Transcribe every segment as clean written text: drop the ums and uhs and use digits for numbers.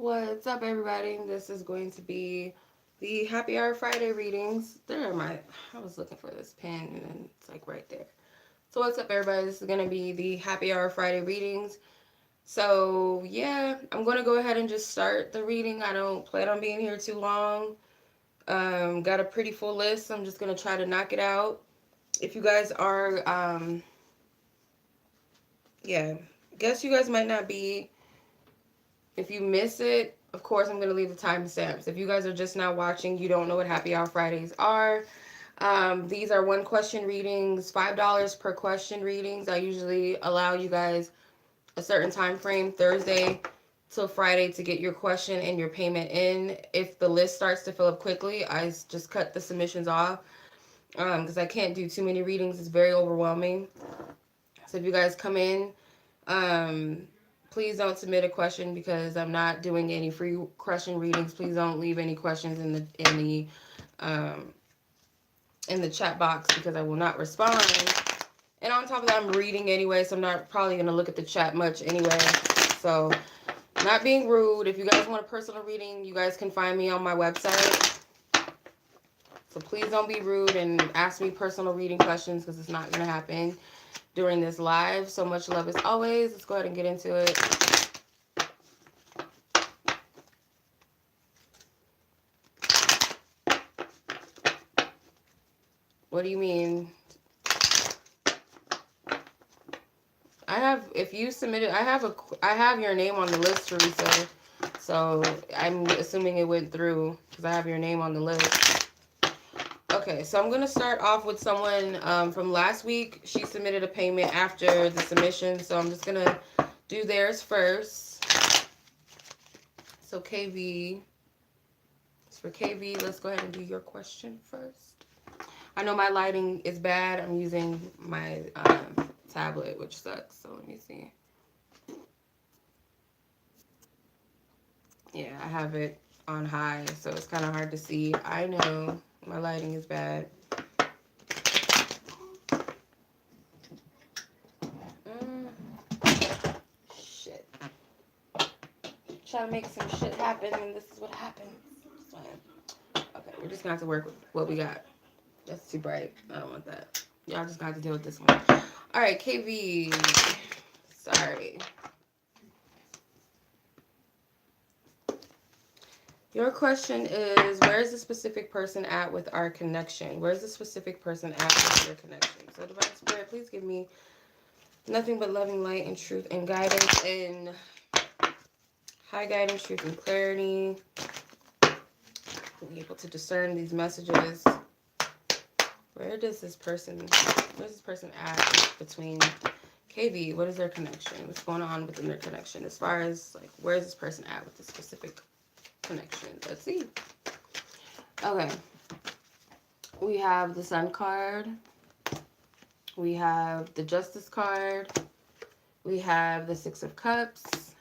What's up, everybody? This is going to be the Happy Hour Friday readings. I was looking for this pen and then it's like right there. So what's up, everybody? This is going to be the Happy Hour Friday readings. So yeah, I'm going to go ahead and just start the reading. I don't plan on being here too long. Got a pretty full list. So I'm just going to try to knock it out. If you guys are, guess you guys might not be. If you miss it, of course, I'm going to leave the timestamps. If you guys are just now watching, you don't know what Happy Hour Fridays are. These are one question readings, $5 per question readings. I usually allow you guys a certain time frame, Thursday till Friday, to get your question and your payment in. If the list starts to fill up quickly, I just cut the submissions off because I can't do too many readings. It's very overwhelming. So if you guys come in, please don't submit a question because I'm not doing any free question readings. Please don't leave any questions in the chat box because I will not respond. And on top of that, I'm reading anyway, so I'm not probably gonna look at the chat much anyway. So, not being rude. If you guys want a personal reading, you guys can find me on my website. So please don't be rude and ask me personal reading questions because it's not gonna happen during this live. So much love as always. Let's go ahead and get into it. What do you mean? If you submitted, I have your name on the list, Theresa. So I'm assuming it went through because I have your name on the list. Okay, so I'm going to start off with someone from last week. She submitted a payment after the submission, so I'm just going to do theirs first. So KV, for KV, let's go ahead and do your question first. I know my lighting is bad. I'm using my tablet, which sucks. So let me see. Yeah, I have it on high, so it's kind of hard to see. I know my lighting is bad. Shit. Try to make some shit happen, and this is what happens. Okay, we're just gonna have to work with what we got. That's too bright. I don't want that. Y'all just got to deal with this one. All right, KV. Sorry. Your question is, where is the specific person at with our connection? Where's the specific person at with your connection? So, Divine Spirit, please give me nothing but loving light and truth and guidance and high guidance, truth, and clarity. Be able to discern these messages. Where's this person at between KV? What is their connection? What's going on within their connection? As far as, like, where's this person at with this specific connection? Let's see. Okay. We have the Sun card. We have the Justice card. We have the Six of Cups.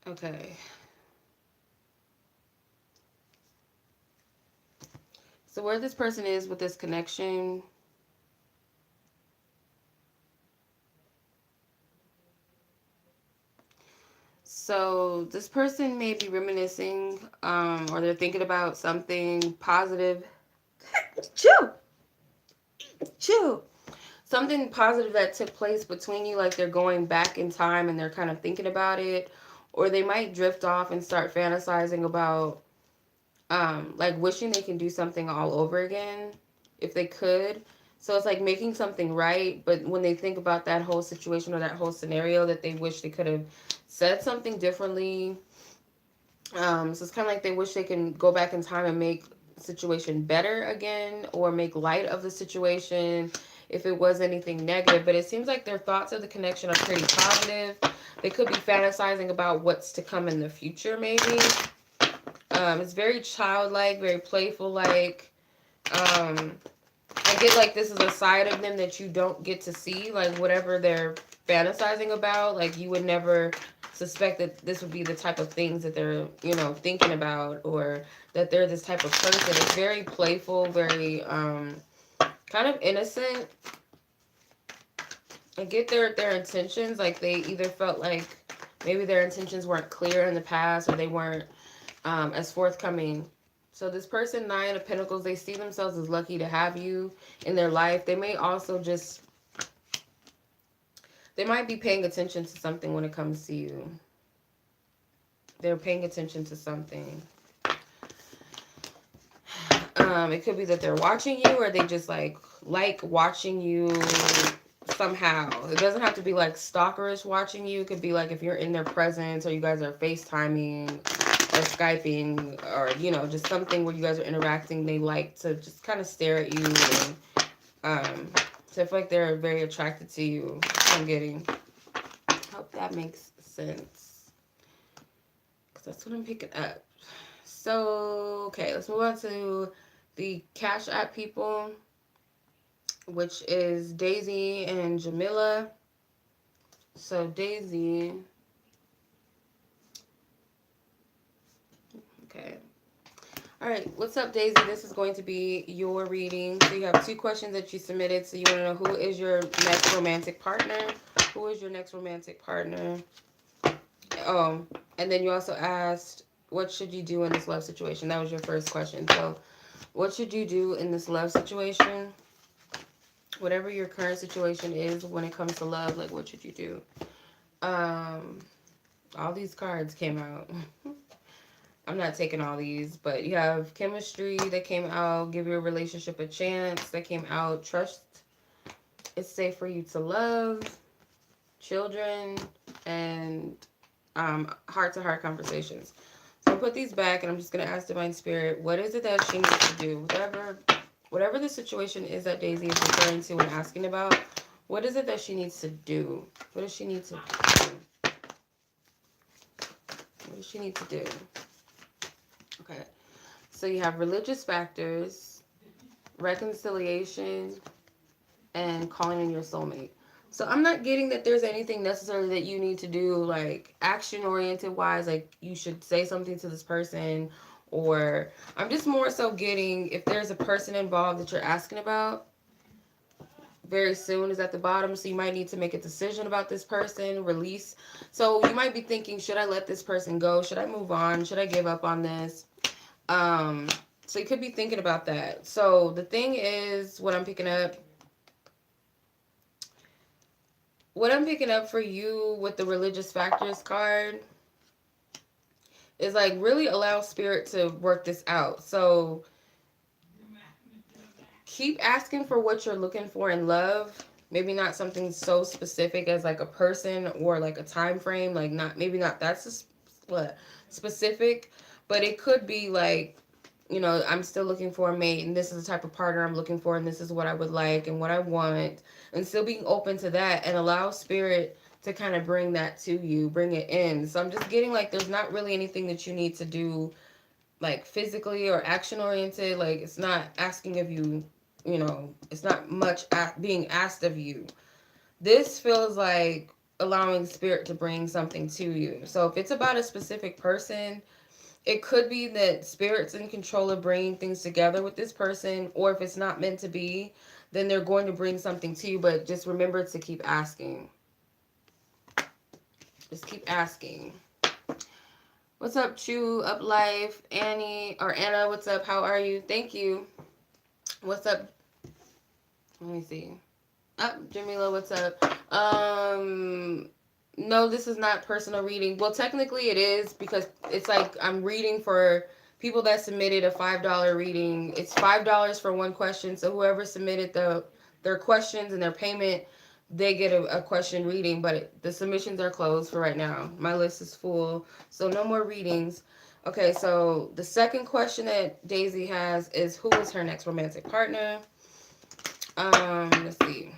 Okay. So where this person is with this connection, so this person may be reminiscing, or they're thinking about something positive. Chill. Something positive that took place between you, like they're going back in time and they're kind of thinking about it, or they might drift off and start fantasizing about like wishing they can do something all over again if they could. So it's like making something right, but when they think about that whole situation or that whole scenario, that they wish they could have said something differently. So it's kind of like they wish they can go back in time and make the situation better again, or make light of the situation if it was anything negative. But it seems like their thoughts of the connection are pretty positive. They could be fantasizing about what's to come in the future, maybe. It's very childlike, very playful-like. I get like this is a side of them that you don't get to see, like whatever they're fantasizing about, like you would never suspect that this would be the type of things that they're, you know, thinking about, or that they're this type of person. It's very playful, very kind of innocent. I get their intentions, like they either felt like Maybe their intentions weren't clear in the past, or they weren't as forthcoming. So this person, Nine of Pentacles, they see themselves as lucky to have you in their life. They may also just, they might be paying attention to something when it comes to you. They're paying attention to something. It could be that they're watching you, or they just like watching you somehow. It doesn't have to be like stalkerish watching you. It could be like if you're in their presence, or you guys are FaceTiming or Skyping, or you know, just something where you guys are interacting. They like to just kind of stare at you, and so I feel like they're very attracted to you. I'm getting. Hope that makes sense, because that's what I'm picking up. So okay, let's move on to the Cash App people, which is Daisy and Jamilia. So Daisy, okay. All right, what's up, Daisy? This is going to be your reading. So you have 2 questions that you submitted. So you want to know, who is your next romantic partner? Who is your next romantic partner? And then you also asked, what should you do in this love situation? That was your first question. So what should you do in this love situation? Whatever your current situation is when it comes to love, like, what should you do? All these cards came out. I'm not taking all these, but you have chemistry that came out, give your relationship a chance that came out, trust, it's safe for you to love, children, and heart-to-heart conversations. So I'll put these back, and I'm just going to ask Divine Spirit, what is it that she needs to do? Whatever the situation is that Daisy is referring to and asking about, what is it that she needs to do? What does she need to do? What does she need to do? Okay. So you have religious factors, reconciliation, and calling in your soulmate. So I'm not getting that there's anything necessarily that you need to do, like action-oriented wise, like you should say something to this person, or I'm just more so getting if there's a person involved that you're asking about. Very soon is at the bottom, so you might need to make a decision about this person, release. So you might be thinking, should I let this person go? Should I move on? Should I give up on this? So you could be thinking about that. So the thing is, what I'm picking up for you with the religious factors card is like really allow spirit to work this out. So keep asking for what you're looking for in love. Maybe not something so specific as like a person or like a time frame, like maybe not that's specific, but it could be like, you know, I'm still looking for a mate, and this is the type of partner I'm looking for, and this is what I would like and what I want, and still being open to that, and allow spirit to kind of bring that to you, bring it in. So I'm just getting like there's not really anything that you need to do like physically or action oriented. Like it's not asking of you, you know, it's not much being asked of you. This feels like allowing spirit to bring something to you. So if it's about a specific person, it could be that spirit's in control of bringing things together with this person, or if it's not meant to be, then they're going to bring something to you, but just remember to keep asking. Just keep asking. What's up, Chew? Up Life? Annie or Anna, what's up? How are you? Thank you. What's up? Let me see. Jamilia, what's up? No, this is not personal reading. Well, technically it is, because it's like I'm reading for people that submitted a $5 reading. It's $5 for one question. So whoever submitted their questions and their payment, they get a question reading. But the submissions are closed for right now. My list is full, so no more readings. Okay, so the second question that Daisy has is, who is her next romantic partner? Let's see.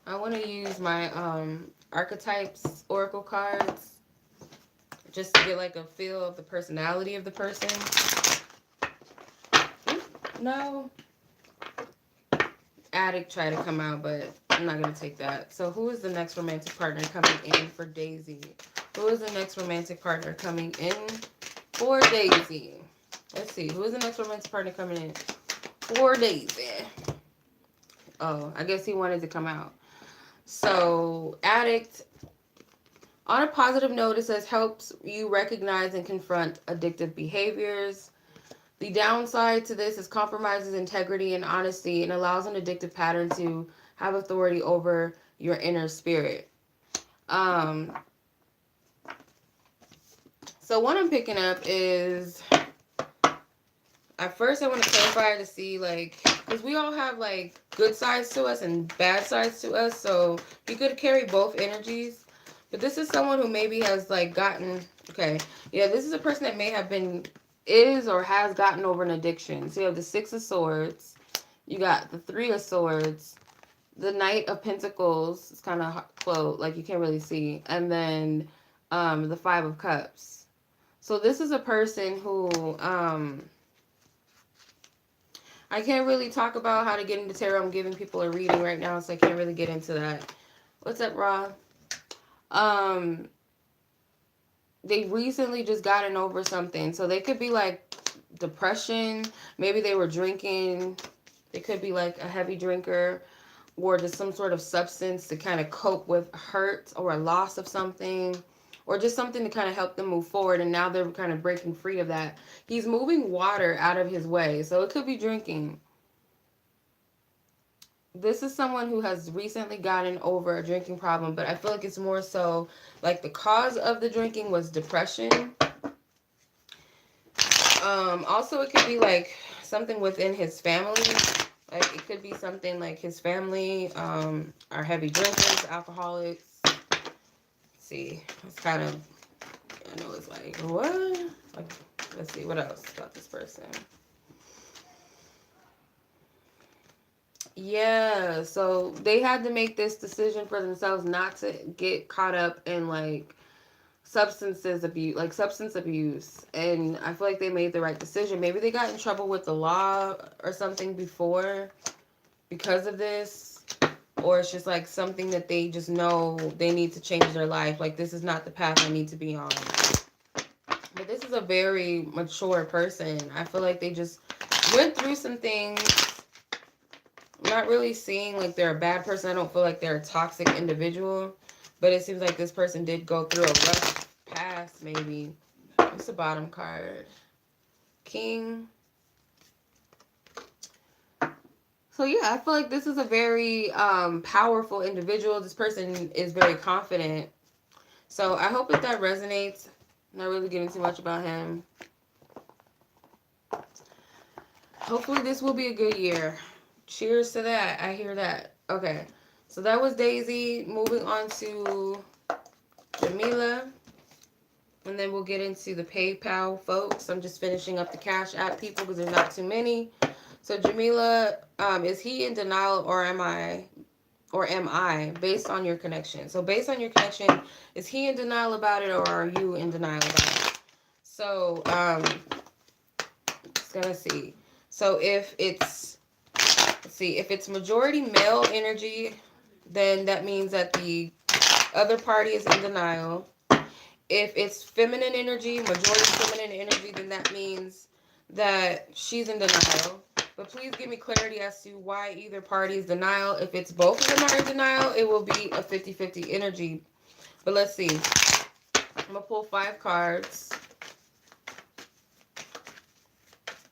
I want to use my archetypes oracle cards just to get like a feel of the personality of the person. No. Addict tried to come out, but I'm not going to take that. So who is the next romantic partner coming in for Daisy? Who is the next romantic partner coming in for Daisy? Let's see. Who is the next romantic partner coming in for Daisy? Oh, I guess he wanted to come out. So, addict, on a positive note, it says helps you recognize and confront addictive behaviors. The downside to this is compromises integrity and honesty and allows an addictive pattern to have authority over your inner spirit. Um, so what I'm picking up is, at first I want to clarify to see, like, because we all have like good sides to us and bad sides to us, so you could carry both energies. But this is someone who maybe has like gotten, okay, yeah, this is a person that may have been, is or has gotten over an addiction. So you have the Six of Swords, you got the Three of Swords, the Knight of Pentacles. It's kind of close, like you can't really see, and then the Five of Cups. So this is a person who I can't really talk about how to get into tarot. I'm giving people a reading right now, so I can't really get into that. What's up, Ra? Um, they recently just gotten over something. So they could be like depression. Maybe they were drinking. They could be like a heavy drinker or just some sort of substance to kind of cope with hurt or a loss of something, or just something to kind of help them move forward. And now they're kind of breaking free of that. He's moving water out of his way. So it could be drinking. This is someone who has recently gotten over a drinking problem, but I feel like it's more so like the cause of the drinking was depression. Also, it could be like something within his family. Like it could be something like his family are heavy drinkers, alcoholics. Let's see, it's kind of, I know it's like, what? Like, let's see, what else about this person? Yeah, so they had to make this decision for themselves not to get caught up in like substance abuse. And I feel like they made the right decision. Maybe they got in trouble with the law or something before because of this, or it's just like something that they just know they need to change their life. Like, this is not the path I need to be on. But this is a very mature person. I feel like they just went through some things. I'm not really seeing like they're a bad person. I don't feel like they're a toxic individual. But it seems like this person did go through a rough past, maybe. What's the bottom card? King. So yeah, I feel like this is a very powerful individual. This person is very confident. So I hope that resonates. I'm not really getting too much about him. Hopefully this will be a good year. Cheers to that. I hear that. Okay. So that was Daisy. Moving on to Jamilia. And then we'll get into the PayPal folks. I'm just finishing up the Cash App people because there's not too many. So Jamilia, is he in denial or am I? Based on your connection? So based on your connection, is he in denial about it or are you in denial about it? So, just gonna see. So if it's, let's see, if it's majority male energy, then that means that the other party is in denial. If it's feminine energy, majority feminine energy, then that means that she's in denial. But please give me clarity as to why either party is denial. If it's both of them are in denial, it will be a 50-50 energy. But let's see. I'm going to pull 5 cards.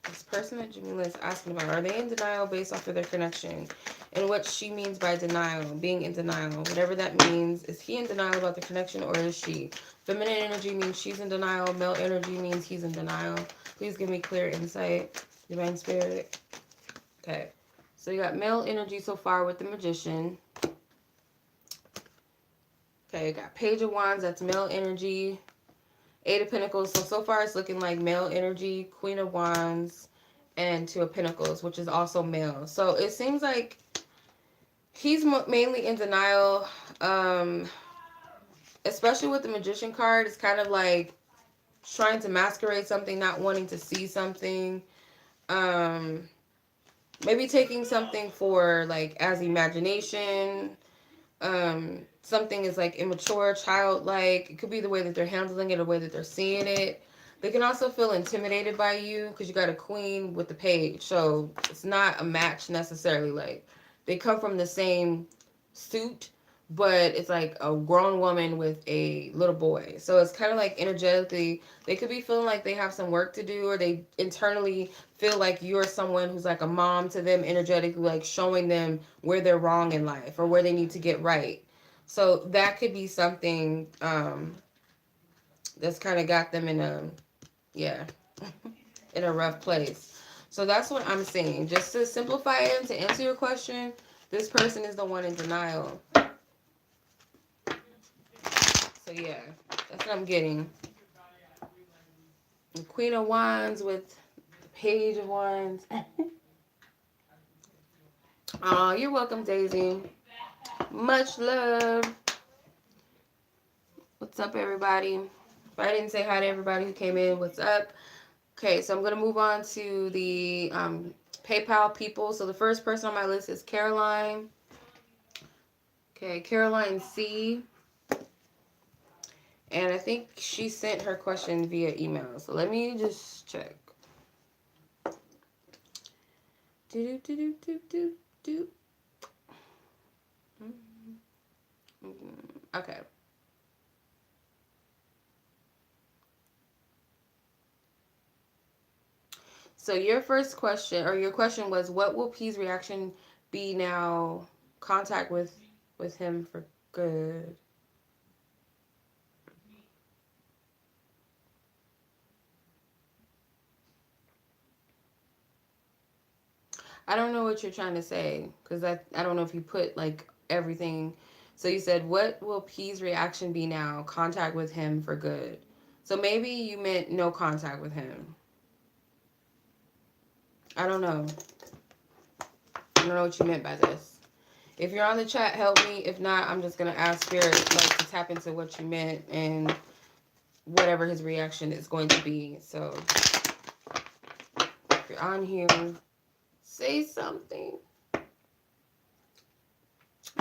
This person that Jamilia is asking about, are they in denial based off of their connection? And what she means by denial, being in denial. Whatever that means. Is he in denial about the connection or is she? Feminine energy means she's in denial. Male energy means he's in denial. Please give me clear insight, Divine Spirit. Okay. So you got male energy so far with the Magician. Okay, you got Page of Wands. That's male energy. 8 of Pentacles. So far it's looking like male energy. Queen of Wands. And 2 of Pentacles, which is also male. So it seems like he's mainly in denial. Especially with the Magician card. It's kind of like trying to masquerade something, not wanting to see something. Maybe taking something for like as imagination. Something is like immature, childlike. It could be the way that they're handling it or the way that they're seeing it. They can also feel intimidated by you because you got a queen with the page. So it's not a match necessarily. Like they come from the same suit, but it's like a grown woman with a little boy. So it's kind of like energetically, they could be feeling like they have some work to do, or they internally feel like you're someone who's like a mom to them, energetically, like showing them where they're wrong in life or where they need to get right. So that could be something that's kind of got them in a, yeah, in a rough place. So that's what I'm saying. Just to simplify it and to answer your question, this person is the one in denial. So yeah, that's what I'm getting. The Queen of Wands with the Page of Wands. Oh, you're welcome, Daisy. Much love. What's up, everybody? If I didn't say hi to everybody who came in, what's up? Okay, so I'm going to move on to the PayPal people. So the first person on my list is Caroline. Okay, Caroline C. And I think she sent her question via email. So let me just check. Do do do do do do. Okay. So your first question, or your question was, what will P's reaction be now? Contact with him for good. I don't know what you're trying to say, because I don't know if you put like everything. So you said, what will P's reaction be now? Contact with him for good. So maybe you meant no contact with him. I don't know. I don't know what you meant by this. If you're on the chat, help me. If not, I'm just gonna ask Spirit like to tap into what you meant and whatever his reaction is going to be. So if you're on here, say something. I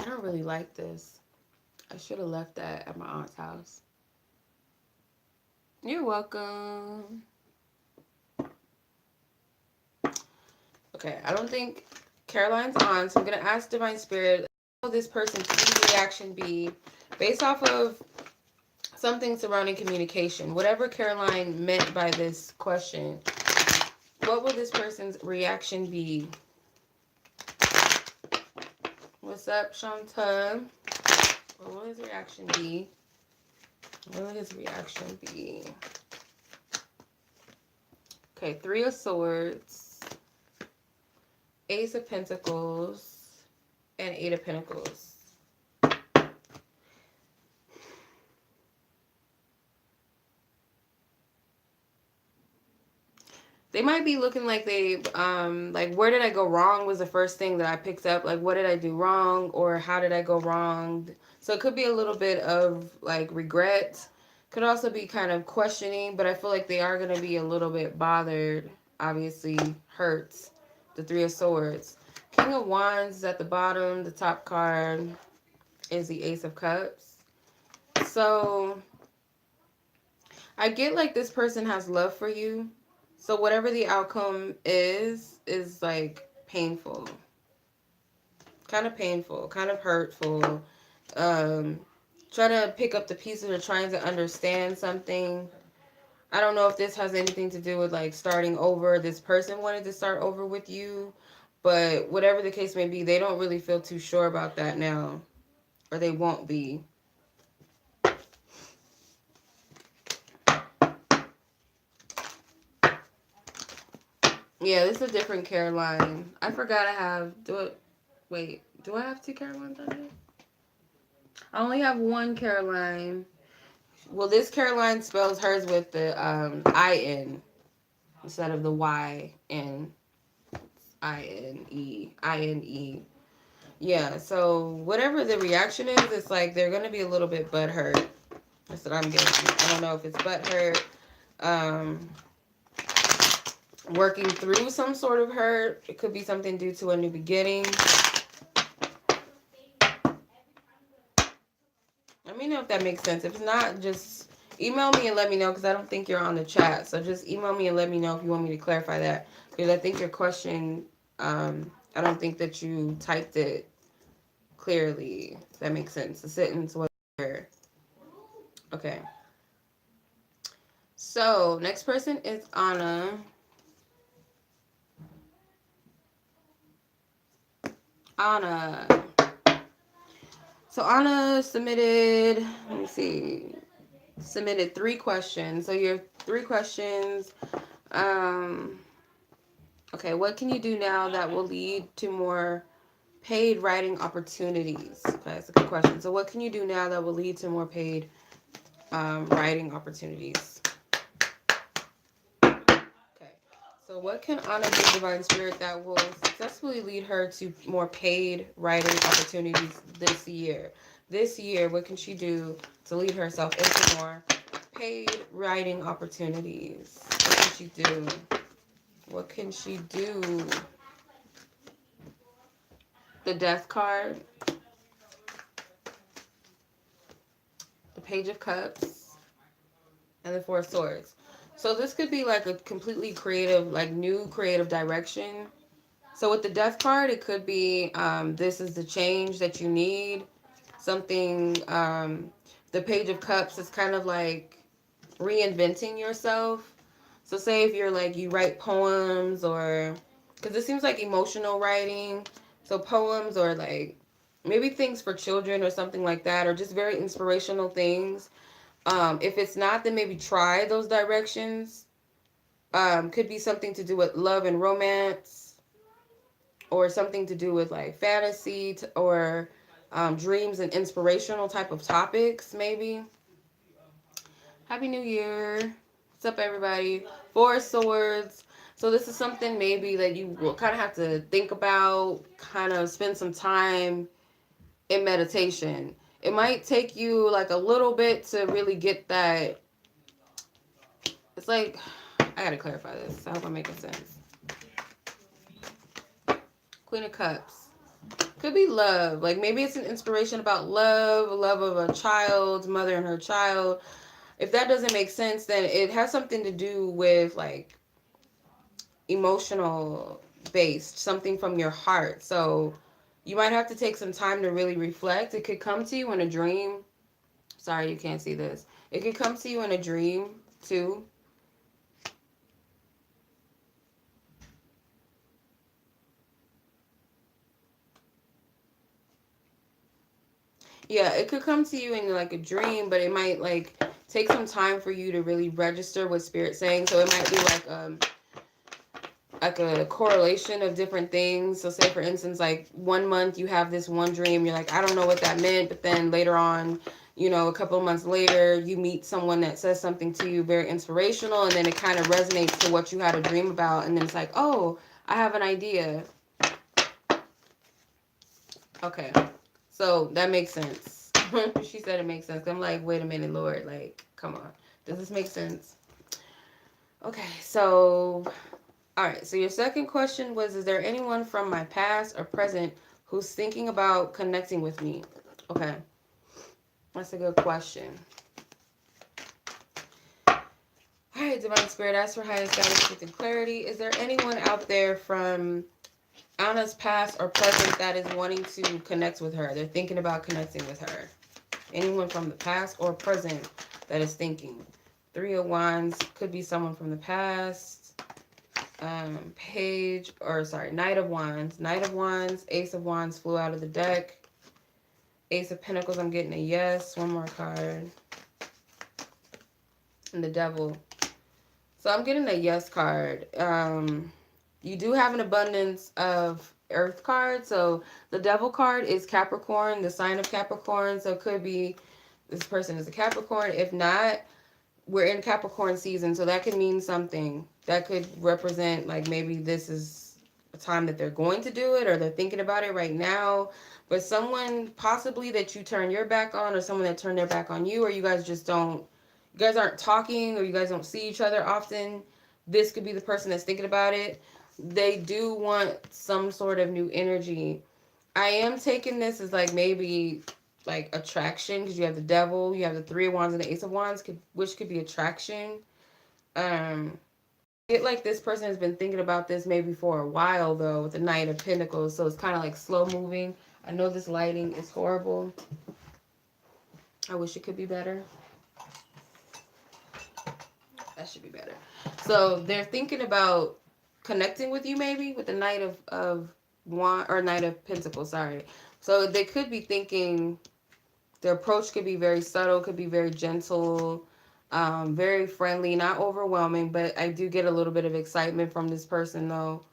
don't really like this. I should have left that at my aunt's house. You're welcome. Okay, I don't think Caroline's on, so I'm going to ask Divine Spirit, what will this person's reaction be based off of something surrounding communication? Whatever Caroline meant by this question, what will this person's reaction be? What's up, Shontay? What will his reaction be? What will his reaction be? Okay, Three of Swords, Ace of Pentacles, and Eight of Pentacles. They might be looking like they, like, where did I go wrong was the first thing that I picked up. Like, what did I do wrong, or how did I go wrong? So it could be a little bit of, like, regret. Could also be kind of questioning, but I feel like they are going to be a little bit bothered. Obviously, hurts. The Three of Swords. King of Wands is at the bottom. The top card is the Ace of Cups. So I get like this person has love for you. So whatever the outcome is like painful. Kind of painful, kind of hurtful. Trying to pick up the pieces or trying to understand something. I don't know if this has anything to do with like starting over. This person wanted to start over with you, but whatever the case may be, they don't really feel too sure about that now, or they won't be. Yeah, this is a different Caroline. I forgot I have. Wait, do I have two Carolines on here? I only have one Caroline. Well, this Caroline spells hers with the I-N instead of the Y-N. I-N-E. I-N-E. Yeah, so whatever the reaction is, it's like they're going to be a little bit butthurt. That's what I'm getting. I don't know if it's butthurt, working through some sort of hurt. It could be something due to a new beginning. Let me know if that makes sense. If it's not, just email me and let me know, because I don't think you're on the chat. So just email me and let me know if you want me to clarify that, because I think your question, I don't think that you typed it clearly. That makes sense. The sentence was clear. Okay. So, next person is Anna. Anna. So, Anna submitted, let me see, submitted 3 questions. So, your 3 questions. Okay, what can you do now that will lead to more paid writing opportunities? Okay, that's a good question. So, what can you do now that will lead to more paid writing opportunities? Okay, so what can Anna do, Divine Spirit, that will successfully lead her to more paid writing opportunities this year? This year, what can she do to lead herself into more paid writing opportunities? What can she do? What can she do? The Death card, the Page of Cups, and the Four of Swords. So this could be like a completely creative, like new creative direction. So with the Death card, it could be this is the change that you need. Something, the Page of Cups is kind of like reinventing yourself. So say if you're like, you write poems or, because it seems like emotional writing. So poems or like maybe things for children or something like that, or just very inspirational things. If it's not, then maybe try those directions. Could be something to do with love and romance, or something to do with like fantasy or dreams and inspirational type of topics, maybe. Happy New Year. What's up, everybody? Four Swords. So this is something maybe that you will kind of have to think about, kind of spend some time in meditation. It might take you like a little bit to really get that. It's like, I gotta clarify this. I hope I'm making sense. Queen of Cups. Could be love. Like maybe it's an inspiration about love of a child, mother and her child. If that doesn't make sense, then it has something to do with like emotional based, something from your heart. So you might have to take some time to really reflect. It could come to you in a dream. Sorry, you can't see this. It could come to you in a dream too. Yeah, it could come to you in like a dream, but it might like take some time for you to really register what Spirit's saying. So it might be like a correlation of different things. So say for instance, like 1 month you have this one dream, you're like, I don't know what that meant, but then later on, you know, a couple of months later, you meet someone that says something to you very inspirational, and then it kind of resonates to what you had a dream about, and then it's like, oh, I have an idea. Okay, so that makes sense. She said it makes sense. I'm like, wait a minute, Lord, like, come on, does this make sense? Okay, so all right, so your second question was, is there anyone from my past or present who's thinking about connecting with me? Okay, that's a good question. All right, Divine Spirit, ask for highest guidance, truth, and clarity. Is there anyone out there from Anna's past or present that is wanting to connect with her? They're thinking about connecting with her. Anyone from the past or present that is thinking. 3 of Wands could be someone from the past. Knight of Wands. Knight of Wands, Ace of Wands flew out of the deck. Ace of Pentacles, I'm getting a yes. One more card. And the Devil. So I'm getting a yes card. You do have an abundance of Earth cards. So the Devil card is Capricorn, the sign of Capricorn. So it could be this person is a Capricorn. If not, we're in Capricorn season, so that could mean something. That could represent like maybe this is a time that they're going to do it, or they're thinking about it right now. But someone possibly that you turn your back on, or someone that turned their back on you, or you guys just don't, you guys aren't talking, or you guys don't see each other often. This could be the person that's thinking about it. They do want some sort of new energy. I am taking this as like maybe like attraction, because you have the Devil, you have the 3 of Wands and the Ace of Wands, which could be attraction. It like this person has been thinking about this maybe for a while though, with the Knight of Pentacles, so it's kind of like slow moving. I know this lighting is horrible. I wish it could be better. That should be better. So they're thinking about connecting with you, maybe with the Knight of Wand or Knight of Pentacles. Sorry. So they could be thinking their approach could be very subtle, could be very gentle, very friendly, not overwhelming. But I do get a little bit of excitement from this person, though.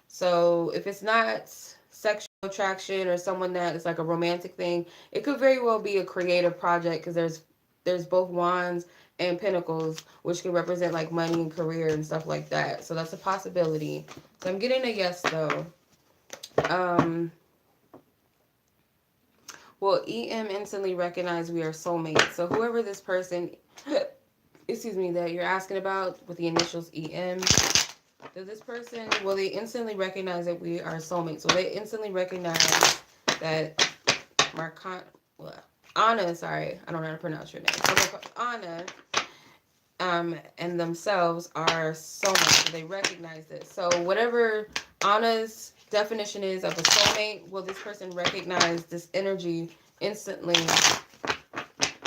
So if it's not sexual attraction or someone that is like a romantic thing, it could very well be a creative project because there's both wands and pentacles, which can represent like money and career and stuff like that. So that's a possibility. So I'm getting a yes though. Well, EM instantly recognized we are soulmates. So whoever this person, excuse me, that you're asking about with the initials EM, does this person, will they instantly recognize that we are soulmates? Will they instantly recognize that Marchanna, Anna, sorry, I don't know how to pronounce your name. Anna, and themselves are soulmates. So they recognize this. So whatever Anna's definition is of a soulmate, will this person recognize this energy instantly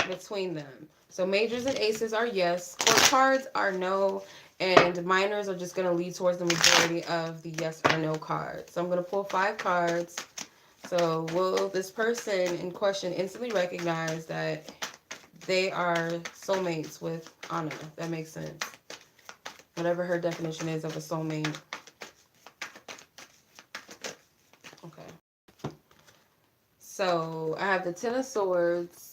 between them? So majors and aces are yes. Court cards are no. And minors are just going to lead towards the majority of the yes or no cards. So I'm going to pull 5 cards. So will this person in question instantly recognize that they are soulmates with Anna? That makes sense. Whatever her definition is of a soulmate. Okay. So I have the Ten of Swords,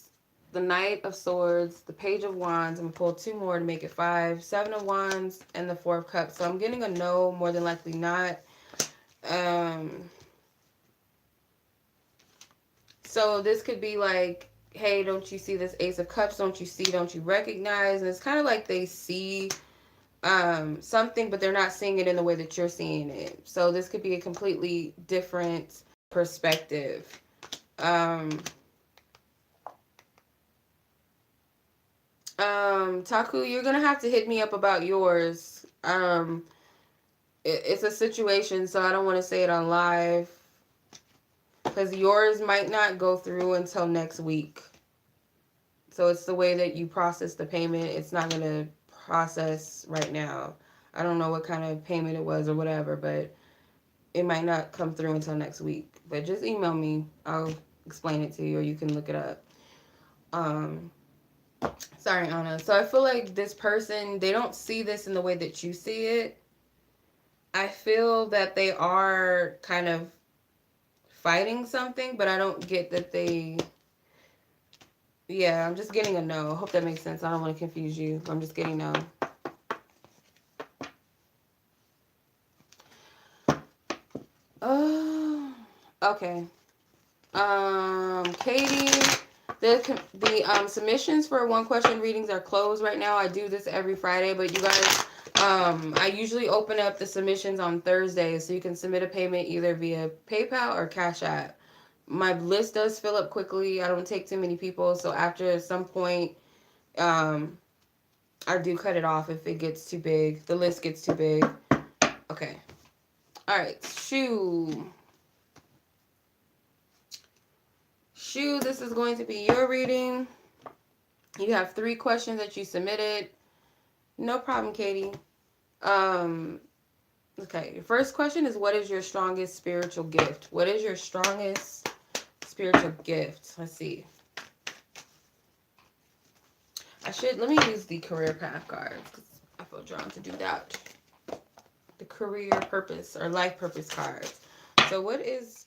the Knight of Swords, the Page of Wands. I'm going to pull 2 more to make it 5. 7 of Wands, and the 4 of Cups. So I'm getting a no, more than likely not. So this could be like, hey, don't you see this Ace of Cups? Don't you see? Don't you recognize? And it's kind of like they see something, but they're not seeing it in the way that you're seeing it. So this could be a completely different perspective. Taku, you're gonna have to hit me up about yours. It's a situation, so I don't want to say it on live because yours might not go through until next week. So it's the way that you process the payment. It's not gonna process right now. I don't know what kind of payment it was or whatever, but it might not come through until next week. But just email me. I'll explain it to you, or you can look it up. Sorry, Anna. So I feel like this person, they don't see this in the way that you see it. I feel that they are kind of fighting something, but I don't get that they... Yeah, I'm just getting a no. Hope that makes sense. I don't want to confuse you. I'm just getting no. Oh, okay. Katie, the submissions for one question readings are closed right now. I do this every Friday, but you guys, I usually open up the submissions on Thursdays, so you can submit a payment either via PayPal or Cash App. My list does fill up quickly. I don't take too many people, so after some point, I do cut it off if it gets too big. The list gets too big. Okay. All right. Shu, this is going to be your reading. You have 3 questions that you submitted. No problem, Katie. Okay. Your first question is, what is your strongest spiritual gift? What is your strongest spiritual gift? Let's see. Let me use the career path cards because I feel drawn to do that. The career purpose or life purpose cards. So what is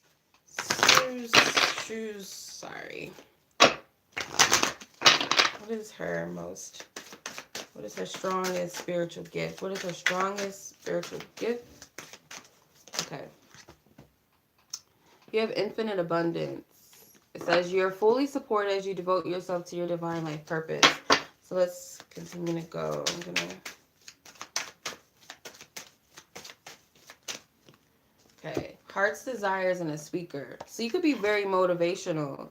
sorry. What is her strongest spiritual gift? What is her strongest spiritual gift? Okay. You have infinite abundance. It says you're fully supported as you devote yourself to your divine life purpose. So let's continue to go. I'm gonna... Okay. Heart's desires and a speaker. So you could be very motivational.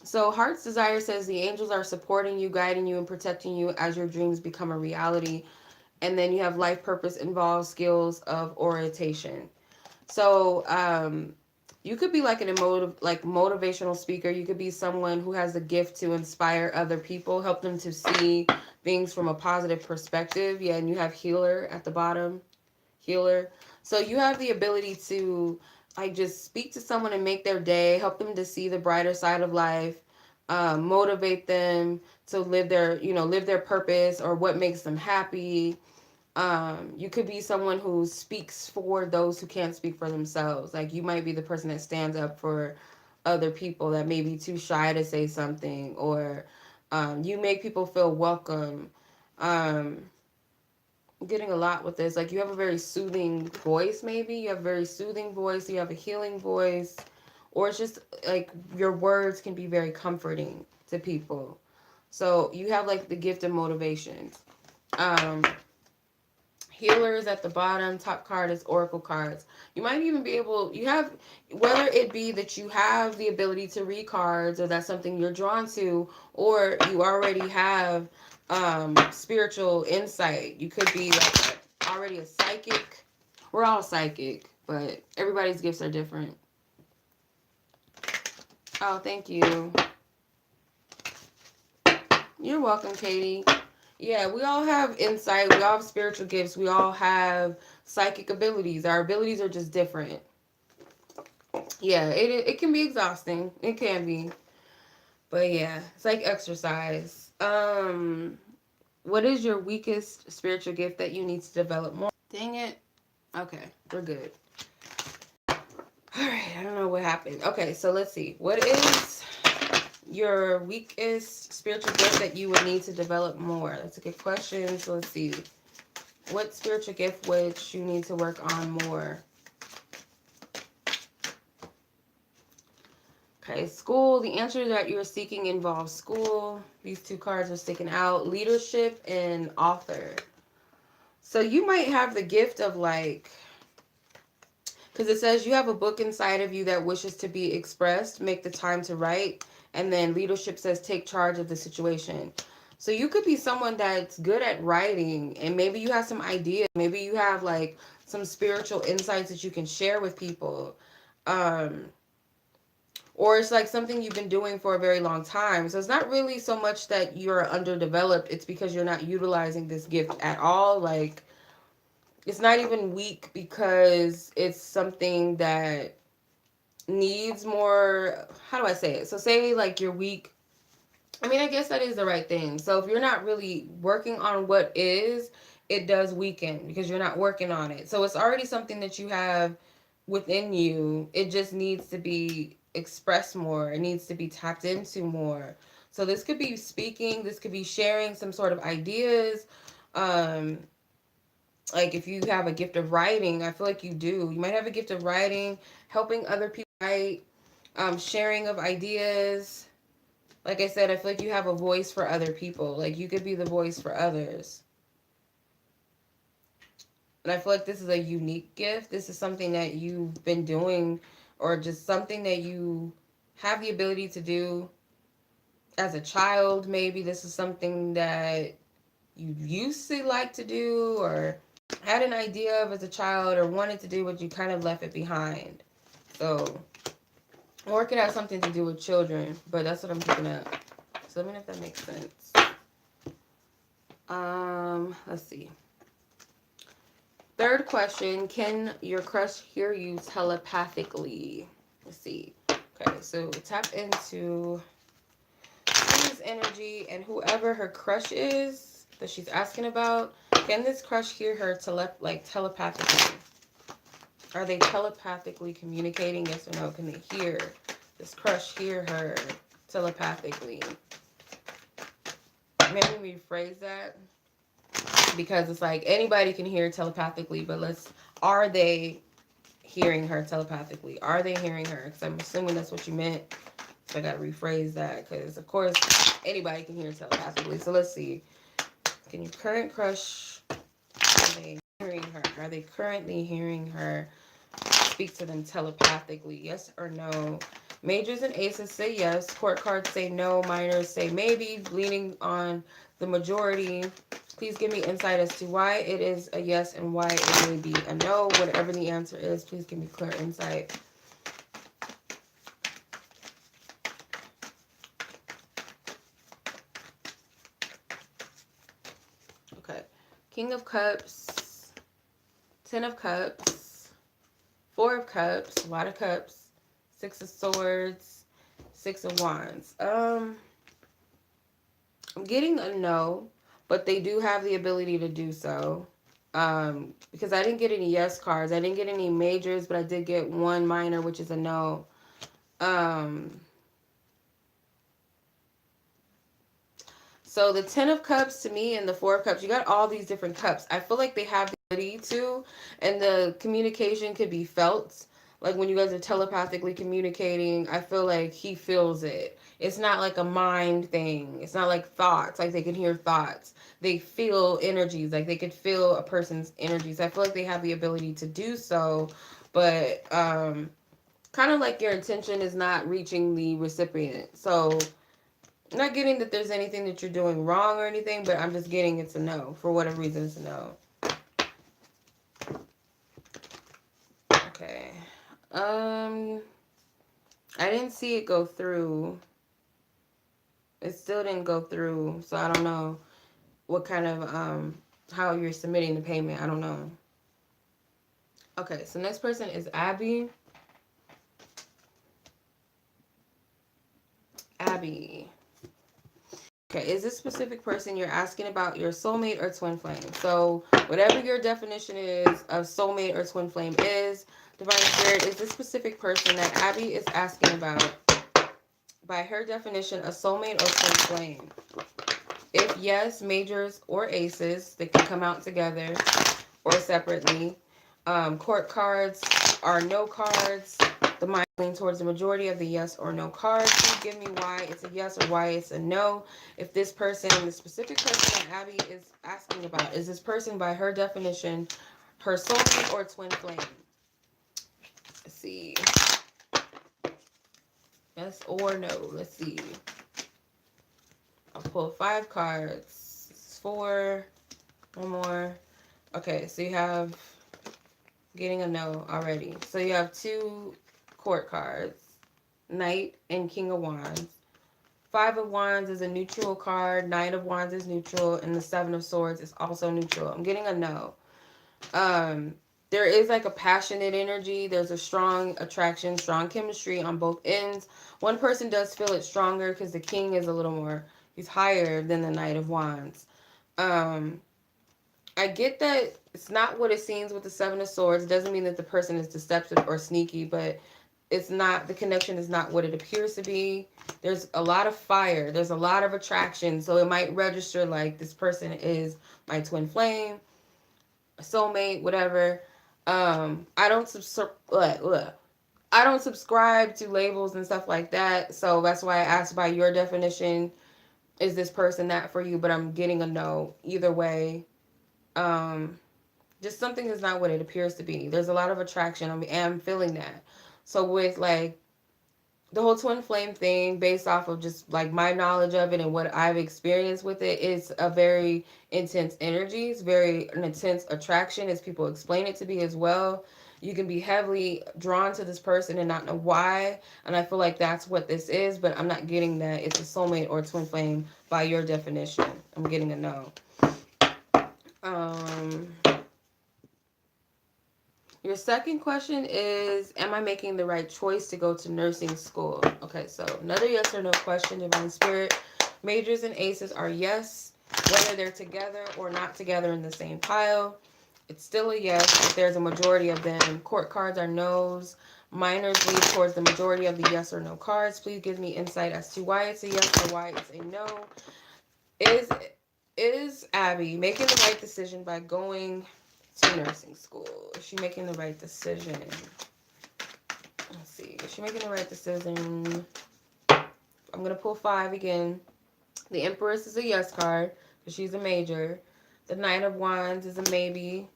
So Heart's Desire says the angels are supporting you, guiding you, and protecting you as your dreams become a reality. And then you have life purpose involves skills of orientation. So You could be like an motivational speaker. You could be someone who has the gift to inspire other people, help them to see things from a positive perspective. Yeah, and you have healer at the bottom. Healer. So you have the ability to like just speak to someone and make their day, help them to see the brighter side of life, motivate them to live their purpose or what makes them happy. You could be someone who speaks for those who can't speak for themselves. Like you might be the person that stands up for other people that may be too shy to say something, or you make people feel welcome. Um, Getting a lot with this. Like you have a very soothing voice, maybe. You have a very soothing voice, you have a healing voice, or it's just like your words can be very comforting to people. So you have like the gift of motivation. Um, Healers at the bottom, top card is oracle cards. You might even be able, you have, whether it be that you have the ability to read cards or that's something you're drawn to, or you already have spiritual insight. You could be like already a psychic. We're all psychic, but everybody's gifts are different. Oh, thank you. You're welcome, Katie. Yeah, we all have insight. We all have spiritual gifts. We all have psychic abilities. Our abilities are just different. Yeah, it can be exhausting. It can be. But yeah, it's like exercise. What is your weakest spiritual gift that you need to develop more? Dang it. Okay, we're good. All right, I don't know what happened. Okay, so let's see. What is your weakest spiritual gift that you would need to develop more? That's a good question. So let's see. What spiritual gift would you need to work on more? Okay, school. The answer that you're seeking involves school. These two cards are sticking out. Leadership and author. So you might have the gift of like, because it says you have a book inside of you that wishes to be expressed, make the time to write. And then leadership says take charge of the situation. So you could be someone that's good at writing and maybe you have some ideas. Maybe you have like some spiritual insights that you can share with people. Or it's like something you've been doing for a very long time. So it's not really so much that you're underdeveloped. It's because you're not utilizing this gift at all. Like it's not even weak because it's something that needs more, how do I say it? So say like you're weak. I mean, I guess that is the right thing. So if you're not really working on what is, it does weaken because you're not working on it. So it's already something that you have within you. It just needs to be expressed more. It needs to be tapped into more. So this could be speaking, this could be sharing some sort of ideas. Um, like if you have a gift of writing, I feel like you do. You might have a gift of writing, helping other people write, sharing of ideas. Like I said, I feel like you have a voice for other people. Like you could be the voice for others. And I feel like this is a unique gift. This is something that you've been doing or just something that you have the ability to do as a child. Maybe this is something that you used to like to do or had an idea of as a child or wanted to do, but you kind of left it behind. So, or it could have something to do with children, but that's what I'm picking up. So let me know if that makes sense. Let's see. Third question, can your crush hear you telepathically? Let's see. Okay, so tap into his energy and whoever her crush is that she's asking about, can this crush hear her telepathically? Are they telepathically communicating? Yes or no? Can they hear this crush hear her telepathically? Maybe rephrase that because it's like anybody can hear telepathically, but are they hearing her telepathically? Are they hearing her? Because I'm assuming that's what you meant. So I got to rephrase that because, of course, anybody can hear telepathically. So let's see. Can your current crush, are they hearing her? Are they currently hearing her speak to them telepathically? Yes or no? Majors and aces say yes. Court cards say no. Minors say maybe. Leaning on the majority. Please give me insight as to why it is a yes and why it may be a no. Whatever the answer is, please give me clear insight. King of Cups, Ten of Cups, Four of Cups, a lot of cups, Six of Swords, Six of Wands. I'm getting a no, but they do have the ability to do so. Because I didn't get any yes cards. I didn't get any majors, but I did get one minor, which is a no. So the Ten of Cups to me and the Four of Cups, you got all these different cups. I feel like they have the ability to, and the communication could be felt. Like when you guys are telepathically communicating, I feel like he feels it. It's not like a mind thing. It's not like thoughts, like they can hear thoughts. They feel energies, like they could feel a person's energies. I feel like they have the ability to do so, but kind of like your intention is not reaching the recipient. So I'm not getting that there's anything that you're doing wrong or anything, but I'm just getting it's a no. For whatever reason, it's a no. Okay. I didn't see it go through. It still didn't go through, so I don't know what kind of, how you're submitting the payment. I don't know. Okay, so next person is Abby. Abby. Okay, is this specific person you're asking about your soulmate or twin flame? So whatever your definition is of soulmate or twin flame is, Divine Spirit, is this specific person that Abby is asking about, by her definition, a soulmate or twin flame? If yes, majors or aces, they can come out together or separately. Court cards are no cards. The mind lean towards the majority of the yes or no cards. Please give me why it's a yes or why it's a no. If this person, the specific person that Abby is asking about, is this person by her definition, her soulmate or twin flame? Let's see. Yes or no. Let's see. I'll pull 5 cards. 4. One more. Okay, so you have getting a no already. So you have 2 court cards. Knight and King of Wands. 5 of Wands is a neutral card. Knight of Wands is neutral. And the 7 of Swords is also neutral. I'm getting a no. There is like a passionate energy. There's a strong attraction, strong chemistry on both ends. One person does feel it stronger because the King is a little more, he's higher than the Knight of Wands. I get that it's not what it seems with the 7 of Swords. It doesn't mean that the person is deceptive or sneaky, but it's not, the connection is not what it appears to be. There's a lot of fire. There's a lot of attraction. So it might register like this person is my twin flame, soulmate, whatever. I don't subscribe to labels and stuff like that. So that's why I asked by your definition, is this person that for you? But I'm getting a no either way. Just something is not what it appears to be. There's a lot of attraction. I'm feeling that. So with like the whole twin flame thing, based off of just like my knowledge of it and what I've experienced with it, it's a very intense energy. It's very an intense attraction, as people explain it to be as well. You can be heavily drawn to this person and not know why. And I feel like that's what this is, but I'm not getting that it's a soulmate or a twin flame by your definition. I'm getting a no. Your second question is, am I making the right choice to go to nursing school? Okay, so another yes or no question, Divine Spirit. Majors and aces are yes, whether they're together or not together in the same pile. It's still a yes if there's a majority of them. Court cards are no's. Minors lead towards the majority of the yes or no cards. Please give me insight as to why it's a yes or why it's a no. Is Abby making the right decision by going to nursing school? Is she making the right decision? Let's see. Is she making the right decision? I'm going to pull 5 again. The Empress is a yes card because she's a major. The Knight of Wands is a maybe.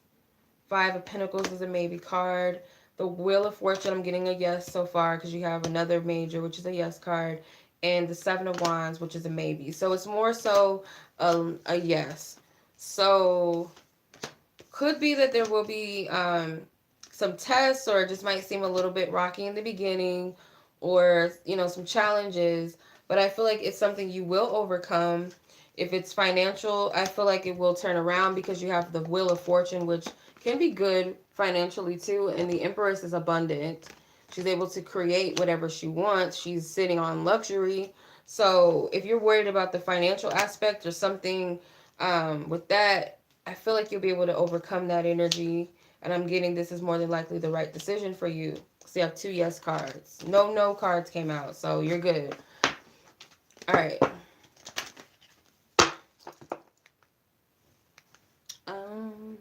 5 of Pentacles is a maybe card. The Wheel of Fortune, I'm getting a yes so far because you have another major, which is a yes card. And the 7 of Wands, which is a maybe. So it's more so a yes. So could be that there will be some tests, or it just might seem a little bit rocky in the beginning, or, you know, some challenges. But I feel like it's something you will overcome. If it's financial, I feel like it will turn around because you have the Wheel of Fortune, which can be good financially too. And the Empress is abundant. She's able to create whatever she wants. She's sitting on luxury. So if you're worried about the financial aspect or something with that, I feel like you'll be able to overcome that energy. And I'm getting this is more than likely the right decision for you. So you have 2 yes cards. No cards came out. So you're good. All right. Um,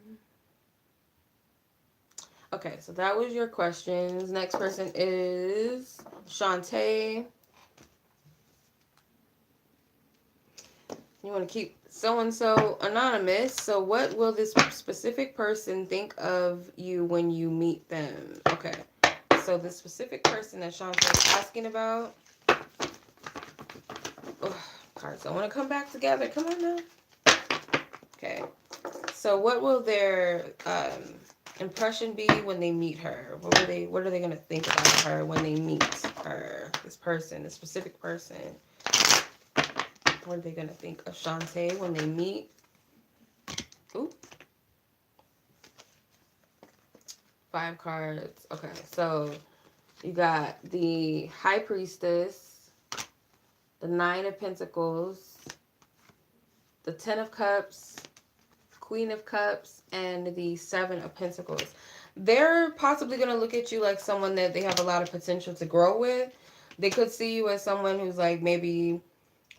okay, so that was your questions. Next person is Shontay. You want to keep so-and-so anonymous. So what will this specific person think of you when you meet them? Okay, so the specific person that Shontay is asking about. Ugh, cards don't want to come back together. Come on now. Okay, so what will their impression be when they meet her? What are they gonna think about her when they meet her? This person, this specific person. What are they gonna think of Shontay when they meet? Ooh. 5 cards. Okay, so you got the High Priestess, the 9 of Pentacles, the 10 of Cups, Queen of Cups, and the 7 of Pentacles. They're possibly going to look at you like someone that they have a lot of potential to grow with. They could see you as someone who's like maybe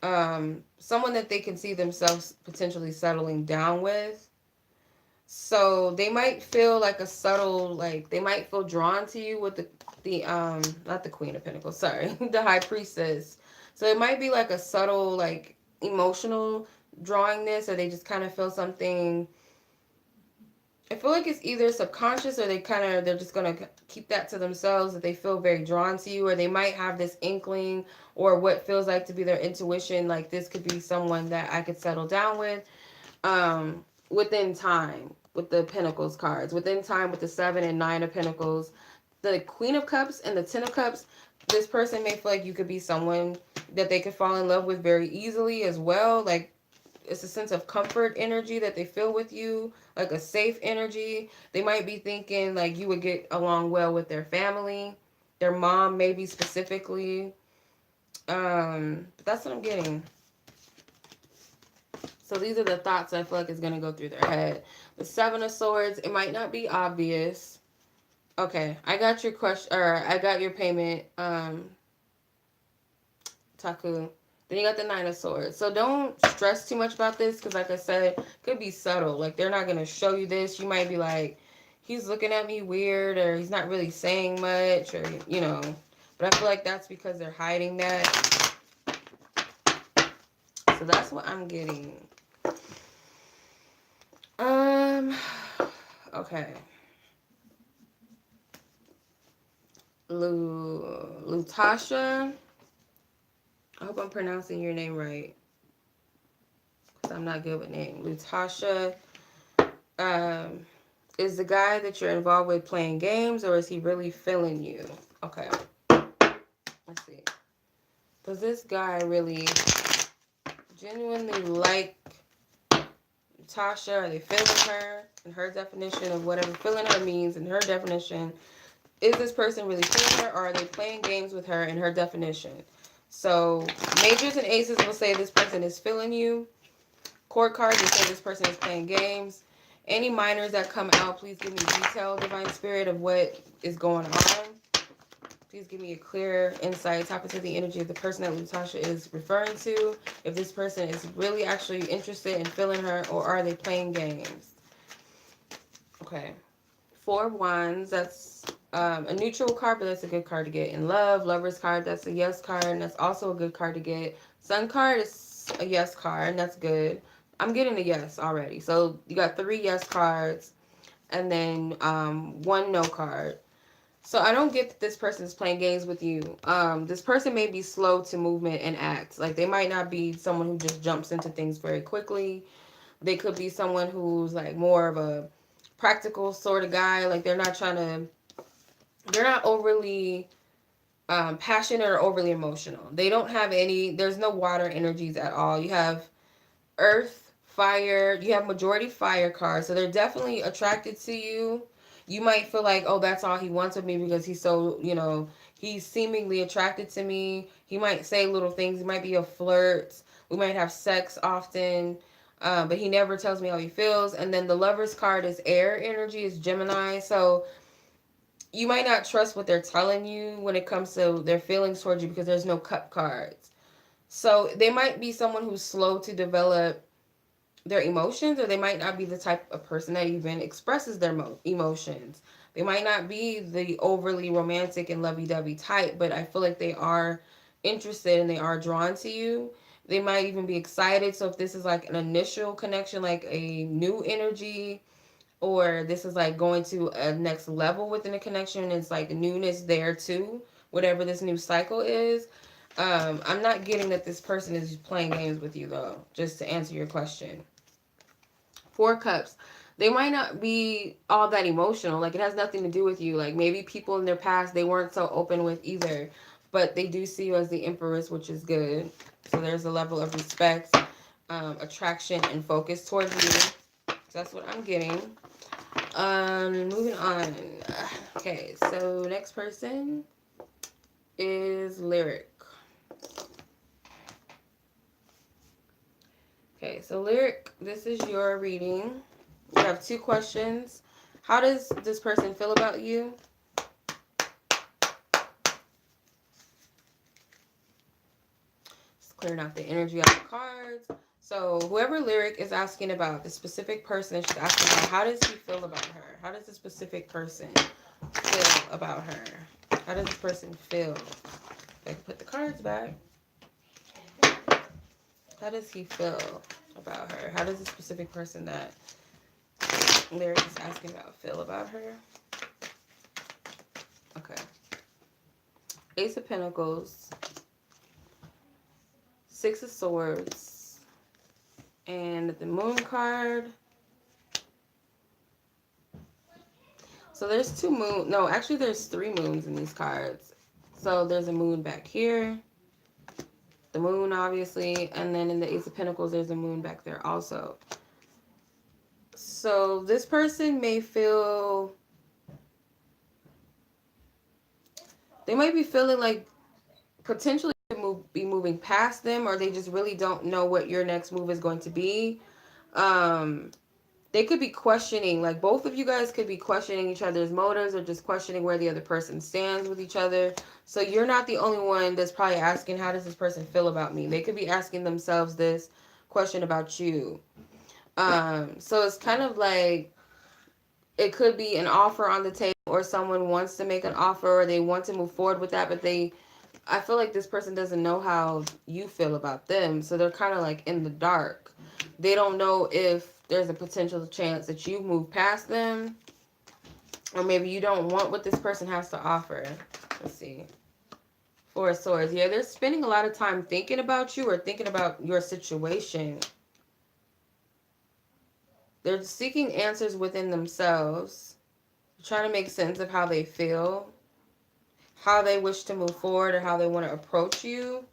someone that they can see themselves potentially settling down with. So they might feel like a subtle, like they might feel drawn to you with the not the Queen of Pentacles, sorry, the High Priestess. So it might be like a subtle, like emotional drawingness, or they just kind of feel something. I feel like it's either subconscious or they're just gonna keep that to themselves, that they feel very drawn to you, or they might have this inkling or what feels like to be their intuition, like this could be someone that I could settle down with within time, with the Pentacles cards, within time, with the 7 and 9 of Pentacles, the Queen of Cups and the 10 of Cups. This person may feel like you could be someone that they could fall in love with very easily as well. Like it's a sense of comfort energy that they feel with you, like a safe energy. They might be thinking like you would get along well with their family, their mom maybe specifically. But that's what I'm getting. So these are the thoughts I feel like is going to go through their head. The 7 of Swords, it might not be obvious. Okay, I got your question, or I got your payment, Taku. Then you got the 9 of Swords. So don't stress too much about this because, like I said, it could be subtle. Like, they're not going to show you this. You might be like, he's looking at me weird, or he's not really saying much, or, you know. But I feel like that's because they're hiding that. So that's what I'm getting. Okay. Latusha. I hope I'm pronouncing your name right, because I'm not good with names. Latusha, is the guy that you're involved with playing games, or is he really feeling you? Okay. Let's see. Does this guy really genuinely like Tasha? Are they feeling her in her definition of whatever feeling her means in her definition? Is this person really feeling her, or are they playing games with her in her definition? So majors and aces will say this person is feeling you. Court cards will say this person is playing games. Any minors that come out, please give me detail, Divine Spirit, of what is going on. Please give me a clear insight. Tap into the energy of the person that Latusha is referring to. If this person is really actually interested in feeling her, or are they playing games? Okay. 4 of Wands, that's a neutral card, but that's a good card to get in love. Lover's card, that's a yes card, and that's also a good card to get. Sun card is a yes card, and that's good. I'm getting a yes already. So you got 3 yes cards, and then 1 no card. So I don't get that this person is playing games with you. This person may be slow to movement and act. Like, they might not be someone who just jumps into things very quickly. They could be someone who's like more of a practical sort of guy. Like, they're not overly passionate or overly emotional. They don't have there's no water energies at all. You have Earth, fire. You have majority fire cards, so they're definitely attracted to you. You might feel like, oh, that's all he wants with me because he's so, he's seemingly attracted to me. He might say little things. He might be a flirt. We might have sex often, but he never tells me how he feels. And then the Lover's card is air energy, is Gemini. So you might not trust what they're telling you when it comes to their feelings towards you because there's no cup cards. So they might be someone who's slow to develop their emotions, or they might not be the type of person that even expresses their emotions. They might not be the overly romantic and lovey-dovey type, but I feel like they are interested and they are drawn to you. They might even be excited. So if this is like an initial connection, like a new energy, or this is like going to a next level within a connection, it's like newness there too, whatever this new cycle is. I'm not getting that this person is playing games with you though, just to answer your question. Four cups, they might not be all that emotional, like it has nothing to do with you. Like maybe people in their past they weren't so open with either, but they do see you as the empress, which is good. So there's a level of respect, attraction, and focus towards you. So that's what I'm getting. Moving on. Okay, so next person is Lyric. Okay, so Lyric, this is your reading. You have two questions. How does this person feel about you? Just clearing out the energy of the cards. So whoever Lyric is asking about, the specific person she's asking about, how does he feel about her? How does the specific person feel about her? How does this person feel? I can put the cards back. How does he feel about her? How does the specific person that Lyric is asking about feel about her? Okay. Ace of Pentacles, Six of Swords, and the Moon card. So there's two moon. No, actually there's three moons in these cards. So there's a moon back here. The moon, obviously. And then in the Ace of Pentacles, there's a moon back there also. So this person may feel... They might be feeling like potentially be moving past them, or they just really don't know what your next move is going to be. They could be questioning, like both of you guys could be questioning each other's motives, or just questioning where the other person stands with each other. So you're not the only one that's probably asking, how does this person feel about me? They could be asking themselves this question about you. So it's kind of like it could be an offer on the table, or someone wants to make an offer, or they want to move forward with that, but I feel like this person doesn't know how you feel about them. So they're kind of like in the dark. They don't know if there's a potential chance that you move past them, or maybe you don't want what this person has to offer. Let's see. Four of Swords. Yeah, they're spending a lot of time thinking about you, or thinking about your situation. They're seeking answers within themselves, trying to make sense of how they feel, how they wish to move forward, or how they want to approach you.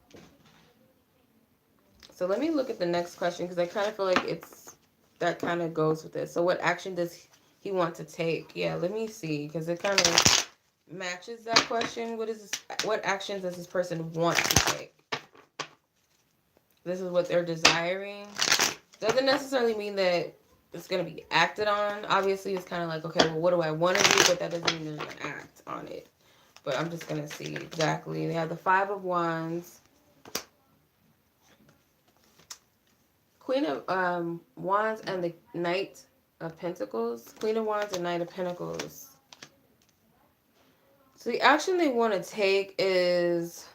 So let me look at the next question, because I kind of feel like that kind of goes with it. So what action does he want to take? Yeah, let me see, because it kind of matches that question. What actions does this person want to take? This is what they're desiring. Doesn't necessarily mean that it's going to be acted on. Obviously, it's kind of like, okay, well, what do I want to do? But that doesn't mean they're going to act on it. But I'm just going to see exactly. They have the Five of Wands, Queen of Wands, and the Knight of Pentacles. Queen of Wands and Knight of Pentacles. So the action they want to take is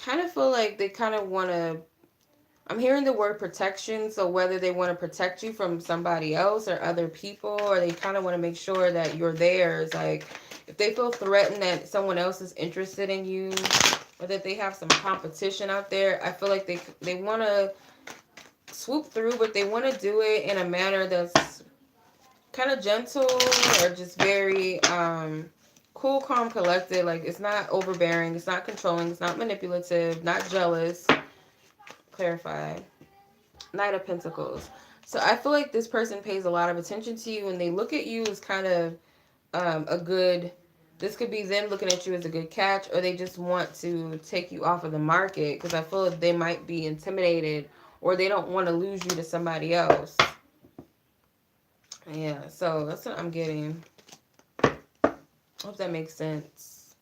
kind of feel like they kind of want to... I'm hearing the word protection, so whether they want to protect you from somebody else or other people, or they kind of want to make sure that you're theirs. Like, if they feel threatened that someone else is interested in you, or that they have some competition out there, I feel like they want to swoop through, but they want to do it in a manner that's kind of gentle, or just very cool, calm, collected. Like, it's not overbearing, it's not controlling, it's not manipulative, not jealous. Clarify. Knight of Pentacles. So I feel like this person pays a lot of attention to you, and they look at you as kind of a good, this could be them looking at you as a good catch, or they just want to take you off of the market because I feel like they might be intimidated or they don't want to lose you to somebody else. Yeah, so that's what I'm getting. Hope that makes sense.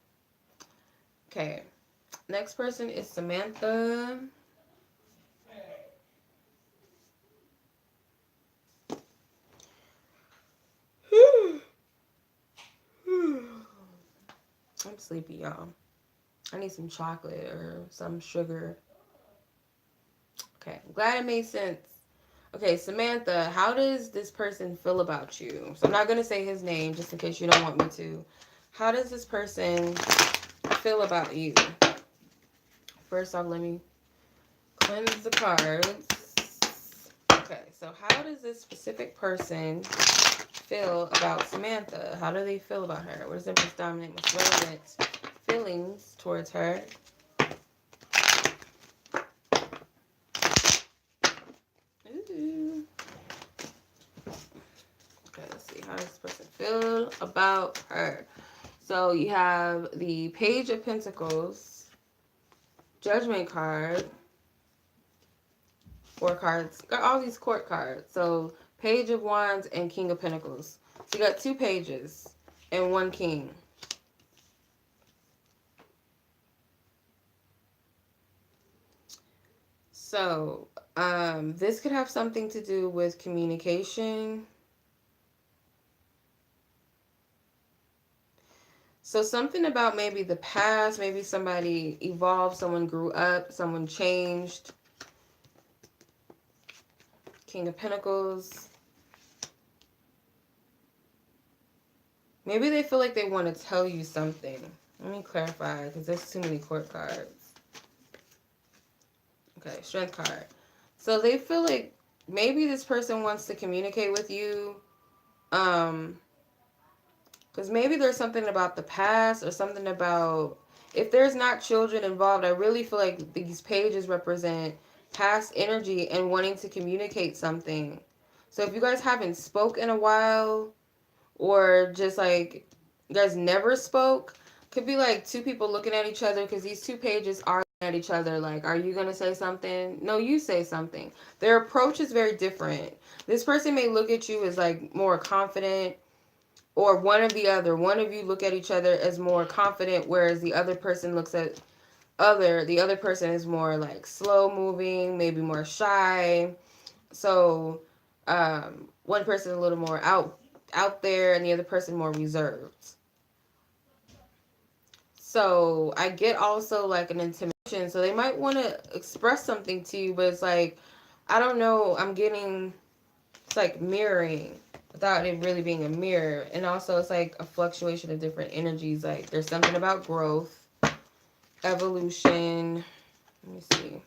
Okay. Next person is Samantha. I'm sleepy, y'all. I need some chocolate or some sugar. Okay, I'm glad it made sense. Okay, Samantha, how does this person feel about you? So I'm not going to say his name just in case you don't want me to. How does this person feel about you? First off, let me cleanse the cards. Okay, so how does this specific person feel about Samantha? How do they feel about her? What is their most dominant, most relevant feelings towards her? Ooh. Okay, let's see. How does this person feel about her? So you have the Page of Pentacles, Judgment card, 4 cards. Got all these court cards. So Page of Wands and King of Pentacles. So you got 2 pages and 1 king. So this could have something to do with communication. So something about maybe the past, maybe somebody evolved, someone grew up, someone changed. King of Pentacles. Maybe they feel like they want to tell you something. Let me clarify because there's too many court cards. Okay, Strength card. So they feel like maybe this person wants to communicate with you. Because maybe there's something about the past or something about, if there's not children involved, I really feel like these pages represent past energy and wanting to communicate something. So if you guys haven't spoke in a while, or just like you guys never spoke, could be like 2 people looking at each other because these 2 pages are looking at each other like, are you going to say something? No, you say something. Their approach is very different. This person may look at you as like more confident, or one or the other. One of you look at each other as more confident, whereas the other person looks at the other person is more like slow moving, maybe more shy. So one person a little more out there and the other person more reserved. So I get also like an intimidation. So they might want to express something to you, but it's like, I don't know, I'm getting, it's like mirroring without it really being a mirror. And also it's like a fluctuation of different energies. Like there's something about growth, evolution. Let me see.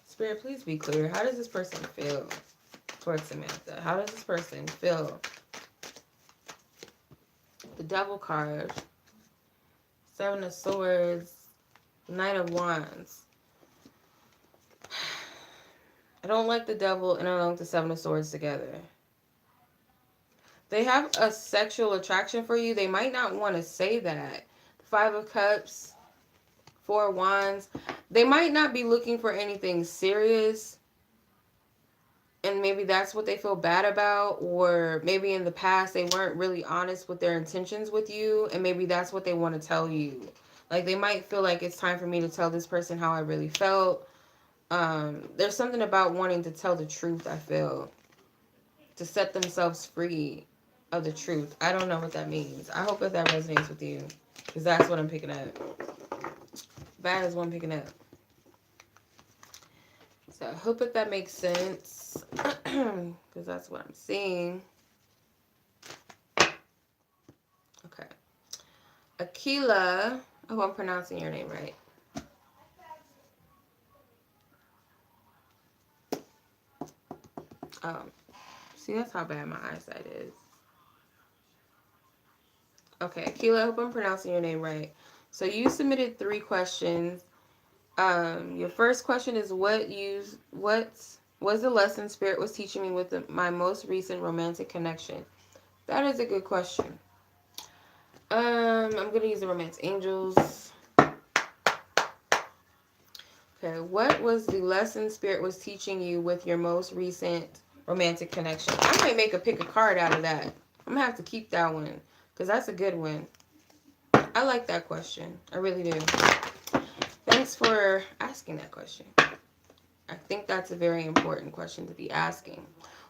Spirit, please be clear. How does this person feel towards Samantha? How does this person feel? The Devil card, 7 of Swords, Knight of Wands. I don't like the Devil and I don't like the 7 of Swords together. They have a sexual attraction for you. They might not want to say that. 5 of Cups, 4 of Wands. They might not be looking for anything serious. And maybe that's what they feel bad about. Or maybe in the past they weren't really honest with their intentions with you. And maybe that's what they want to tell you. Like they might feel like it's time for me to tell this person how I really felt. There's something about wanting to tell the truth, I feel. To set themselves free of the truth. I don't know what that means. I hope that resonates with you. Because that's what I'm picking up. That is what I'm picking up. So I hope that makes sense. Because that's what I'm seeing. Okay. Akilah. I hope I'm pronouncing your name right. See, that's how bad my eyesight is. Okay, Akilah, I hope I'm pronouncing your name right. So you submitted 3 questions. Your first question is what was the lesson Spirit was teaching me with my most recent romantic connection? That is a good question. I'm gonna use the Romance Angels. Okay, what was the lesson Spirit was teaching you with your most recent romantic connection? I might make a pick a card out of that. I'm gonna have to keep that one because that's a good one. I like that question. I really do. Thanks for asking that question. I think that's a very important question to be asking.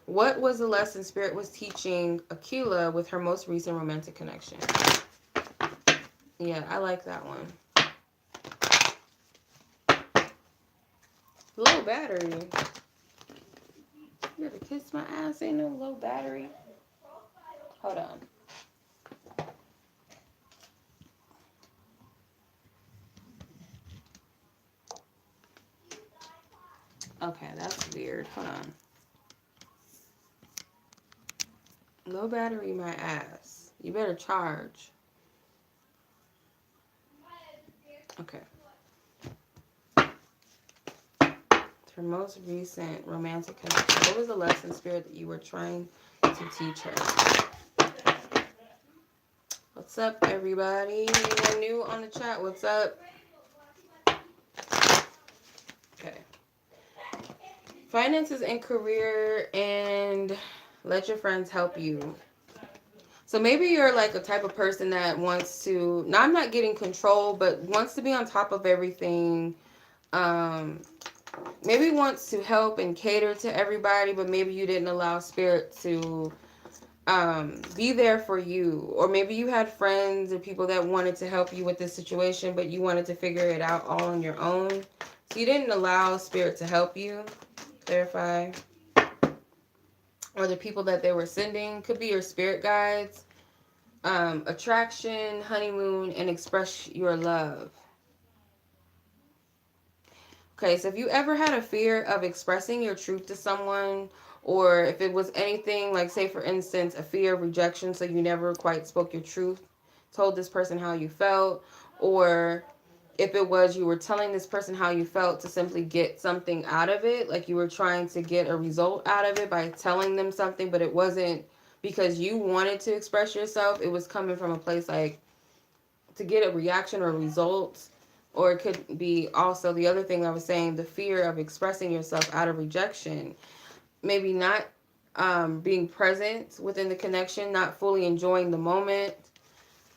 What was the lesson Spirit was teaching Akilah with her most recent romantic connection? Yeah, I like that one. Low battery. You ever kiss my ass? Ain't no low battery. Hold on. Okay, that's weird. Hold on. Low battery, my ass. You better charge. Okay. Her most recent romantic connection. What was the lesson, Spirit, that you were trying to teach her? What's up, everybody? Anyone new on the chat? What's up? Okay. Finances and career, and let your friends help you. So maybe you're like a type of person that wants to, now I'm not getting control, but wants to be on top of everything. Maybe wants to help and cater to everybody, but maybe you didn't allow Spirit to be there for you. Or maybe you had friends or people that wanted to help you with this situation, but you wanted to figure it out all on your own. So you didn't allow Spirit to help you. Clarify. Or the people that they were sending. Could be your spirit guides. Attraction, honeymoon, and express your love. Okay, so if you ever had a fear of expressing your truth to someone, or if it was anything like, say for instance, a fear of rejection, so you never quite spoke your truth, told this person how you felt, or if it was you were telling this person how you felt to simply get something out of it, like you were trying to get a result out of it by telling them something, but it wasn't because you wanted to express yourself, it was coming from a place like to get a reaction or result. Or it could be also the other thing I was saying, the fear of expressing yourself out of rejection. Maybe not being present within the connection, not fully enjoying the moment,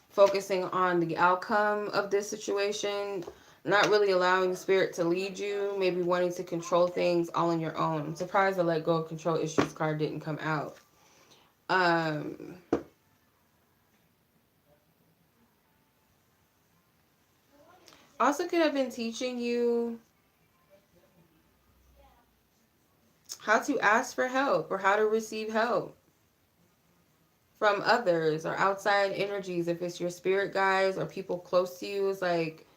focusing on the outcome of this situation, not really allowing Spirit to lead you, maybe wanting to control things all on your own. I'm surprised the Let Go of Control Issues card didn't come out. Also could have been teaching you how to ask for help or how to receive help from others or outside energies. If it's your spirit guides or people close to you, it's like,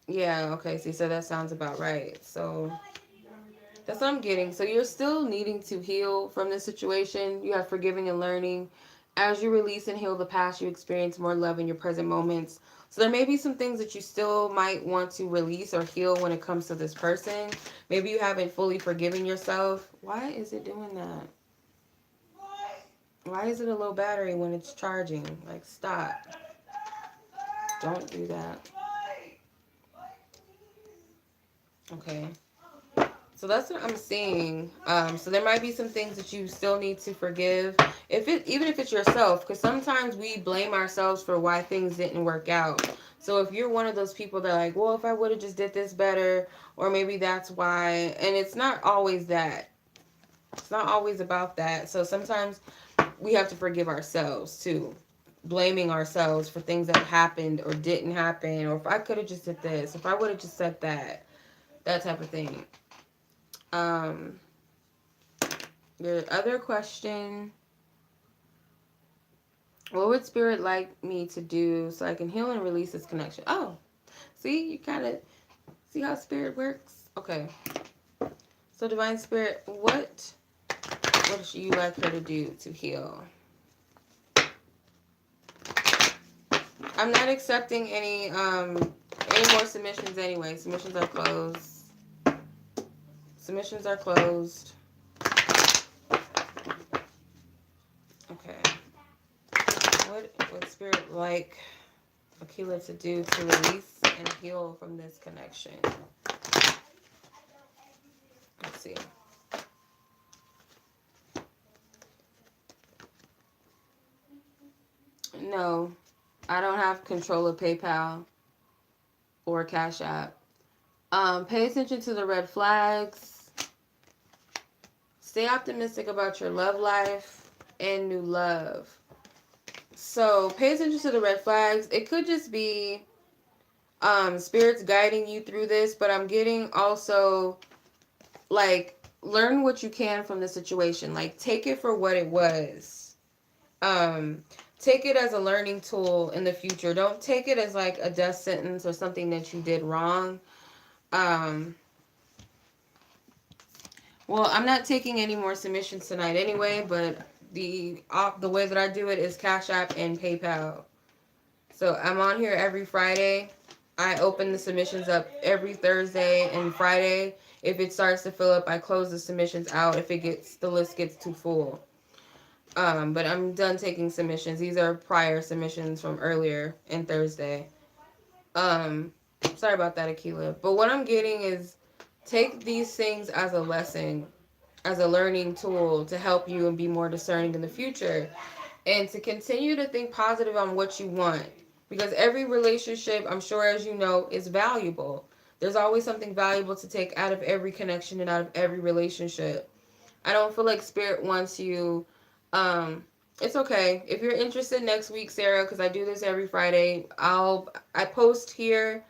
yeah, okay, so that sounds about right. So that's what I'm getting. So you're still needing to heal from this situation. You have forgiving and learning. As you release and heal the past, you experience more love in your present moments. So there may be some things that you still might want to release or heal when it comes to this person. Maybe you haven't fully forgiven yourself. Why is it doing that? Why is it a low battery when it's charging? Like, stop. Don't do that. Okay. So that's what I'm seeing. So there might be some things that you still need to forgive. Even if it's yourself, because sometimes we blame ourselves for why things didn't work out. So if you're one of those people that are like, well, if I would have just did this better, or maybe that's why, and it's not always that. It's not always about that. So sometimes we have to forgive ourselves too. Blaming ourselves for things that happened or didn't happen, or if I could have just did this, if I would have just said that type of thing. The other question, what would Spirit like me to do so I can heal and release this connection? Oh, see, you kind of see how Spirit works? Okay. So Divine Spirit, what would you like her to do to heal? I'm not accepting any Any more submissions anyway? Submissions are closed. Submissions are closed. Okay. What would Spirit like Akilah to do to release and heal from this connection? Let's see. No, I don't have control of PayPal or Cash App. Pay attention to the red flags. Stay optimistic about your love life and new love. So pay attention to the red flags. It could just be spirits guiding you through this, but I'm getting also like learn what you can from the situation. Like take it for what it was. Um take it as a learning tool in the future. Don't take it as like a death sentence or something that you did wrong. Um well, I'm not taking any more submissions tonight anyway, but the way that I do it is Cash App and PayPal. So I'm on here every Friday. I open the submissions up every Thursday and Friday. If it starts to fill up, I close the submissions out if the list gets too full. But I'm done taking submissions. These are prior submissions from earlier in Thursday. Um, Sorry about that, Akilah. But what I'm getting is take these things as a lesson, as a learning tool to help you and be more discerning in the future, and to continue to think positive on what you want. Because every relationship, I'm sure as you know, is valuable. There's always something valuable to take out of every connection and out of every relationship. I don't feel like Spirit wants you. Um, it's okay if you're interested next week, Sarah, because I do this every Friday. I post here.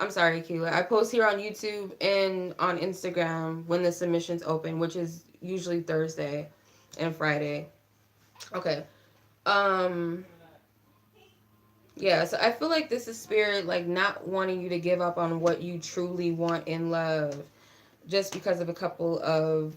I'm sorry, Akilah. I post here on YouTube and on Instagram when the submissions open, which is usually Thursday and Friday. Okay. Um. Yeah, so I feel like this is Spirit like not wanting you to give up on what you truly want in love just because of a couple of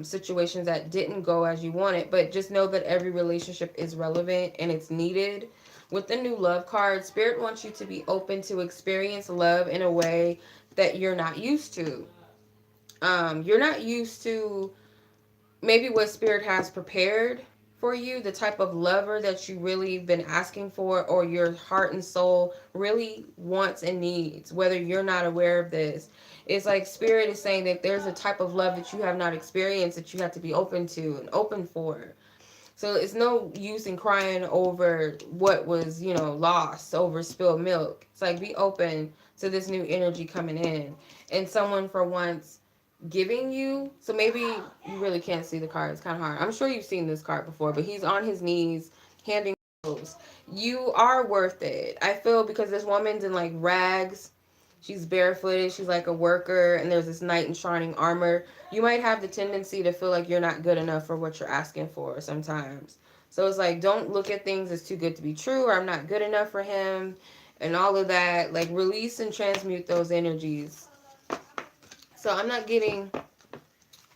situations that didn't go as you wanted. But just know that every relationship is relevant and it's needed. With the new love card, Spirit wants you to be open to experience love in a way that you're not used to. You're not used to maybe what Spirit has prepared for you, the type of lover that you really been asking for or your heart and soul really wants and needs, whether you're not aware of this. It's like Spirit is saying that there's a type of love that you have not experienced that you have to be open to and open for. So it's no use in crying over what was, lost over spilled milk. It's like be open to this new energy coming in. And someone for once giving you, so maybe you really can't see the card. It's kind of hard. I'm sure you've seen this card before, but he's on his knees handing rose. You are worth it. I feel because this woman's in like rags. She's barefooted. She's like a worker, and there's this knight in shining armor. You might have the tendency to feel like you're not good enough for what you're asking for sometimes. So it's like, don't look at things as too good to be true, or I'm not good enough for him, and all of that. Like, release and transmute those energies. So I'm not getting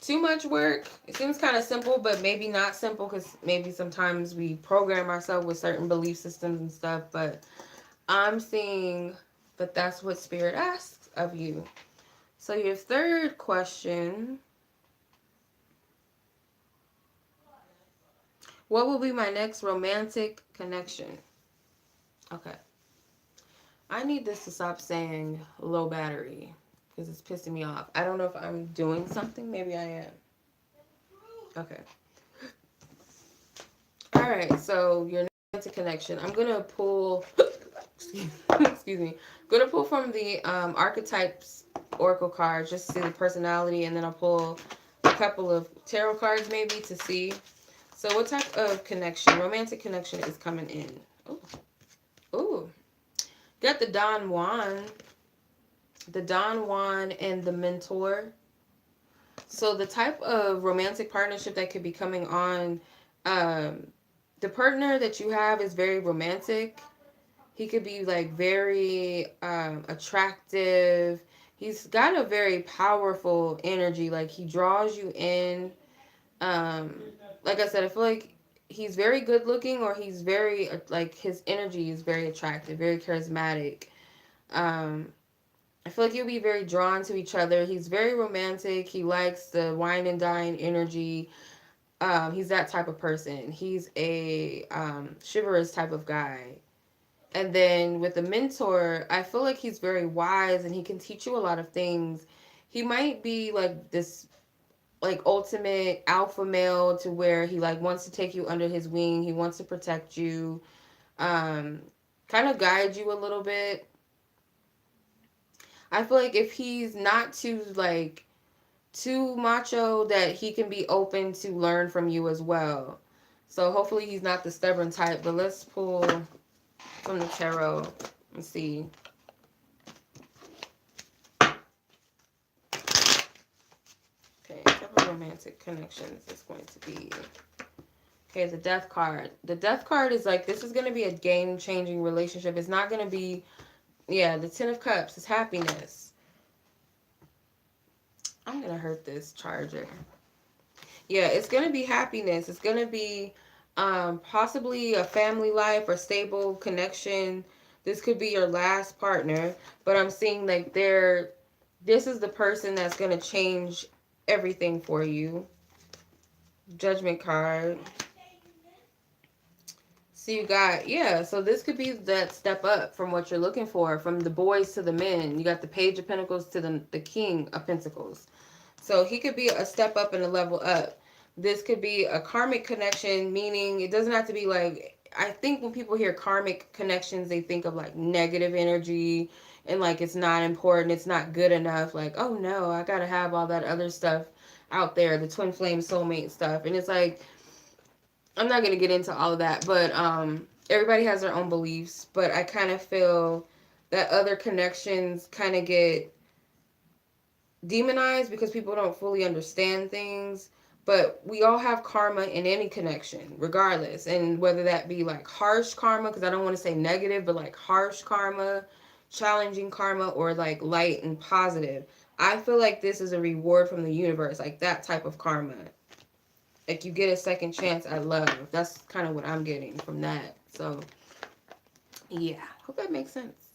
too much work. It seems kind of simple, but maybe not simple because maybe sometimes we program ourselves with certain belief systems and stuff. But I'm seeing that that's what Spirit asks of you. So your third question, what will be my next romantic connection? Okay. I need this to stop saying low battery because it's pissing me off. I don't know if I'm doing something. Maybe I am. Okay. All right. So your next romantic connection. I'm gonna pull. Excuse me. I'm gonna pull from the archetypes oracle cards just to see the personality, and then I'll pull a couple of tarot cards maybe to see. So what type of connection, romantic connection, is coming in? Oh, ooh, got the Don Juan, and the Mentor. So the type of romantic partnership that could be coming on, the partner that you have is very romantic. He could be like very attractive. He's got a very powerful energy. Like he draws you in. Um, like I said, I feel like he's very good looking, or he's very like his energy is very attractive, very charismatic. Um, I feel like you'll be very drawn to each other. He's very romantic. He likes the wine and dine energy. He's that type of person. He's a chivalrous type of guy. And then with the mentor, I feel like he's very wise and he can teach you a lot of things. He might be like this like ultimate alpha male to where he like wants to take you under his wing. He wants to protect you. Um Kind of guide you a little bit. I feel like if he's not too macho, that he can be open to learn from you as well. So hopefully he's not the stubborn type, but let's pull from the tarot and see. Okay, type of romantic connections is going to be. Okay, the death card. The death card is like, this is going to be a game-changing relationship. It's not going to be, yeah, the Ten of Cups is happiness. I'm going to hurt this charger. Yeah, it's going to be happiness. It's going to be possibly a family life or stable connection. This could be your last partner, but I'm seeing like this is the person that's going to change everything for you. Judgment card. So you got, yeah, so this could be that step up from what you're looking for, from the boys to the men. You got the Page of Pentacles to the King of Pentacles. So he could be a step up and a level up. This could be a karmic connection, meaning it doesn't have to be like, I think when people hear karmic connections, they think of like negative energy and like it's not important, it's not good enough. Like, oh no, I gotta have all that other stuff out there, the twin flame soulmate stuff. And it's like, I'm not going to get into all of that, but everybody has their own beliefs, but I kind of feel that other connections kind of get demonized because people don't fully understand things, but we all have karma in any connection, regardless, and whether that be like harsh karma, because I don't want to say negative, but like harsh karma, challenging karma, or like light and positive. I feel like this is a reward from the universe, like that type of karma. Like you get a second chance at love. That's kind of what I'm getting from that. So, yeah. Hope that makes sense.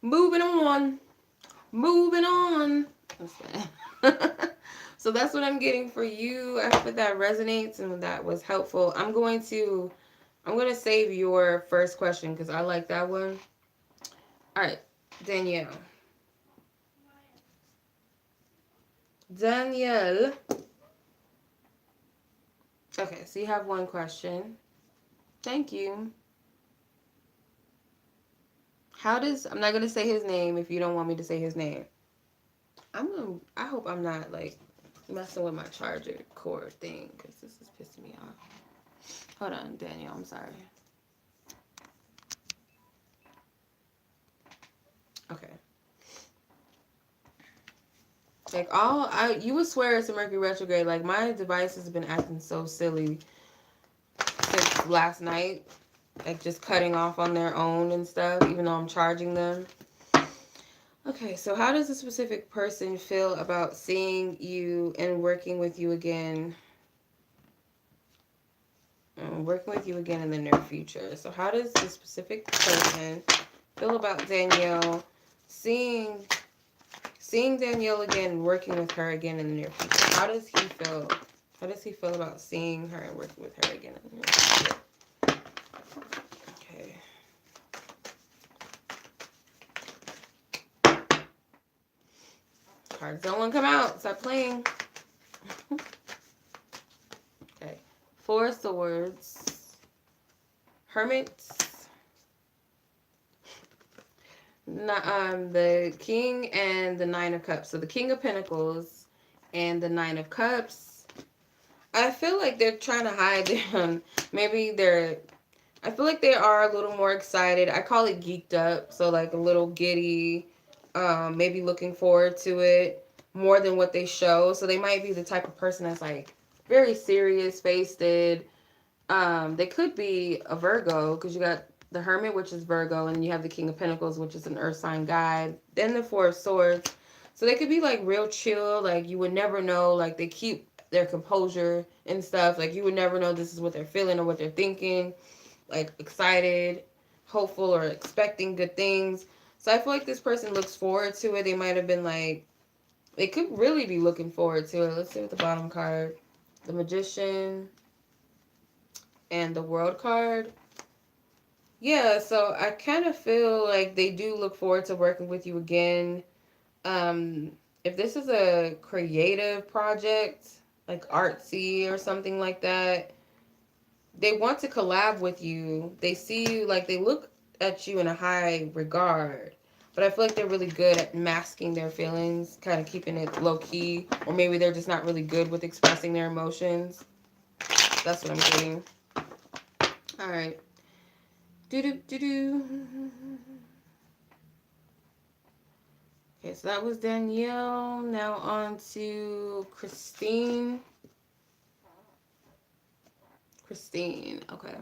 Moving on. Moving on. So that's what I'm getting for you. I hope that resonates and that was helpful. I'm going to save your first question because I like that one. All right, Danielle. Danielle. Okay, so you have one question. Thank you. I'm not going to say his name if you don't want me to say his name. I hope I'm not like messing with my charger cord thing because this is pissing me off. Hold on, Danielle, I'm sorry. Okay. Like you would swear it's a Mercury retrograde. Like my device has been acting so silly since last night. Like just cutting off on their own and stuff, even though I'm charging them. Okay, so how does a specific person feel about seeing you and working with you again? Working with you again in the near future. So how does this specific person feel about Danielle seeing Danielle again, working with her again in the near future? How does he feel? How does he feel about seeing her and working with her again in the near future? Okay. Cards don't want to come out. Stop playing. Okay. Four of Swords. Hermit. The King and the Nine of Cups. So the King of Pentacles and the Nine of Cups. I feel like they're trying to hide them. I feel like they are a little more excited. I call it geeked up. So like a little giddy, maybe looking forward to it more than what they show. So they might be the type of person that's like very serious faced. They could be a Virgo because you got the Hermit, which is Virgo, and you have the King of Pentacles, which is an Earth sign guy. Then the Four of Swords. So they could be like real chill, like you would never know, like they keep their composure and stuff. Like you would never know this is what they're feeling or what they're thinking. Like excited, hopeful, or expecting good things. So I feel like this person looks forward to it. They might have been like, they could really be looking forward to it. Let's see what the bottom card. The Magician and the World card. Yeah, so I kind of feel like they do look forward to working with you again. Um, if this is a creative project, like artsy or something like that, they want to collab with you. They see you, like they look at you in a high regard. But I feel like they're really good at masking their feelings, kind of keeping it low key, or maybe they're just not really good with expressing their emotions. That's what I'm getting. All right. Do do do do. Okay, so that was Danielle. Now on to Christine. Christine. Okay.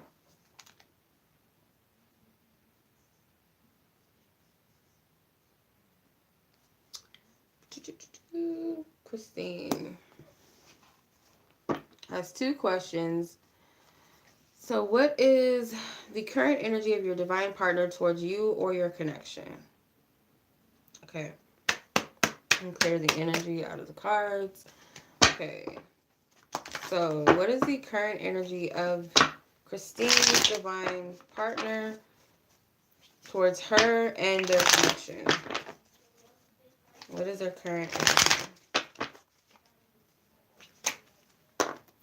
Christine has two questions. So, what is the current energy of your divine partner towards you or your connection? Okay. And clear the energy out of the cards. Okay. So, what is the current energy of Christine's divine partner towards her and their connection? What is their current energy?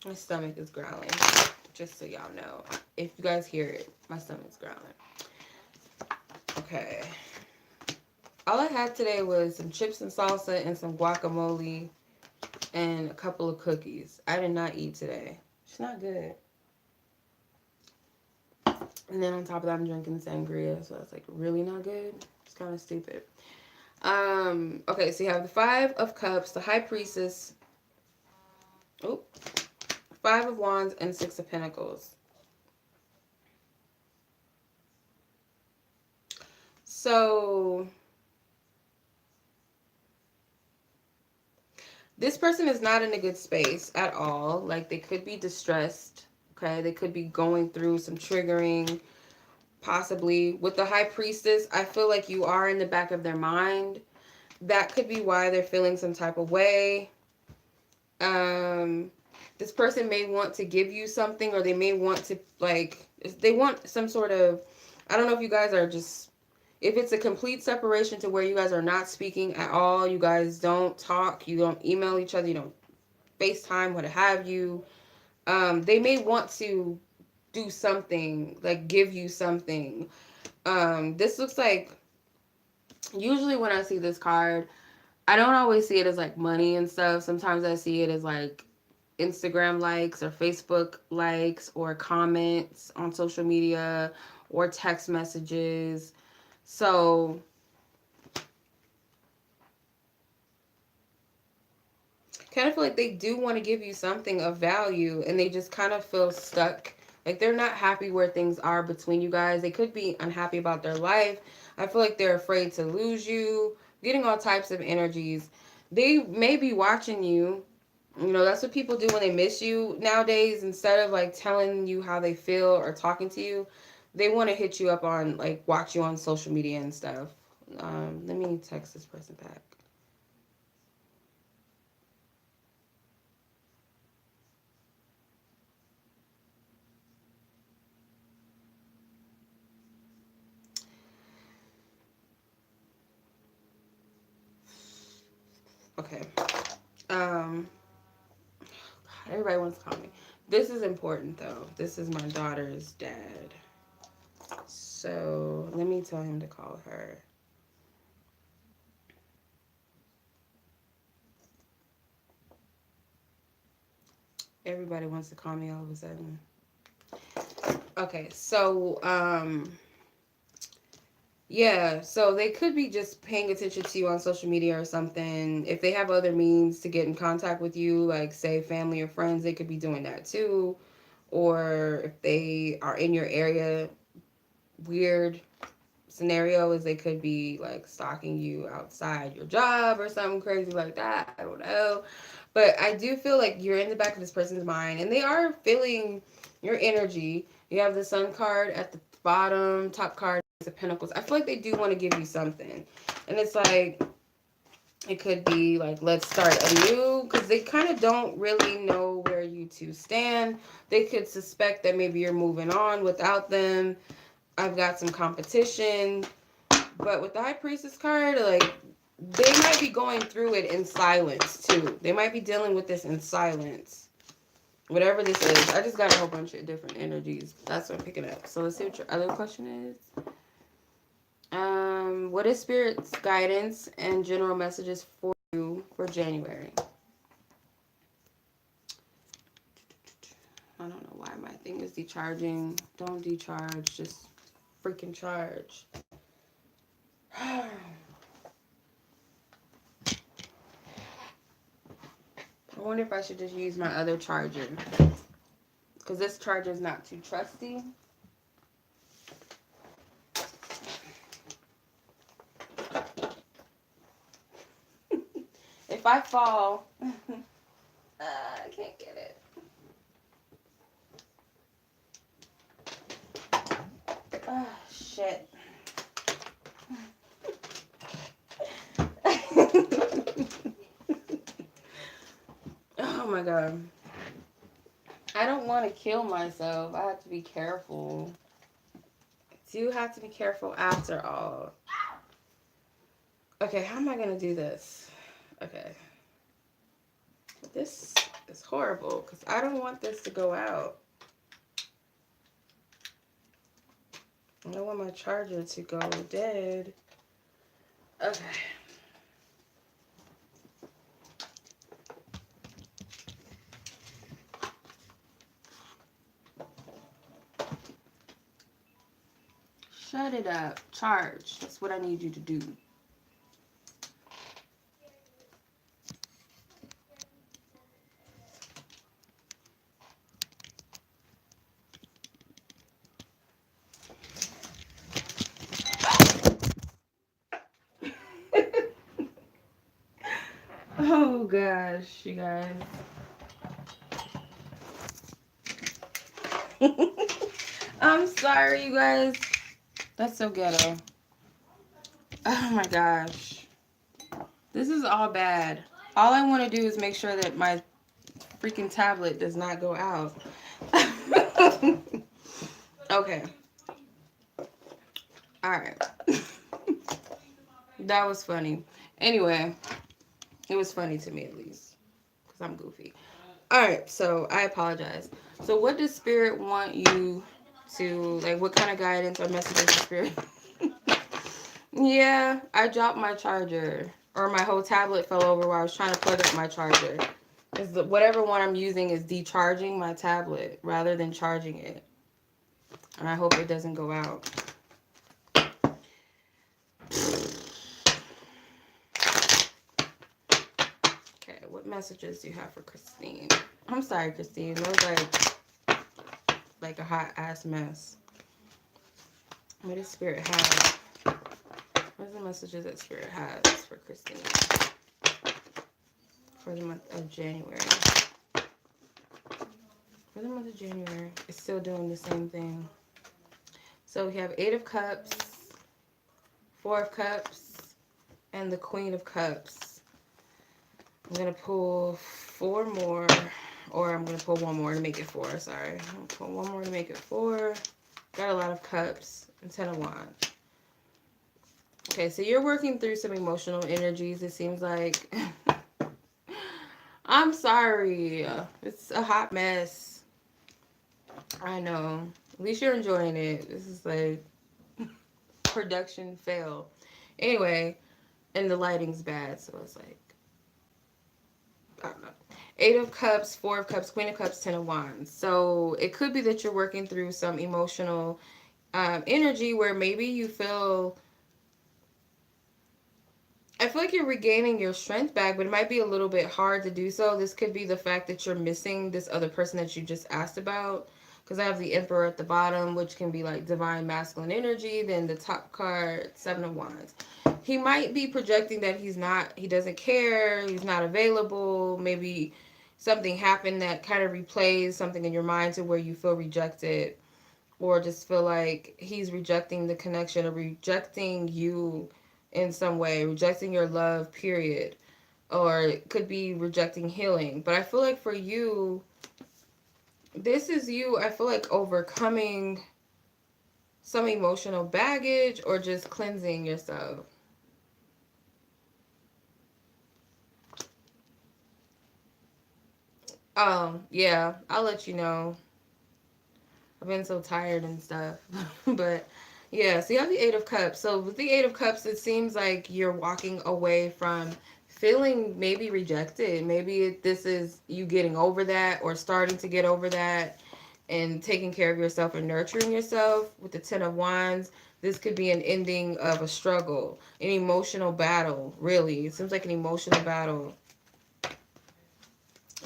My stomach is growling. Just so y'all know. If you guys hear it, my stomach's growling. Okay. All I had today was some chips and salsa and some guacamole and a couple of cookies. I did not eat today. It's not good. And then on top of that, I'm drinking sangria, so that's like really not good. It's kind of stupid. Okay, so you have the Five of Cups, the High Priestess, oh, Five of Wands, and Six of Pentacles. So this person is not in a good space at all. Like they could be distressed. Okay, they could be going through some triggering, possibly. With the High Priestess, I feel like you are in the back of their mind. That could be why they're feeling some type of way. This person may want to give you something, or they may want to, like, they want some sort of, I don't know if you guys are just, if it's a complete separation to where you guys are not speaking at all, you guys don't talk, you don't email each other, you don't FaceTime, what have you. They may want to do something, like give you something. This looks like, usually when I see this card, I don't always see it as like money and stuff. Sometimes I see it as like Instagram likes or Facebook likes or comments on social media or text messages. So kind of feel like they do want to give you something of value and they just kind of feel stuck. Like they're not happy where things are between you guys. They could be unhappy about their life. I feel like they're afraid to lose you. Getting all types of energies. They may be watching you. You know, that's what people do when they miss you nowadays. Instead of like telling you how they feel or talking to you, they want to hit you up on, like, watch you on social media and stuff. Let me text this person back. Okay. Um, Everybody wants to call me. This is important though. This is my daughter's dad. So let me tell him to call her. Everybody wants to call me all of a sudden. Okay, so yeah, so they could be just paying attention to you on social media or something. If they have other means to get in contact with you, like say family or friends, they could be doing that too. Or if they are in your area, weird scenario is they could be like stalking you outside your job or something crazy like that. I don't know. But I do feel like you're in the back of this person's mind and they are feeling your energy. You have the Sun card at the bottom, top card Ace of Pentacles. I feel like they do want to give you something. And it's like, it could be like, let's start anew, because they kind of don't really know where you two stand. They could suspect that maybe you're moving on without them. I've got some competition. But with the High Priestess card, like, they might be going through it in silence, too. They might be dealing with this in silence. Whatever this is. I just got a whole bunch of different energies. That's what I'm picking up. So let's see what your other question is. What is Spirit's guidance and general messages for you for January? I don't know why my thing is decharging. Don't decharge. Just freaking charge. I wonder if I should just use my other charger. Because this charger is not too trusty. If I fall, I can't get it. Shit. Oh my god. I don't want to kill myself. I have to be careful. I do have to be careful after all. Okay, how am I going to do this? Okay. This is horrible because I don't want this to go out. I don't want my charger to go dead. Okay. Shut it up. Charge. That's what I need you to do. Oh gosh, you guys. I'm sorry, you guys. That's so ghetto. Oh my gosh. This is all bad. All I want to do is make sure that my freaking tablet does not go out. Okay. Alright. That was funny. Anyway, it was funny to me at least. Because I'm goofy. Alright, so I apologize. So what does Spirit want you to, like, what kind of guidance or messages does Spirit? Yeah, I dropped my charger. Or my whole tablet fell over while I was trying to plug up my charger. Because whatever one I'm using is decharging my tablet rather than charging it. And I hope it doesn't go out. Okay, what messages do you have for Christine? I'm sorry, Christine. It was like a hot ass mess. What does Spirit have? What are the messages that Spirit has for Christine for the month of January? For the month of January, it's still doing the same thing. So we have 8 of Cups, 4 of Cups, and the Queen of Cups. I'm going to pull 4 more, or I'm going to pull 1 more to make it 4, sorry. I'm going to pull 1 more to make it 4. Got a lot of Cups and 10 of Wands. Okay, so you're working through some emotional energies, it seems like. I'm sorry. It's a hot mess. I know. At least you're enjoying it. This is like production fail. Anyway, and the lighting's bad, so it's like, I don't know. 8 of Cups, 4 of Cups, Queen of Cups, 10 of Wands. So it could be that you're working through some emotional energy where maybe you feel, I feel like you're regaining your strength back, but it might be a little bit hard to do so. This could be the fact that you're missing this other person that you just asked about. Because I have the Emperor at the bottom, which can be like divine masculine energy. Then the top card, 7 of Wands. He might be projecting that he doesn't care, he's not available. Maybe something happened that kind of replays something in your mind to where you feel rejected. or just feel like he's rejecting the connection or rejecting you in some way, rejecting your love, period. Or it could be rejecting healing. But I feel like for you, this is you, I feel like overcoming some emotional baggage or just cleansing yourself. Yeah, I'll let you know. I've been so tired and stuff. But yeah, so you have the Eight of Cups. So with the Eight of Cups, it seems like you're walking away from feeling maybe rejected. Maybe this is you getting over that or starting to get over that and taking care of yourself and nurturing yourself. With the Ten of Wands, this could be an ending of a struggle, an emotional battle, really. It seems like an emotional battle.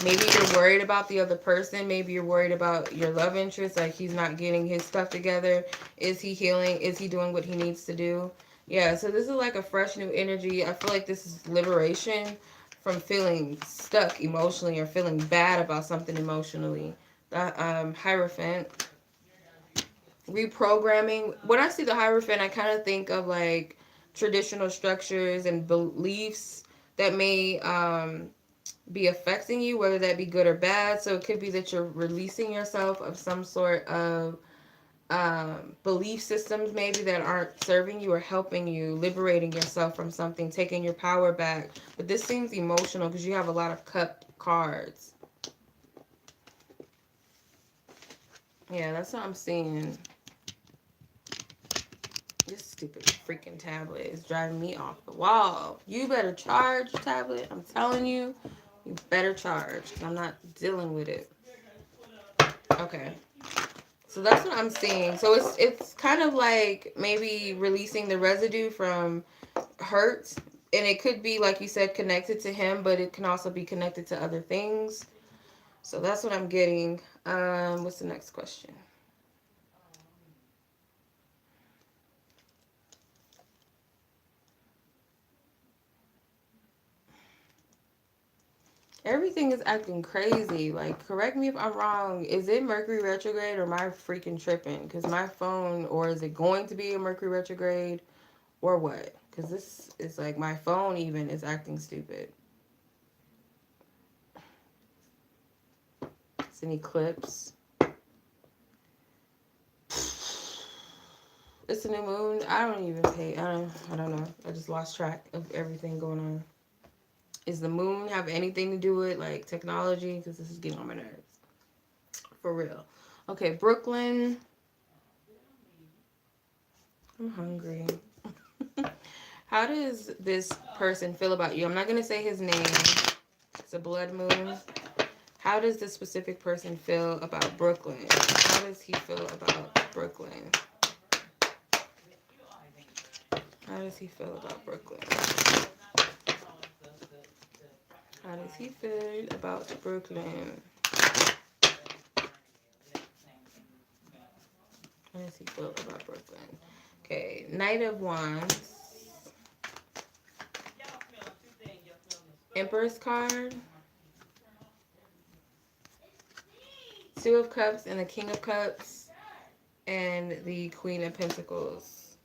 Maybe you're worried about the other person. Maybe you're worried about your love interest, like he's not getting his stuff together. Is he healing? Is he doing what he needs to do? Yeah, so this is like a fresh new energy. I feel like this is liberation from feeling stuck emotionally or feeling bad about something emotionally. The Hierophant. Reprogramming. When I see the Hierophant, I kind of think of like traditional structures and beliefs that may be affecting you, whether that be good or bad. So it could be that you're releasing yourself of some sort of belief systems maybe that aren't serving you or helping you, liberating yourself from something, taking your power back. But this seems emotional because you have a lot of cup cards. Yeah, that's what I'm seeing. This stupid freaking tablet is driving me off the wall. You better charge, tablet. I'm telling you, you better charge. I'm not dealing with it. Okay. So that's what I'm seeing. So it's kind of like maybe releasing the residue from hurt. And it could be, like you said, connected to him, but it can also be connected to other things. So that's what I'm getting. What's the next question? Everything is acting crazy. Like, correct me if I'm wrong. Is it Mercury retrograde or am I freaking tripping? Because my phone, or is it going to be a Mercury retrograde or what? Because this is like my phone even is acting stupid. It's an eclipse. It's a new moon. I don't even pay. I don't know. I just lost track of everything going on. Is the moon have anything to do with like technology? Because this is getting on my nerves. For real. Okay, Brooklyn. I'm hungry. How does this person feel about you? I'm not going to say his name. It's a blood moon. How does this specific person feel about Brooklyn? How does he feel about Brooklyn? How does he feel about Brooklyn? How does he feel about Brooklyn? How does he feel about Brooklyn? Okay, Knight of Wands. Empress card. Two of Cups and the King of Cups. And the Queen of Pentacles.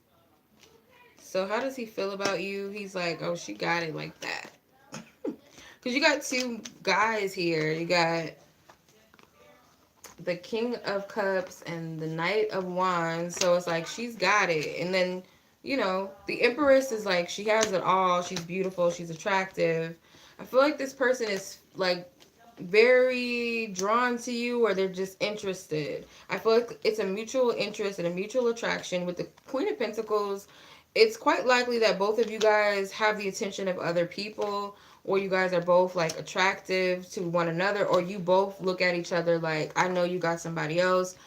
So how does he feel about you? He's like, oh, she got it like that. Because you got two guys here. You got the King of Cups and the Knight of Wands. So it's like she's got it. And then, you know, the Empress is like she has it all. She's beautiful. She's attractive. I feel like this person is like very drawn to you or they're just interested. I feel like it's a mutual interest and a mutual attraction. With the Queen of Pentacles, it's quite likely that both of you guys have the attention of other people, or you guys are both like attractive to one another, or you both look at each other like, I know you got somebody else,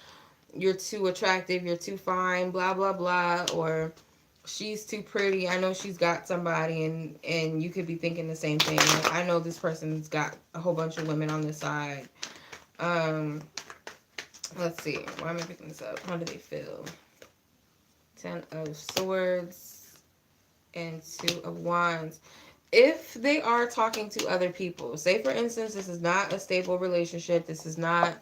you're too attractive, you're too fine, blah blah blah, or she's too pretty, I know she's got somebody, and you could be thinking the same thing, like, I know this person's got a whole bunch of women on the side. Let's see, why am I picking this up? How do they feel? Ten of Swords and Two of Wands. If they are talking to other people, say for instance, this is not a stable relationship, this is not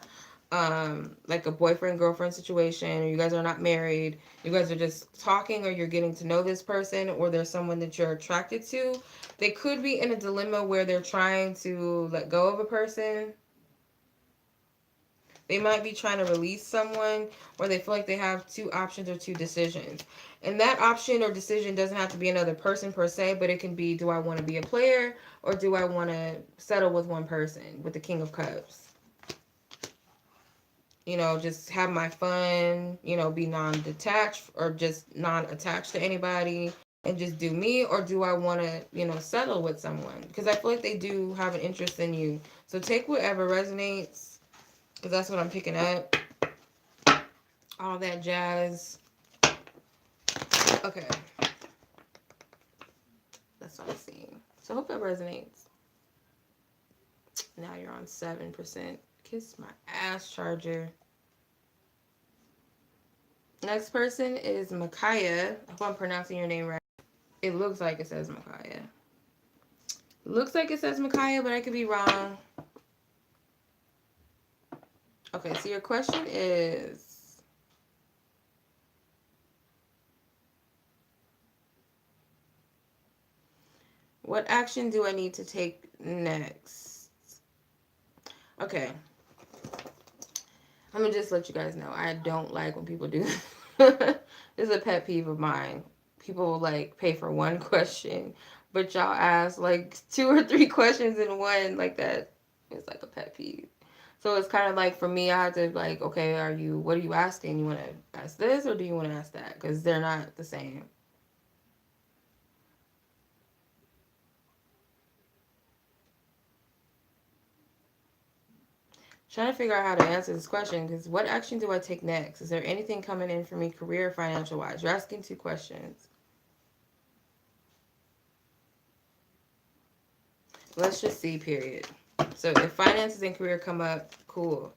like a boyfriend girlfriend situation, or you guys are not married, you guys are just talking, or you're getting to know this person, or there's someone that you're attracted to, they could be in a dilemma where they're trying to let go of a person. They might be trying to release someone, or they feel like they have two options or two decisions. And that option or decision doesn't have to be another person per se, but it can be, do I want to be a player, or do I want to settle with one person, with the King of Cups? You know, just have my fun, you know, be non-detached or just non-attached to anybody and just do me, or do I want to, you know, settle with someone? Because I feel like they do have an interest in you. So take whatever resonates, because that's what I'm picking up. All that jazz. Okay. That's what I'm seeing. So I hope that resonates. Now you're on 7%. Kiss my ass, Charger. Next person is Mykia. I hope I'm pronouncing your name right. It looks like it says Mykia. Looks like it says Mykia, but I could be wrong. Okay, so your question is, what action do I need to take next? Okay. I'm gonna just let you guys know, I don't like when people do this. This is a pet peeve of mine. People will like pay for one question, but y'all ask like 2 or 3 questions in one, like that. It's like a pet peeve. So it's kind of like, for me, I have to like, okay, what are you asking? You want to ask this, or do you want to ask that? Because they're not the same. Trying to figure out how to answer this question, because what action do I take next? Is there anything coming in for me, career, financial wise? You're asking 2 questions. Let's just see, period. So if finances and career come up, cool.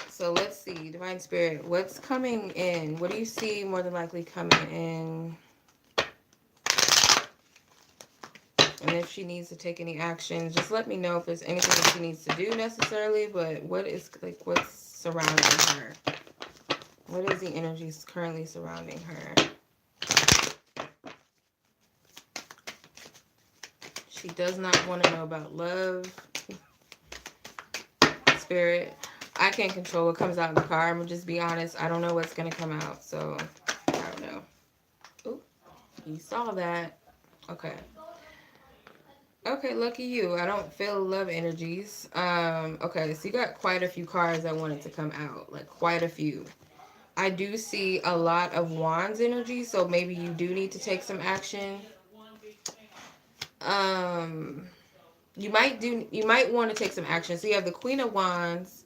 So let's see, Divine Spirit, what's coming in? What do you see more than likely coming in? And if she needs to take any actions, just let me know if there's anything that she needs to do necessarily, but what's surrounding her? What is the energies currently surrounding her? She does not want to know about love. Spirit, I can't control what comes out in the car. I'm going to just be honest. I don't know what's going to come out, so I don't know. Oop, you saw that. Okay. Okay, lucky you. I don't feel love energies. Okay, so you got quite a few cards that wanted to come out. Like, quite a few. I do see a lot of wands energy, so maybe you do need to take some action. You might want to take some action. So you have the Queen of Wands,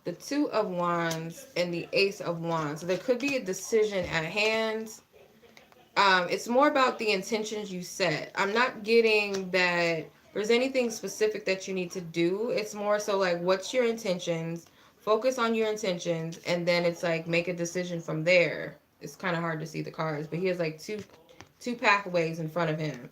the Two of Wands, and the Ace of Wands. So there could be a decision at hand. It's more about the intentions you set. I'm not getting that there's anything specific that you need to do. It's more so like, what's your intentions? Focus on your intentions, and then it's like, make a decision from there. It's kind of hard to see the cards, but he has like two pathways in front of him.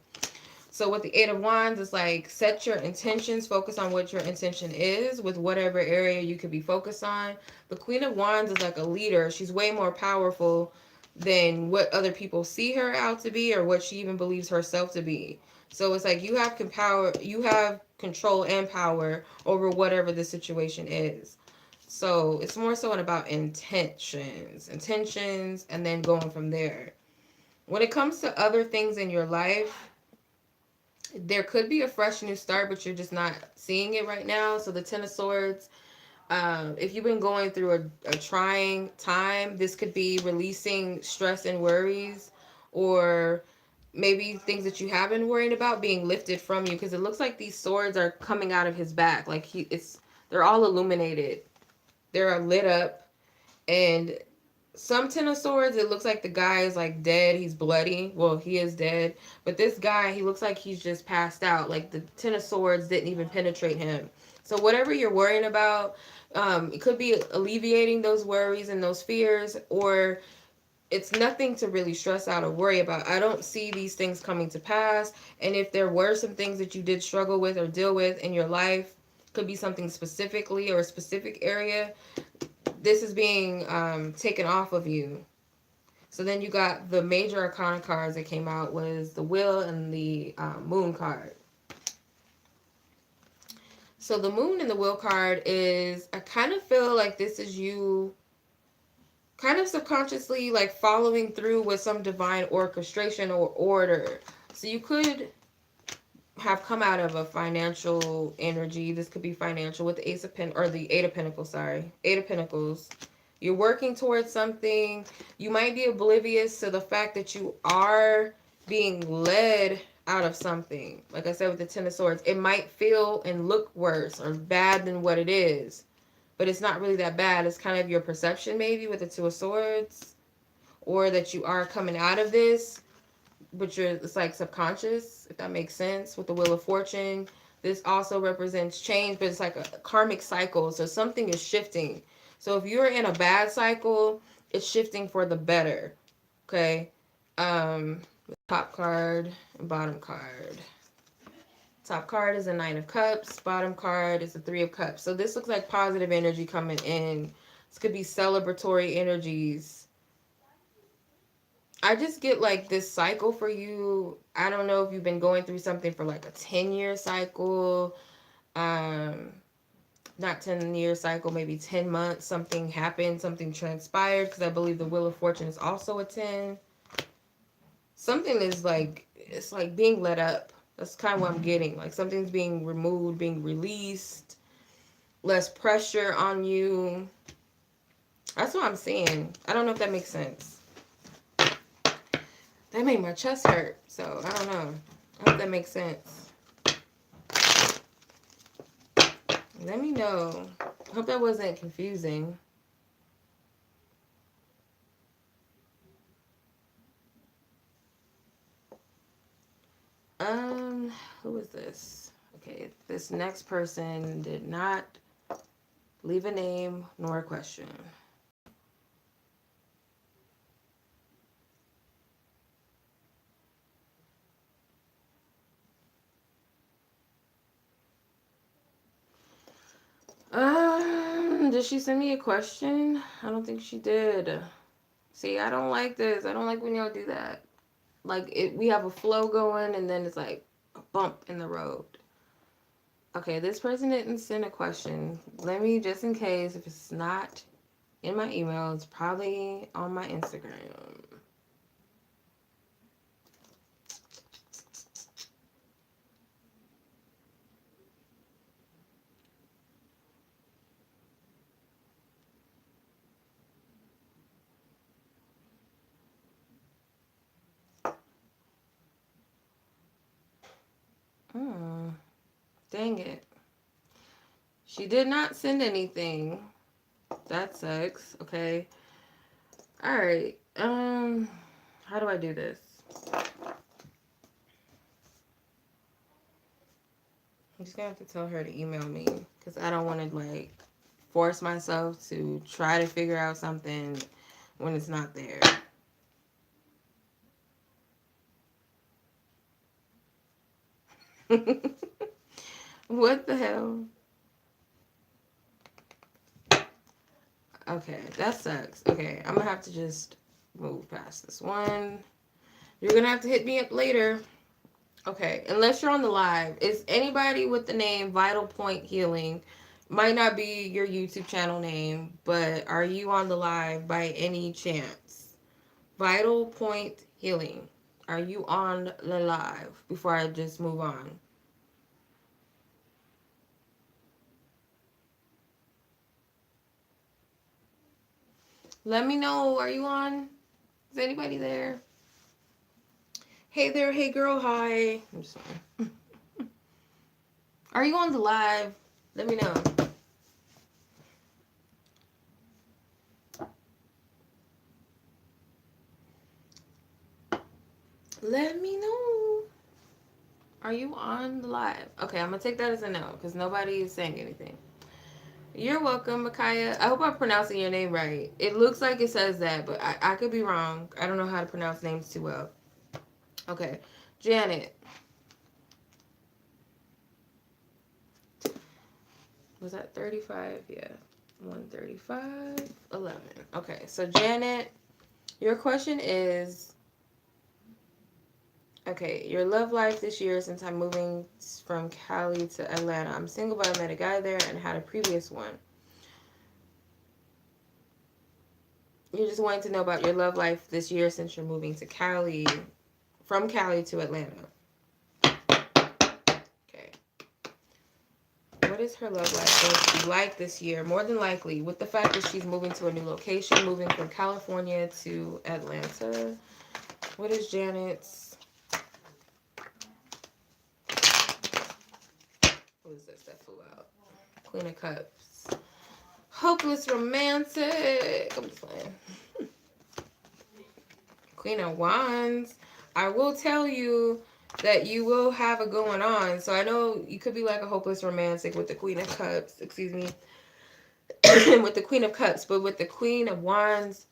So with the Eight of Wands, it's like, set your intentions, focus on what your intention is with whatever area you could be focused on. The Queen of Wands is like a leader. She's way more powerful than what other people see her out to be, or what she even believes herself to be. So it's like, you have control and power over whatever the situation is. So it's more so about intentions, and then going from there. When it comes to other things in your life, there could be a fresh new start, but you're just not seeing it right now. So the Ten of Swords, if you've been going through a trying time, this could be releasing stress and worries, or maybe things that you have been worrying about being lifted from you, because it looks like these swords are coming out of his back. Like they're all illuminated. They're lit up, and some Ten of Swords, it looks like the guy is like dead. He's bloody. Well, he is dead. But this guy, he looks like he's just passed out. Like the Ten of Swords didn't even penetrate him. So whatever you're worrying about, it could be alleviating those worries and those fears, or it's nothing to really stress out or worry about. I don't see these things coming to pass. And if there were some things that you did struggle with or deal with in your life, Could be something specifically or a specific area. This is being taken off of you. So then you got the major arcana cards that came out was the Wheel and the Moon card. So the Moon and the Wheel card is, I kind of feel like this is you kind of subconsciously like following through with some divine orchestration or order. So you could have come out of a financial energy. This could be financial with the Ace of Pen or the Eight of Pentacles, sorry. Eight of Pentacles. You're working towards something. You might be oblivious to the fact that you are being led out of something. Like I said with the Ten of Swords, it might feel and look worse or bad than what it is. But it's not really that bad. It's kind of your perception maybe with the Two of Swords. Or that you are coming out of this. But it's like subconscious, if that makes sense. With the Wheel of Fortune. This also represents change, but it's like a karmic cycle. So something is shifting. So if you're in a bad cycle, it's shifting for the better. Okay. Top card and bottom card. Top card is a Nine of Cups. Bottom card is the Three of Cups. So this looks like positive energy coming in. This could be celebratory energies. I just get like this cycle for you. I don't know if you've been going through something for like a 10-year cycle. Not 10-year cycle, maybe 10 months. Something happened, something transpired. Because I believe the Wheel of Fortune is also a 10. Something is like, it's like being let up. That's kind of what I'm getting. Like something's being removed, being released. Less pressure on you. That's what I'm seeing. I don't know if that makes sense. That made my chest hurt. So, I don't know. I hope that makes sense. Let me know. I hope that wasn't confusing. Who is this? Okay, this next person did not leave a name nor a question. Did she send me a question? I don't think she did. See, I don't like this. I don't like when y'all do that. Like, we have a flow going, and then it's like a bump in the road. Okay, this person didn't send a question. Let me, just in case, if it's not in my email, it's probably on my Instagram. Dang it. She did not send anything. That sucks. Okay. Alright. How do I do this? I'm just gonna have to tell her to email me. Because I don't want to, like, force myself to try to figure out something when it's not there. What the hell? Okay, that sucks. Okay, I'm gonna have to just move past this one. You're gonna have to hit me up later. Okay, unless you're on the live. Is anybody with the name Vital Point Healing? Might not be your YouTube channel name, but are you on the live by any chance? Vital Point Healing. Are you on the live before I just move on? Let me know. Are you on? Is anybody there? Hey there. Hey girl. Hi. I'm sorry. Are you on the live? Let me know. Let me know. Are you on the live? Okay, I'm going to take that as a no because nobody is saying anything. You're welcome, Mykia. I hope I'm pronouncing your name right. It looks like it says that, but I could be wrong. I don't know how to pronounce names too well. Okay. Janet. Was that 35? Yeah. 135, 11. Okay, so Janet, your question is, okay, your love life this year since I'm moving from Cali to Atlanta. I'm single, but I met a guy there and had a previous one. You're just wanting to know about your love life this year since you're moving to Cali, from Cali to Atlanta. Okay. What is her love life going to be like this year? More than likely, with the fact that she's moving to a new location, moving from California to Atlanta. What is Janet's? What is this that flew out? Queen of Cups. Hopeless romantic. I'm just playing. Queen of Wands. I will tell you that you will have it going on. So I know you could be like a hopeless romantic with the Queen of Cups. Excuse me. With the Queen of Cups. But with the Queen of Wands,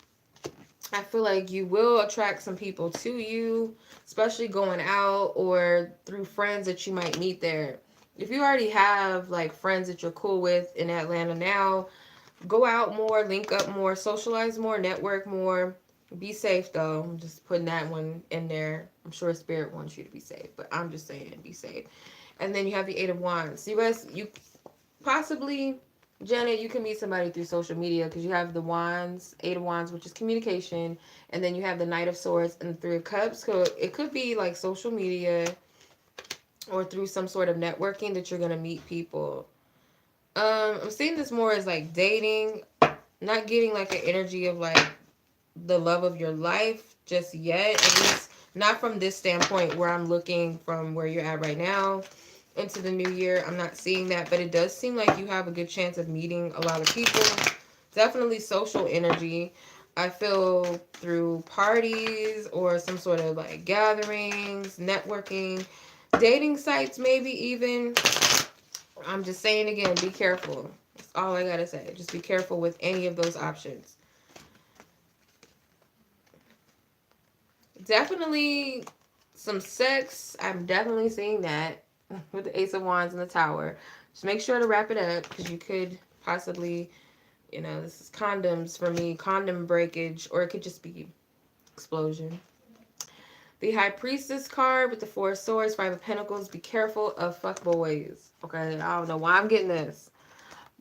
I feel like you will attract some people to you, especially going out or through friends that you might meet there. If you already have like friends that you're cool with in Atlanta now, go out more, link up more, socialize more, network more. Be safe though. I'm just putting that one in there. I'm sure Spirit wants you to be safe, but I'm just saying be safe. And then you have the Eight of Wands. So you guys, you possibly, Janet, you can meet somebody through social media because you have the Wands, Eight of Wands, which is communication, and then you have the Knight of Swords and the Three of Cups. So it could be like social media or through some sort of networking that you're gonna meet people. I'm seeing this more as like dating, not getting like an energy of like the love of your life just yet. At least not from this standpoint where I'm looking from where you're at right now into the new year. I'm not seeing that, but it does seem like you have a good chance of meeting a lot of people. Definitely social energy. I feel through parties or some sort of like gatherings, networking, dating sites, maybe even. I'm just saying again, be careful. That's all I gotta say. Just be careful with any of those options. Definitely some sex. I'm definitely seeing that with the Ace of Wands and the Tower. Just make sure to wrap it up because you could possibly, this is condoms for me, condom breakage, or it could just be explosion. The High Priestess card with the Four of Swords, Five of Pentacles. Be careful of fuckboys. Okay, I don't know why I'm getting this.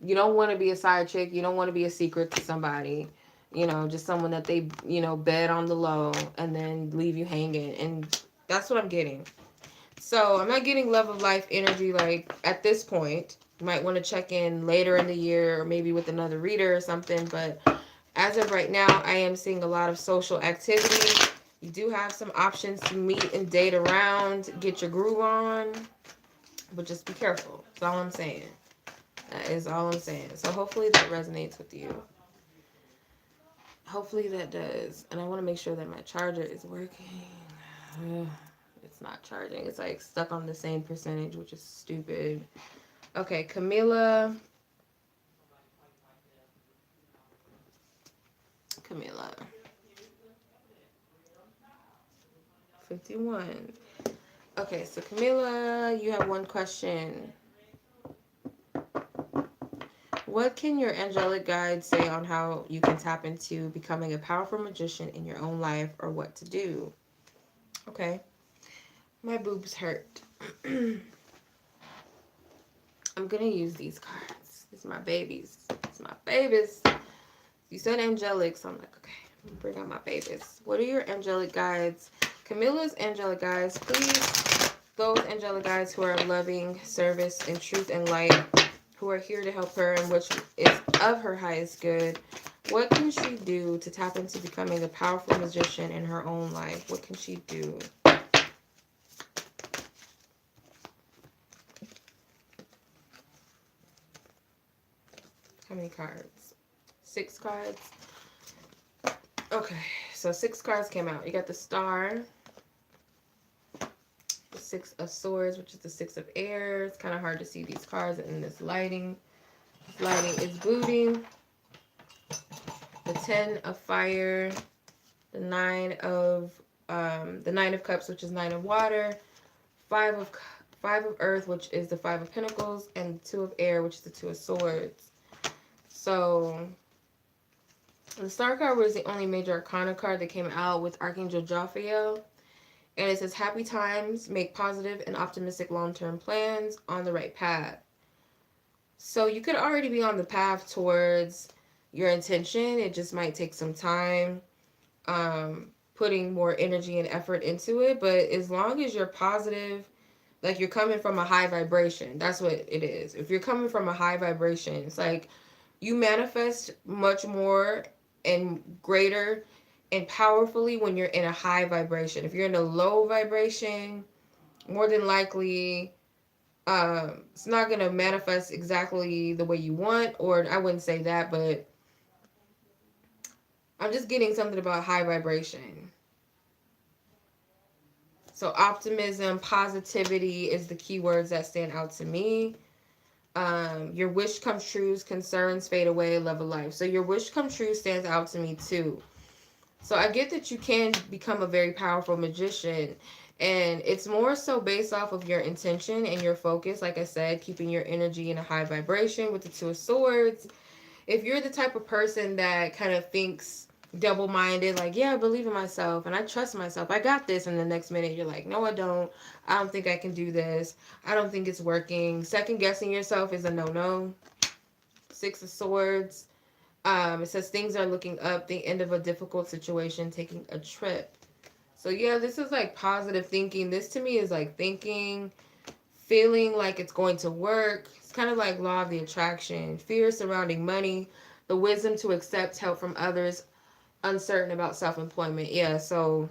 You don't want to be a side chick. You don't want to be a secret to somebody. Just someone that they, bed on the low and then leave you hanging. And that's what I'm getting. So I'm not getting love of life energy like at this point. You might want to check in later in the year or maybe with another reader or something. But as of right now, I am seeing a lot of social activity. You do have some options to meet and date around, get your groove on. But just be careful. That's all I'm saying. That is all I'm saying. So hopefully that resonates with you. Hopefully that does. And I want to make sure that my charger is working. It's not charging. It's like stuck on the same percentage, which is stupid. Okay, Camilla. 51. Okay, so Camilla, you have one question. What can your angelic guides say on how you can tap into becoming a powerful magician in your own life or what to do? Okay. My boobs hurt. I'm going to use these cards. These are my babies. It's my babies. You said angelic, so I'm like, okay, bring out my babies. What are your angelic guides? Camilla's angelic guides, please. Those angelic guides who are loving, service, and truth and light, who are here to help her and which is of her highest good. What can she do to tap into becoming a powerful magician in her own life? What can she do? How many cards? 6 cards. Okay, so 6 cards came out. You got the Star, the 6 of Swords, which is the 6 of Air. It's kind of hard to see these cards in this lighting. This lighting is booty. The 10 of Fire, the 9 of Cups, which is 9 of Water, 5 Five of Earth, which is the Five of Pentacles, and the Two of Air, which is the Two of Swords. So the Star card was the only major arcana card that came out with Archangel Jophiel. And it says, happy times, make positive and optimistic long-term plans, on the right path. So you could already be on the path towards your intention. It just might take some time, putting more energy and effort into it. But as long as you're positive, like you're coming from a high vibration, that's what it is. If you're coming from a high vibration, it's like you manifest much more and greater and powerfully when you're in a high vibration. If you're in a low vibration, more than likely it's not going to manifest exactly the way you want, or I wouldn't say that, but I'm just getting something about high vibration. So optimism, positivity is the key words that stand out to me. Your wish comes true, concerns fade away, love of life. So your wish come true stands out to me too. So I get that you can become a very powerful magician, and it's more so based off of your intention and your focus. Like I said, keeping your energy in a high vibration with the Two of Swords. If you're the type of person that kind of thinks double-minded, like, yeah, I believe in myself and I trust myself, I got this, and the next minute you're like, no, I don't think I can do this, I don't think it's working. Second guessing yourself is a no-no. Six of Swords. It says things are looking up, the end of a difficult situation, taking a trip. So yeah, this is like positive thinking. This to me is like thinking, feeling like it's going to work. It's kind of like law of the attraction. Fear surrounding money, the wisdom to accept help from others, uncertain about self-employment. Yeah, so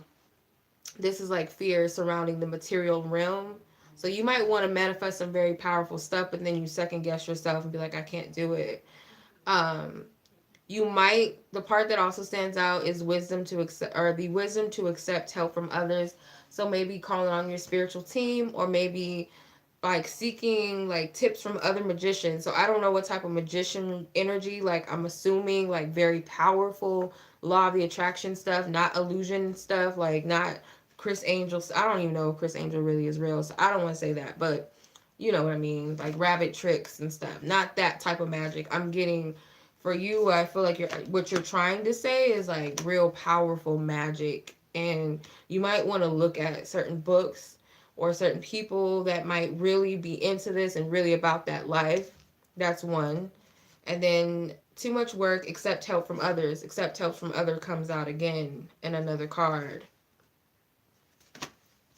this is like fear surrounding the material realm. So you might want to manifest some very powerful stuff, but then you second guess yourself and be like, I can't do it. You might, the part that also stands out is wisdom to accept, or the wisdom to accept help from others. So maybe calling on your spiritual team, or maybe like seeking like tips from other magicians. So I don't know what type of magician energy, like I'm assuming like very powerful law of the attraction stuff, not illusion stuff, like not Chris Angel. I don't even know if Chris Angel really is real, so I don't want to say that, but you know what I mean, like rabbit tricks and stuff. Not that type of magic. I'm getting, for you, I feel like what you're trying to say is like real powerful magic, and you might want to look at certain books or certain people that might really be into this and really about that life. That's one. And then too much work, accept help from others. Accept help from other comes out again in another card.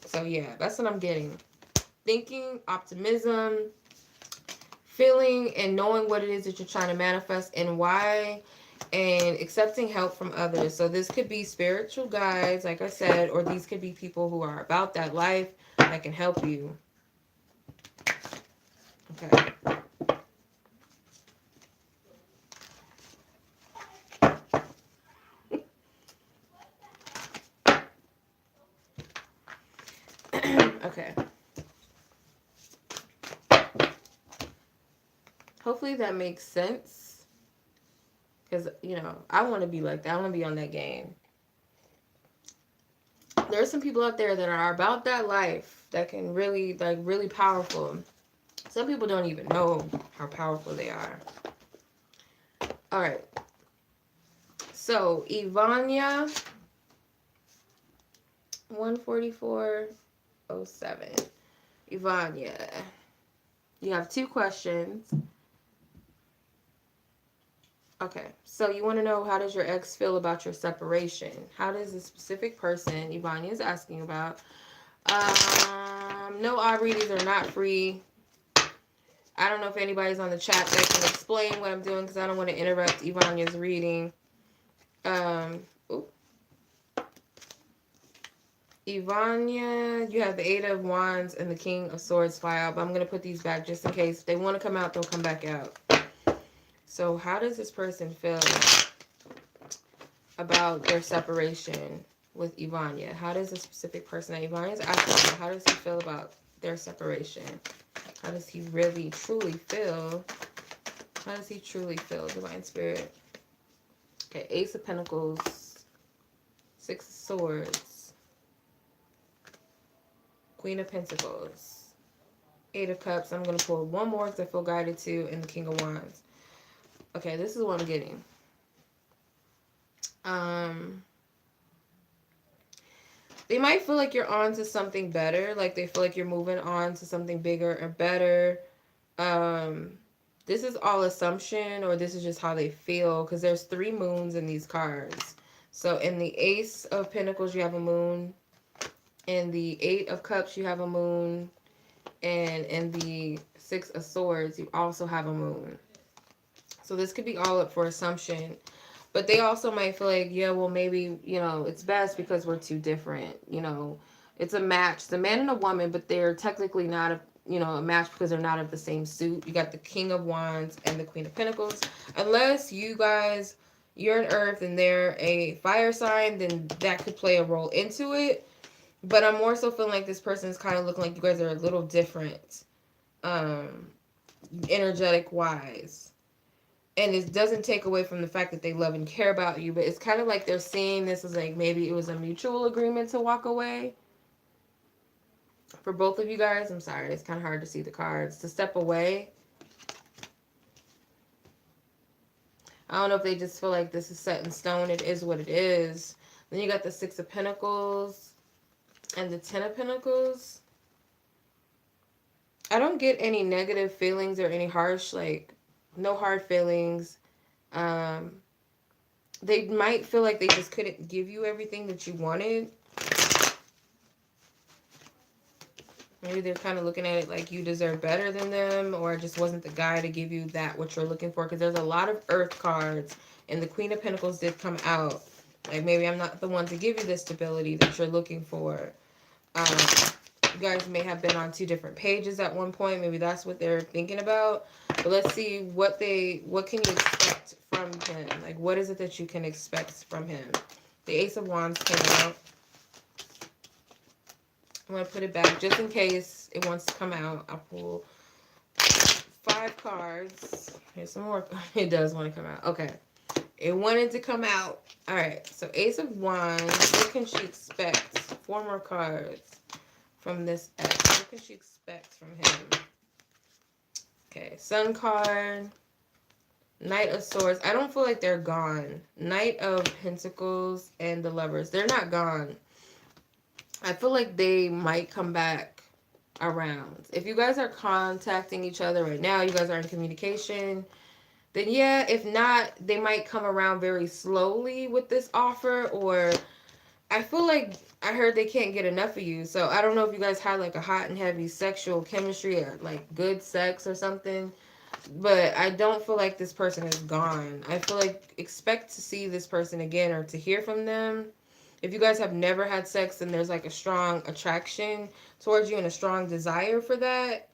So yeah, that's what I'm getting. Thinking, optimism, feeling and knowing what it is that you're trying to manifest and why, and accepting help from others. So this could be spiritual guides, like I said, or these could be people who are about that life that can help you. Okay. Okay. Hopefully that makes sense. Because, you know, I want to be like that. I want to be on that game. There are some people out there that are about that life that can really, like, really powerful. Some people don't even know how powerful they are. All right. So, Ivanna, 14407. Ivanna, you have 2 questions. Okay, so you want to know, how does your ex feel about your separation? How does the specific person Ivanna is asking about? No, Aubrey, these are not free. I don't know if anybody's on the chat that can explain what I'm doing, because I don't want to interrupt Ivanna's reading. Ivanna, you have the 8 of Wands and the King of Swords fly out, but I'm going to put these back just in case. If they want to come out, they'll come back out. So how does this person feel about their separation with Ivanna? How does the specific person that Ivanna is asking, how does he feel about their separation? How does he really, truly feel? How does he truly feel, Divine Spirit? Okay, Ace of Pentacles, 6 of Swords, Queen of Pentacles, Eight of Cups. I'm going to pull one more because I feel guided to, and the King of Wands. Okay, this is what I'm getting. They might feel like you're on to something better. Like they feel like you're moving on to something bigger or better. This is all assumption, or this is just how they feel, because there's 3 moons in these cards. So in the Ace of Pentacles, you have a moon. In the 8 of Cups, you have a moon. And in the 6 of Swords, you also have a moon. So this could be all up for assumption. But they also might feel like, yeah, well, maybe, it's best because we're too different. It's a match. It's a man and a woman, but they're technically not a match because they're not of the same suit. You got the King of Wands and the Queen of Pentacles. Unless you guys, you're an earth and they're a fire sign, then that could play a role into it. But I'm more so feeling like this person is kind of looking like you guys are a little different, energetic wise. And it doesn't take away from the fact that they love and care about you, but it's kind of like they're seeing this as like maybe it was a mutual agreement to walk away. For both of you guys, I'm sorry, it's kind of hard to see the cards. To step away. I don't know if they just feel like this is set in stone. It is what it is. Then you got the 6 of Pentacles and the 10 of Pentacles. I don't get any negative feelings or any harsh, like, no hard feelings. They might feel like they just couldn't give you everything that you wanted. Maybe they're kind of looking at it like you deserve better than them, or it just wasn't the guy to give you that what you're looking for. Because there's a lot of Earth cards, and the Queen of Pentacles did come out. Like, maybe I'm not the one to give you the stability that you're looking for. You guys may have been on 2 different pages at one point. Maybe that's what they're thinking about. But let's see what can you expect from him? Like, what is it that you can expect from him? The Ace of Wands came out. I'm going to put it back just in case it wants to come out. I'll pull 5 cards. Here's some more. It does want to come out. Okay. It wanted to come out. All right. So Ace of Wands. What can she expect? 4 more cards from this ex. What can she expect from him? Okay. Sun card. Knight of Swords. I don't feel like they're gone. Knight of Pentacles and the Lovers. They're not gone. I feel like they might come back around. If you guys are contacting each other right now, you guys are in communication, then yeah, if not, they might come around very slowly with this offer. Or I feel like I heard they can't get enough of you. So I don't know if you guys had like a hot and heavy sexual chemistry or like good sex or something. But I don't feel like this person is gone. I feel like expect to see this person again or to hear from them. If you guys have never had sex, then there's like a strong attraction towards you and a strong desire for that.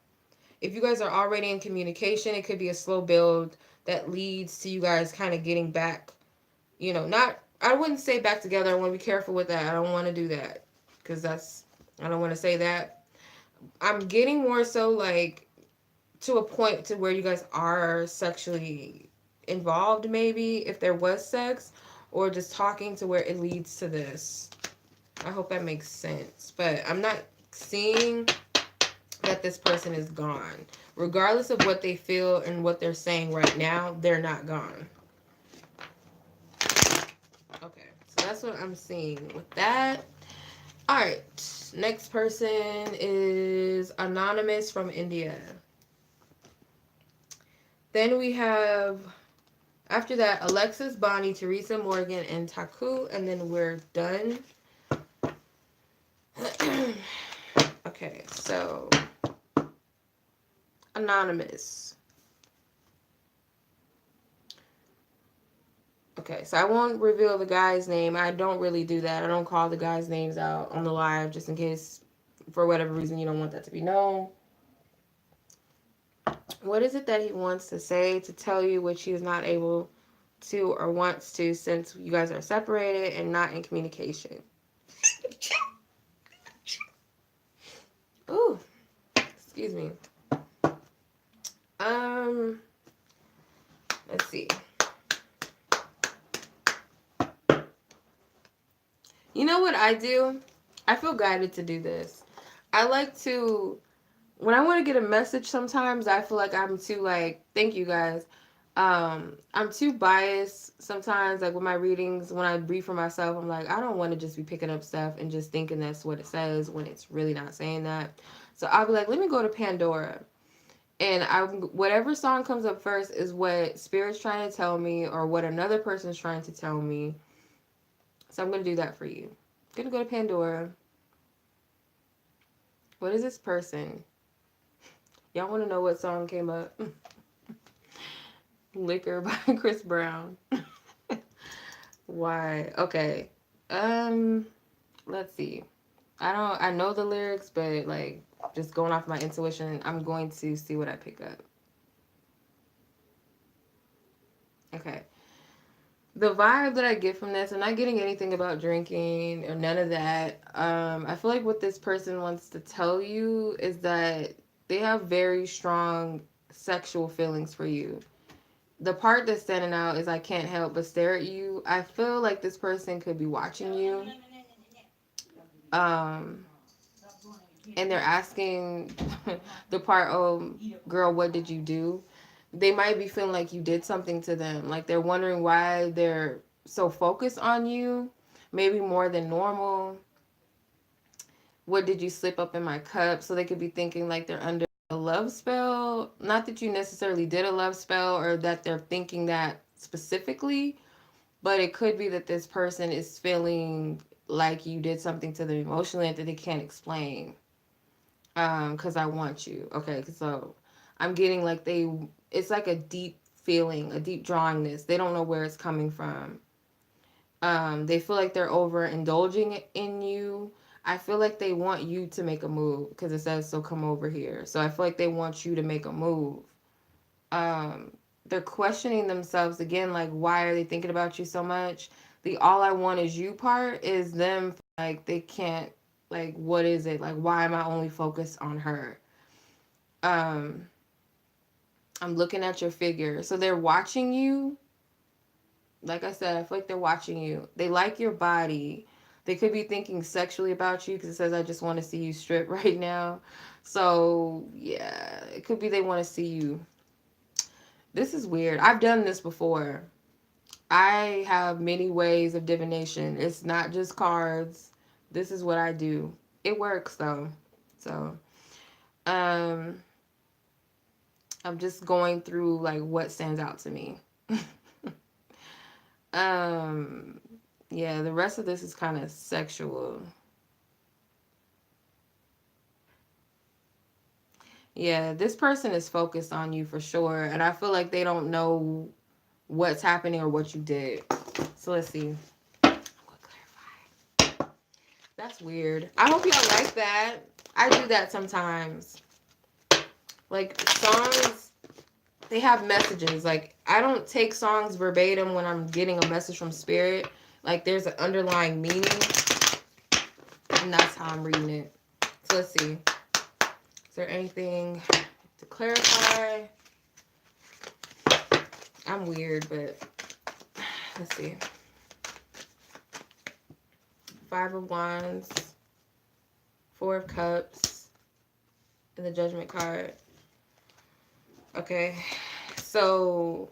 If you guys are already in communication, it could be a slow build that leads to you guys kind of getting back, I wouldn't say back together. I want to be careful with that. I don't want to do that because I don't want to say that. I'm getting more so like to a point to where you guys are sexually involved, maybe if there was sex, or just talking to where it leads to this. I hope that makes sense. But I'm not seeing that this person is gone. Regardless of what they feel and what they're saying right now, they're not gone. Okay, so that's what I'm seeing with that. All right, next person is Anonymous from India. Then we have, after that, Alexis, Bonnie, Theresa, Morgan, and Taku, and then we're done. Okay, so Anonymous. Okay, so I won't reveal the guy's name. I don't really do that. I don't call the guys' names out on the live just in case, for whatever reason, you don't want that to be known. What is it that he wants to say, to tell you, which he is not able to or wants to, since you guys are separated and not in communication? Ooh, excuse me. Let's see. You know what I do? I feel guided to do this. I like to when I want to get a message, sometimes I feel like I'm too like, thank you guys. I'm too biased sometimes, like with my readings. When I read for myself, I'm like, I don't want to just be picking up stuff and just thinking that's what it says when it's really not saying that. So I'll be like, let me go to Pandora. And I, whatever song comes up first is what Spirit's trying to tell me or what another person's trying to tell me. So I'm going to do that for you. I'm going to go to Pandora. What is this person? Y'all want to know what song came up? Liquor by Chris Brown. Why? Okay. Let's see. I know the lyrics, but like just going off my intuition, I'm going to see what I pick up. Okay. The vibe that I get from this, I'm not getting anything about drinking or none of that. I feel like what this person wants to tell you is that they have very strong sexual feelings for you. The part that's standing out is I can't help but stare at you. I feel like this person could be watching you. Um, and they're asking the part, oh, girl, what did you do? They might be feeling like you did something to them. Like they're wondering why they're so focused on you, maybe more than normal. What did you slip up in my cup? So they could be thinking like they're under a love spell. Not that you necessarily did a love spell or that they're thinking that specifically, but it could be that this person is feeling like you did something to them emotionally that they can't explain. Because I want you. Okay, so I'm getting like it's like a deep feeling, a deep drawingness. They don't know where it's coming from. They feel like they're overindulging in you. I feel like they want you to make a move because it says so come over here. So I feel like they want you to make a move. Um, they're questioning themselves again, like why are they thinking about you so much? The all I want is you part is them like they can't like what is it? Like why am I only focused on her? Um, I'm looking at your figure. So they're watching you. Like I said, I feel like they're watching you. They like your body. They could be thinking sexually about you because it says, I just want to see you strip right now. So, yeah, it could be they want to see you. This is weird. I've done this before. I have many ways of divination. It's not just cards. This is what I do. It works, though. So, um, I'm just going through, like, what stands out to me. Um, yeah, the rest of this is kind of sexual. Yeah, this person is focused on you for sure, and I feel like they don't know what's happening or what you did. So let's see. I'm gonna clarify. That's weird. I hope y'all like that. I do that sometimes. Like songs, they have messages. Like I don't take songs verbatim when I'm getting a message from spirit. Like there's an underlying meaning, and that's how I'm reading it. So let's see. Is there anything to clarify? I'm weird, but let's see. Five of Wands, Four of Cups, and the Judgment card. Okay, so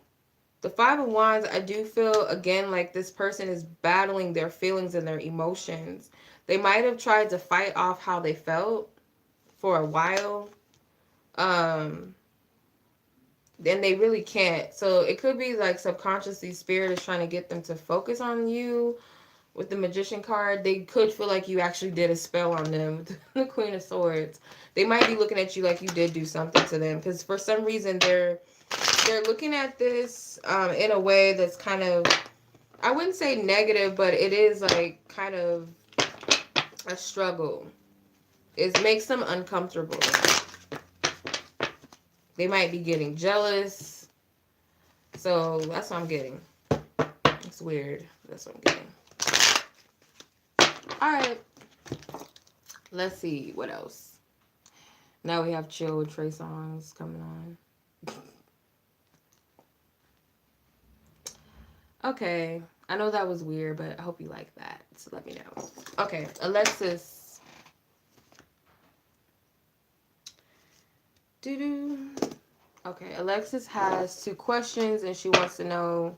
the Five of Wands, I do feel, again, like this person is battling their feelings and their emotions. They might have tried to fight off how they felt for a while. And they really can't. So it could be like subconsciously spirit is trying to get them to focus on you. With the Magician card, they could feel like you actually did a spell on them. With the Queen of Swords, they might be looking at you like you did do something to them because for some reason they're looking at this in a way that's kind of, I wouldn't say negative, but it is like kind of a struggle. It makes them uncomfortable. They might be getting jealous. So that's what I'm getting. It's weird. That's what I'm getting. All right. Let's see what else. Now we have Chill with Trey songs coming on. Okay. I know that was weird, but I hope you like that. So let me know. Okay. Alexis. Doo-doo. Okay, Alexis has 2 questions and she wants to know,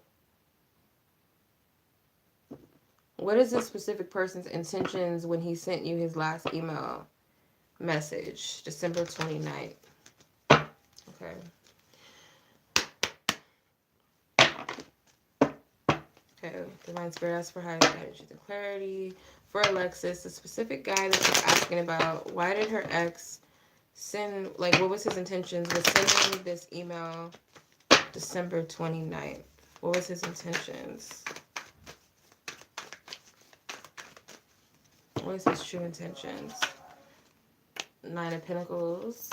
what is this specific person's intentions when he sent you his last email message, December 29th? Okay. Okay, Divine Spirit asks for higher guidance and clarity. For Alexis, the specific guy that she's asking about, why did her ex send, like, what was his intentions with sending this email December 29th? What was his intentions? What is his true intentions? 9 of Pentacles.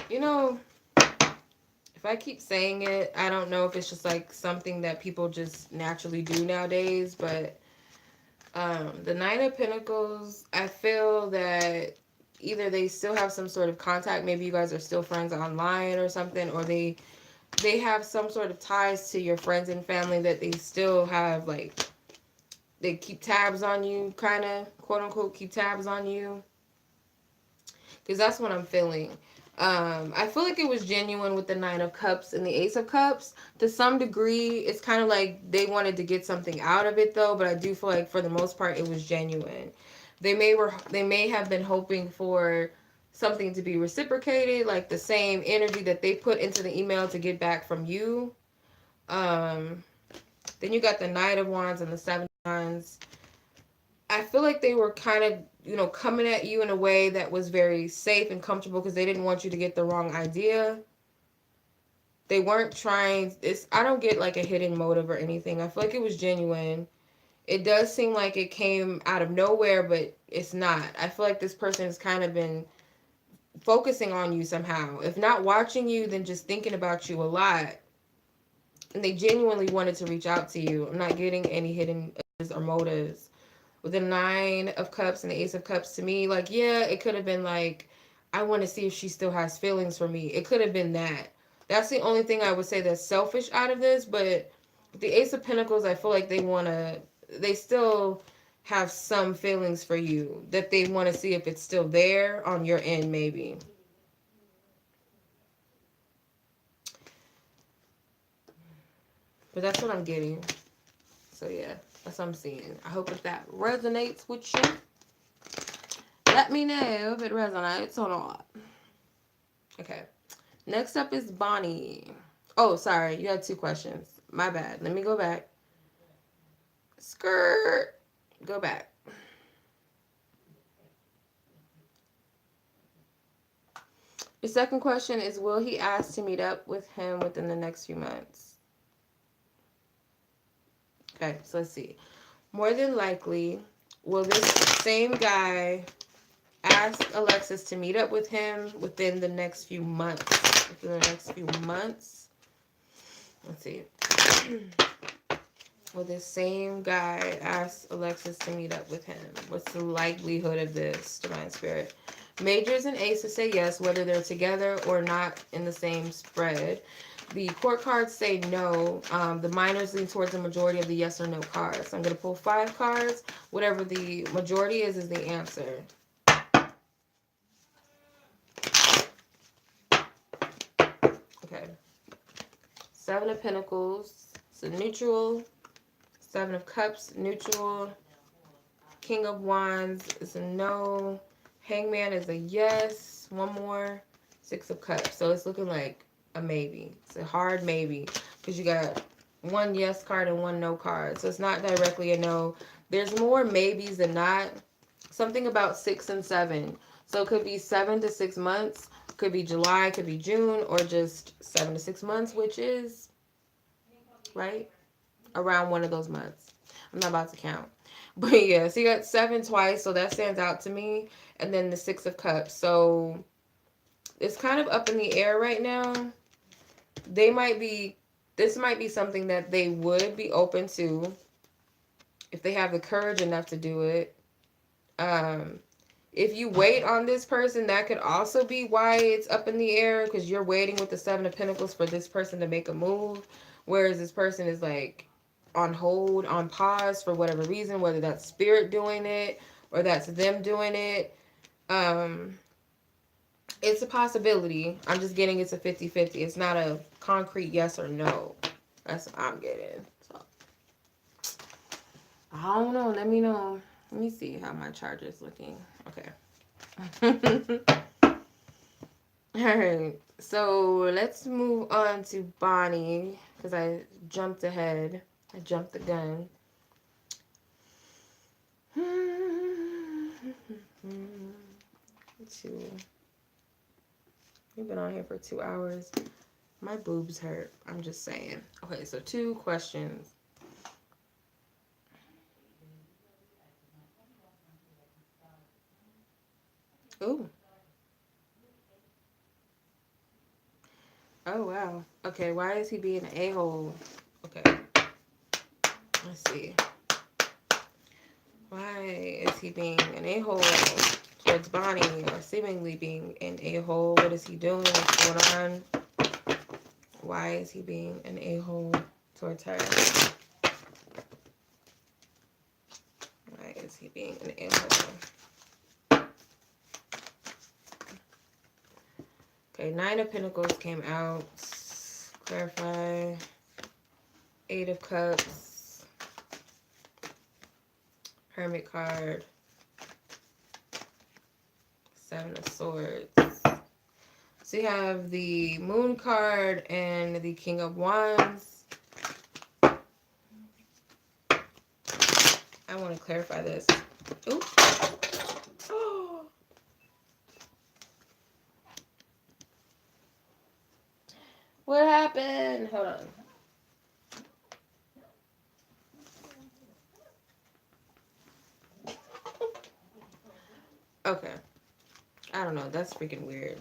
You know, if I keep saying it, I don't know if it's just like something that people just naturally do nowadays, but the 9 of Pentacles, I feel that either they still have some sort of contact, maybe you guys are still friends online or something, or they have some sort of ties to your friends and family that they still have, like, they keep tabs on you, kind of, quote unquote, keep tabs on you. Because that's what I'm feeling. I feel like it was genuine with the 9 of Cups and the Ace of Cups. To some degree, it's kind of like they wanted to get something out of it, though. But I do feel like for the most part, it was genuine. They may have been hoping for something to be reciprocated, like the same energy that they put into the email to get back from you. Then you got the Knight of Wands and the 7 of Wands. I feel like they were kind of, coming at you in a way that was very safe and comfortable because they didn't want you to get the wrong idea. They weren't trying, I don't get like a hidden motive or anything. I feel like it was genuine. It does seem like it came out of nowhere, but it's not. I feel like this person has kind of been focusing on you somehow. If not watching you, then just thinking about you a lot. And they genuinely wanted to reach out to you. I'm not getting any hidden or motives. With the 9 of Cups and the Ace of Cups, to me, like, yeah, it could have been like, I want to see if she still has feelings for me. It could have been that. That's the only thing I would say that's selfish out of this. But with the Ace of Pentacles, I feel like they still have some feelings for you that they want to see if it's still there on your end, maybe. But that's what I'm getting. So, yeah. That's what I'm seeing. I hope that resonates with you. Let me know if it resonates or not. Okay. Next up is Bonnie. Oh, sorry. You had 2 questions. My bad. Let me go back. Skirt. Go back. The second question is, will he ask to meet up with him within the next few months? Okay, so let's see. More than likely, will this same guy ask Alexis to meet up with him within the next few months? Within the next few months. Let's see. Will this same guy ask Alexis to meet up with him? What's the likelihood of this, Divine Spirit? Majors and aces say yes, whether they're together or not in the same spread. The court cards say no. The minors lean towards the majority of the yes or no cards. I'm going to pull 5 cards. Whatever the majority is the answer. Okay. 7 of Pentacles. It's a neutral. 7 of Cups, neutral. King of Wands is a no. Hangman is a yes. One more. 6 of Cups. So it's looking like a maybe. It's a hard maybe. Because you got 1 yes card and 1 no card. So it's not directly a no. There's more maybes than not. Something about 6 and 7. So it could be 7 to 6 months. Could be July. Could be June. Or just 7 to 6 months. Which is, right? Around one of those months. I'm not about to count. But yeah, so you got 7 twice, so that stands out to me. And then the 6 of Cups. So it's kind of up in the air right now. This might be something that they would be open to if they have the courage enough to do it. If you wait on this person, that could also be why it's up in the air, because you're waiting with the 7 of Pentacles for this person to make a move, whereas this person is like on hold, on pause for whatever reason, whether that's spirit doing it or that's them doing it. Um, it's a possibility. I'm just getting it's a 50-50. It's not a concrete yes or no. That's what I'm getting. So I don't know. Let me know. Let me see how my charger is looking. Okay. All right. So let's move on to Bonnie because I jumped ahead. I jumped the gun. We've been on here for 2 hours. My boobs hurt. I'm just saying. Okay, so 2 questions. Ooh. Oh, wow. Okay, why is he being an a-hole? Okay. Let's see. Why is he being an a-hole towards Bonnie, or seemingly being an a-hole? What is he doing? What's going on? Why is he being an a-hole towards her? Why is he being an a-hole? Okay, 9 of Pentacles came out. Clarify. 8 of Cups. Hermit card. 7 of Swords. So you have the Moon card and the King of Wands. I want to clarify this. Ooh. Oh. What happened? Hold on. Okay. I don't know. That's freaking weird.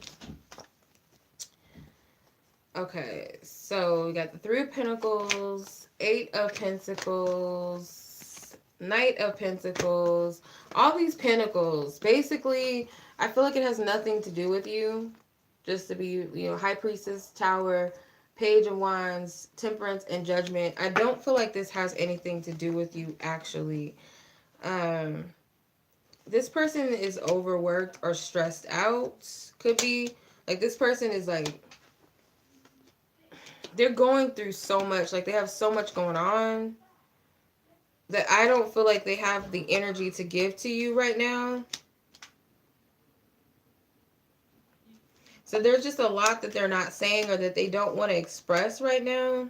Okay. So we got the 3 of Pentacles, 8 of Pentacles, Knight of Pentacles. All these Pentacles. Basically, I feel like it has nothing to do with you. Just to be, High Priestess, Tower, Page of Wands, Temperance, and Judgment. I don't feel like this has anything to do with you, actually. This person is overworked or stressed out. Could be. Like, this person is, like, they're going through so much. Like, they have so much going on that I don't feel like they have the energy to give to you right now. So there's just a lot that they're not saying or that they don't want to express right now.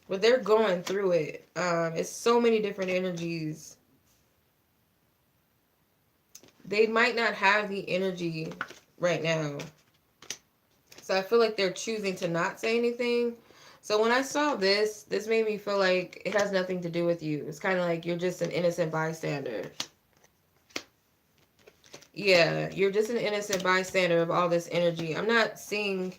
But they're going through it. It's so many different energies. They might not have the energy right now. So I feel like they're choosing to not say anything. So when I saw this made me feel like it has nothing to do with you. It's kind of like you're just an innocent bystander. Yeah, you're just an innocent bystander of all this energy. I'm not seeing...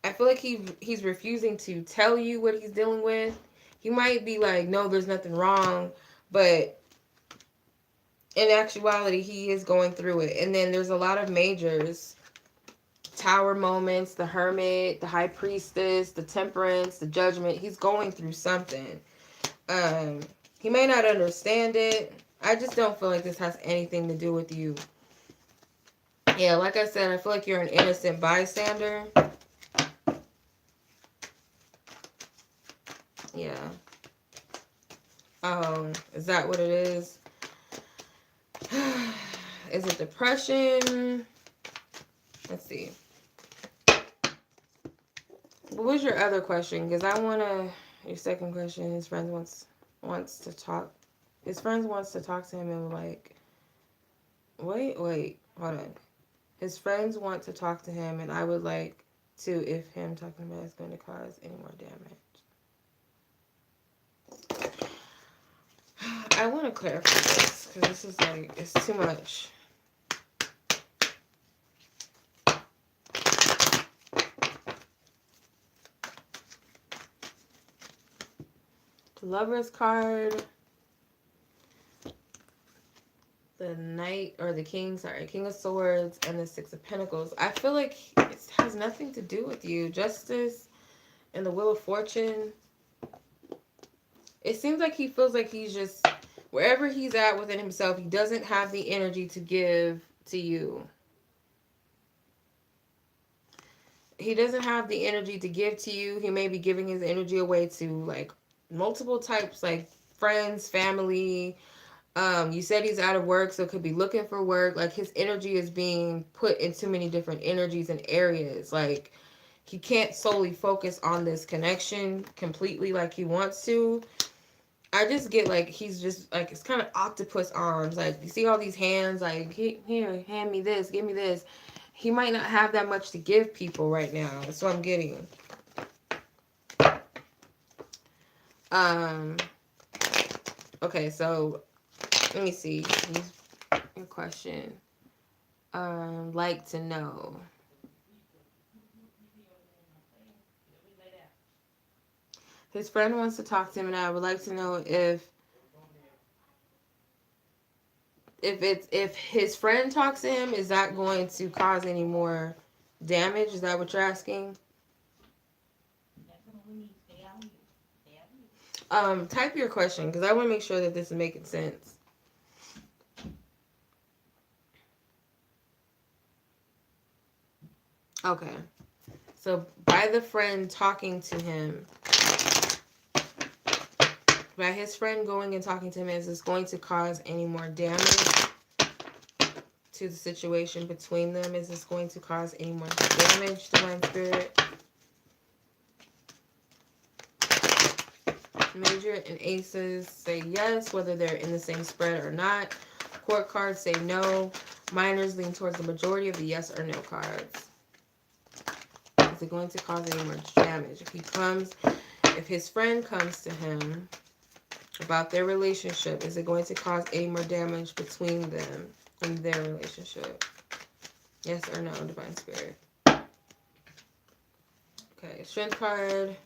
I feel like he's refusing to tell you what he's dealing with. He might be like, no, there's nothing wrong. But in actuality, he is going through it. And then there's a lot of majors. Tower moments, the Hermit, the High Priestess, the Temperance, the Judgment. He's going through something. He may not understand it. I just don't feel like this has anything to do with you. Yeah, like I said, I feel like you're an innocent bystander. Yeah. Is that what it is? Is it depression? Let's see. What was your other question? Because I want to... Your second question, his friend wants to talk. His friends wants to talk to him and like... Wait, hold on. His friends want to talk to him and I would like to, if him talking about it is going to cause any more damage. I want to clarify this because this is like, it's too much. The Lover's card, the Knight, or the King, sorry, King of Swords, and the Six of Pentacles. I feel like it has nothing to do with you. Justice and the Wheel of Fortune. It seems like he feels like he's just Wherever he's at within himself, he doesn't have the energy to give to you. He doesn't have the energy to give to you. He may be giving his energy away to like multiple types, like friends, family. You said he's out of work, so could be looking for work. Like his energy is being put in too many different energies and areas. Like he can't solely focus on this connection completely like he wants to. I just get like he's just like it's kind of octopus arms. Like you see all these hands. Like here, hand me this, give me this. He might not have that much to give people right now. That's what I'm getting. Okay, so let me see. Your question. Like to know. His friend wants to talk to him, and I would like to know if his friend talks to him, is that going to cause any more damage? Is that what you're asking? Type your question because I want to make sure that this is making sense. Okay. So by the friend talking to him, by his friend going and talking to him, is this going to cause any more damage to the situation between them? Is this going to cause any more damage, Divine Spirit? Major and aces say yes, whether they're in the same spread or not. Court cards say no. Minors lean towards the majority of the yes or no cards. Is it going to cause any more damage? If his friend comes to him about their relationship, is it going to cause any more damage between them in their relationship? Yes or no, Divine Spirit? Okay, Strength card,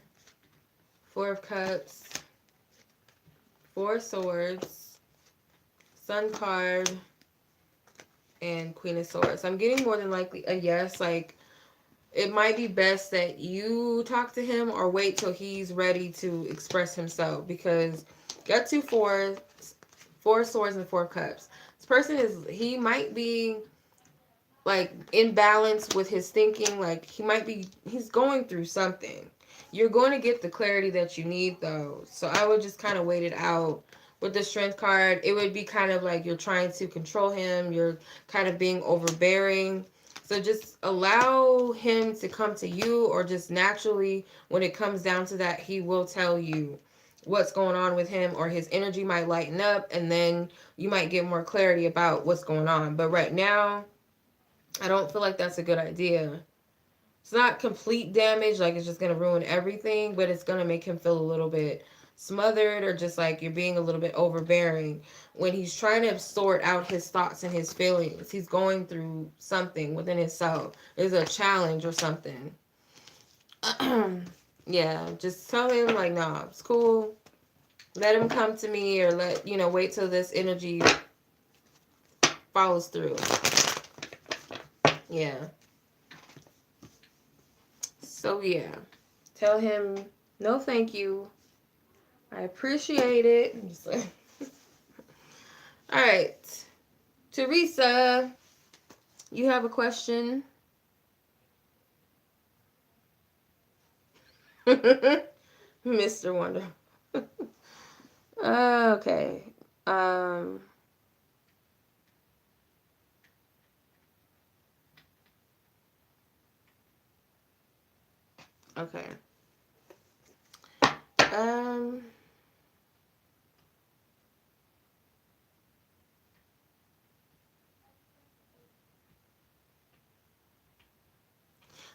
Four of Cups, Four Swords, Sun card, and Queen of Swords. I'm getting more than likely a yes. Like, it might be best that you talk to him or wait till he's ready to express himself, because got two fours, Four Swords and Four Cups. This person he might be like in balance with his thinking. Like he's going through something. You're going to get the clarity that you need though. So I would just kind of wait it out. With the Strength card, it would be kind of like you're trying to control him. You're kind of being overbearing. So just allow him to come to you, or just naturally, when it comes down to that, he will tell you what's going on with him, or his energy might lighten up, and then you might get more clarity about what's going on. But right now, I don't feel like that's a good idea. It's not complete damage, like it's just going to ruin everything, but it's going to make him feel a little bit smothered, or just like you're being a little bit overbearing when he's trying to sort out his thoughts and his feelings. He's going through something within himself. There's a challenge or something. Yeah, just tell him like, nah, it's cool. Let him come to me, or wait till this energy follows through. Yeah. So yeah, tell him no thank you. I appreciate it. All right. Theresa, you have a question? Mr. Wonder. Okay. Okay.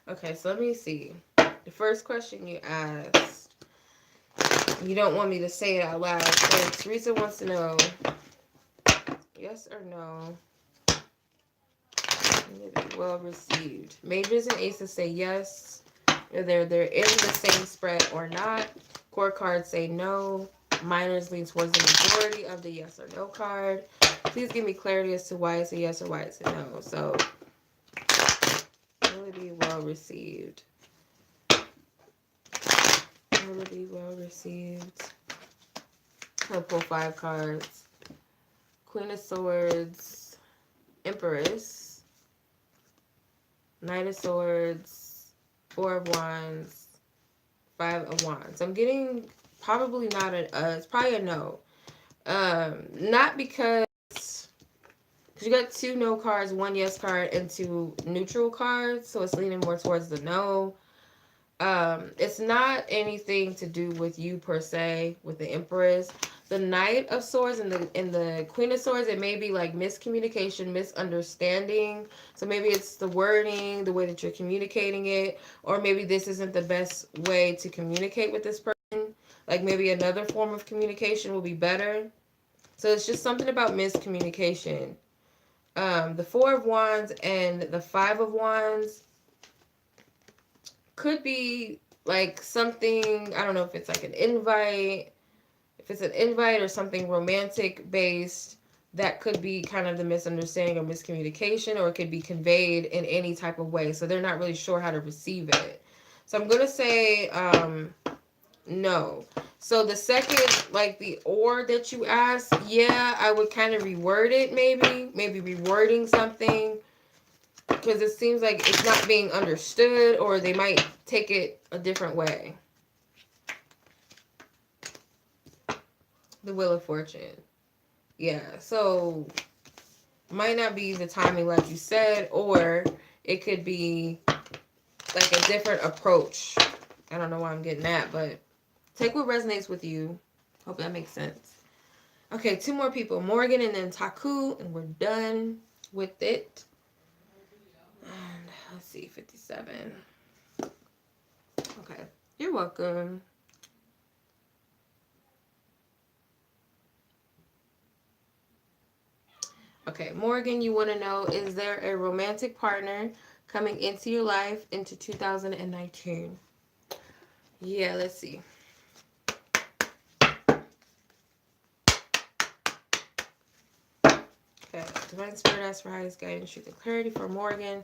Okay, so let me see. The first question you asked, you don't want me to say it out loud. So Theresa wants to know, yes or no, well received. Majors and aces say yes, whether they're in the same spread or not. Core cards say no. Minors lean towards the majority of the yes or no card. Please give me clarity as to why it's a yes or why it's a no. So, will it be well received? Will it be well received? I'll pull 5 cards. Queen of Swords, Empress, Knight of Swords, Four of Wands, Five of Wands. I'm getting probably not it's probably a no. Not because you got two no cards, one yes card, and two neutral cards, so it's leaning more towards the no. It's not anything to do with you per se, with the Empress. The Knight of Swords and the Queen of Swords, it may be like miscommunication, misunderstanding. So maybe it's the wording, the way that you're communicating it, or maybe this isn't the best way to communicate with this person. Like maybe another form of communication will be better. So it's just something about miscommunication. The Four of Wands and the Five of Wands could be like something, I don't know if it's like an invite, if it's an invite or something romantic based, that could be kind of the misunderstanding or miscommunication, or it could be conveyed in any type of way. So they're not really sure how to receive it. So I'm going to say no. So the second, like the or that you asked, yeah, I would kind of reword it maybe rewording something, because it seems like it's not being understood, or they might take it a different way. The Wheel of Fortune. Yeah, so might not be the timing like you said, or it could be like a different approach. I don't know why I'm getting that, but take what resonates with you. Hope that makes sense. Okay, two more people. Morgan and then Taku, and we're done with it. And let's see, 57. Okay, you're welcome. Okay, Morgan, you want to know, is there a romantic partner coming into your life into 2019? Yeah, let's see. Okay, Divine Spirit asks for highest guidance, truth, and clarity for Morgan.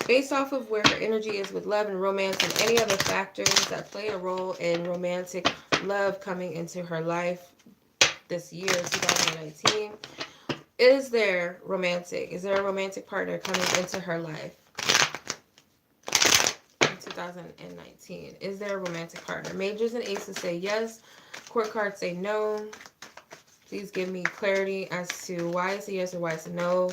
Based off of where her energy is with love and romance and any other factors that play a role in romantic love coming into her life this year, 2019, is there a romantic partner coming into her life in 2019? Is there a romantic partner? Majors and aces say yes. Court cards say no. Please give me clarity as to why it's a yes or why it's a no.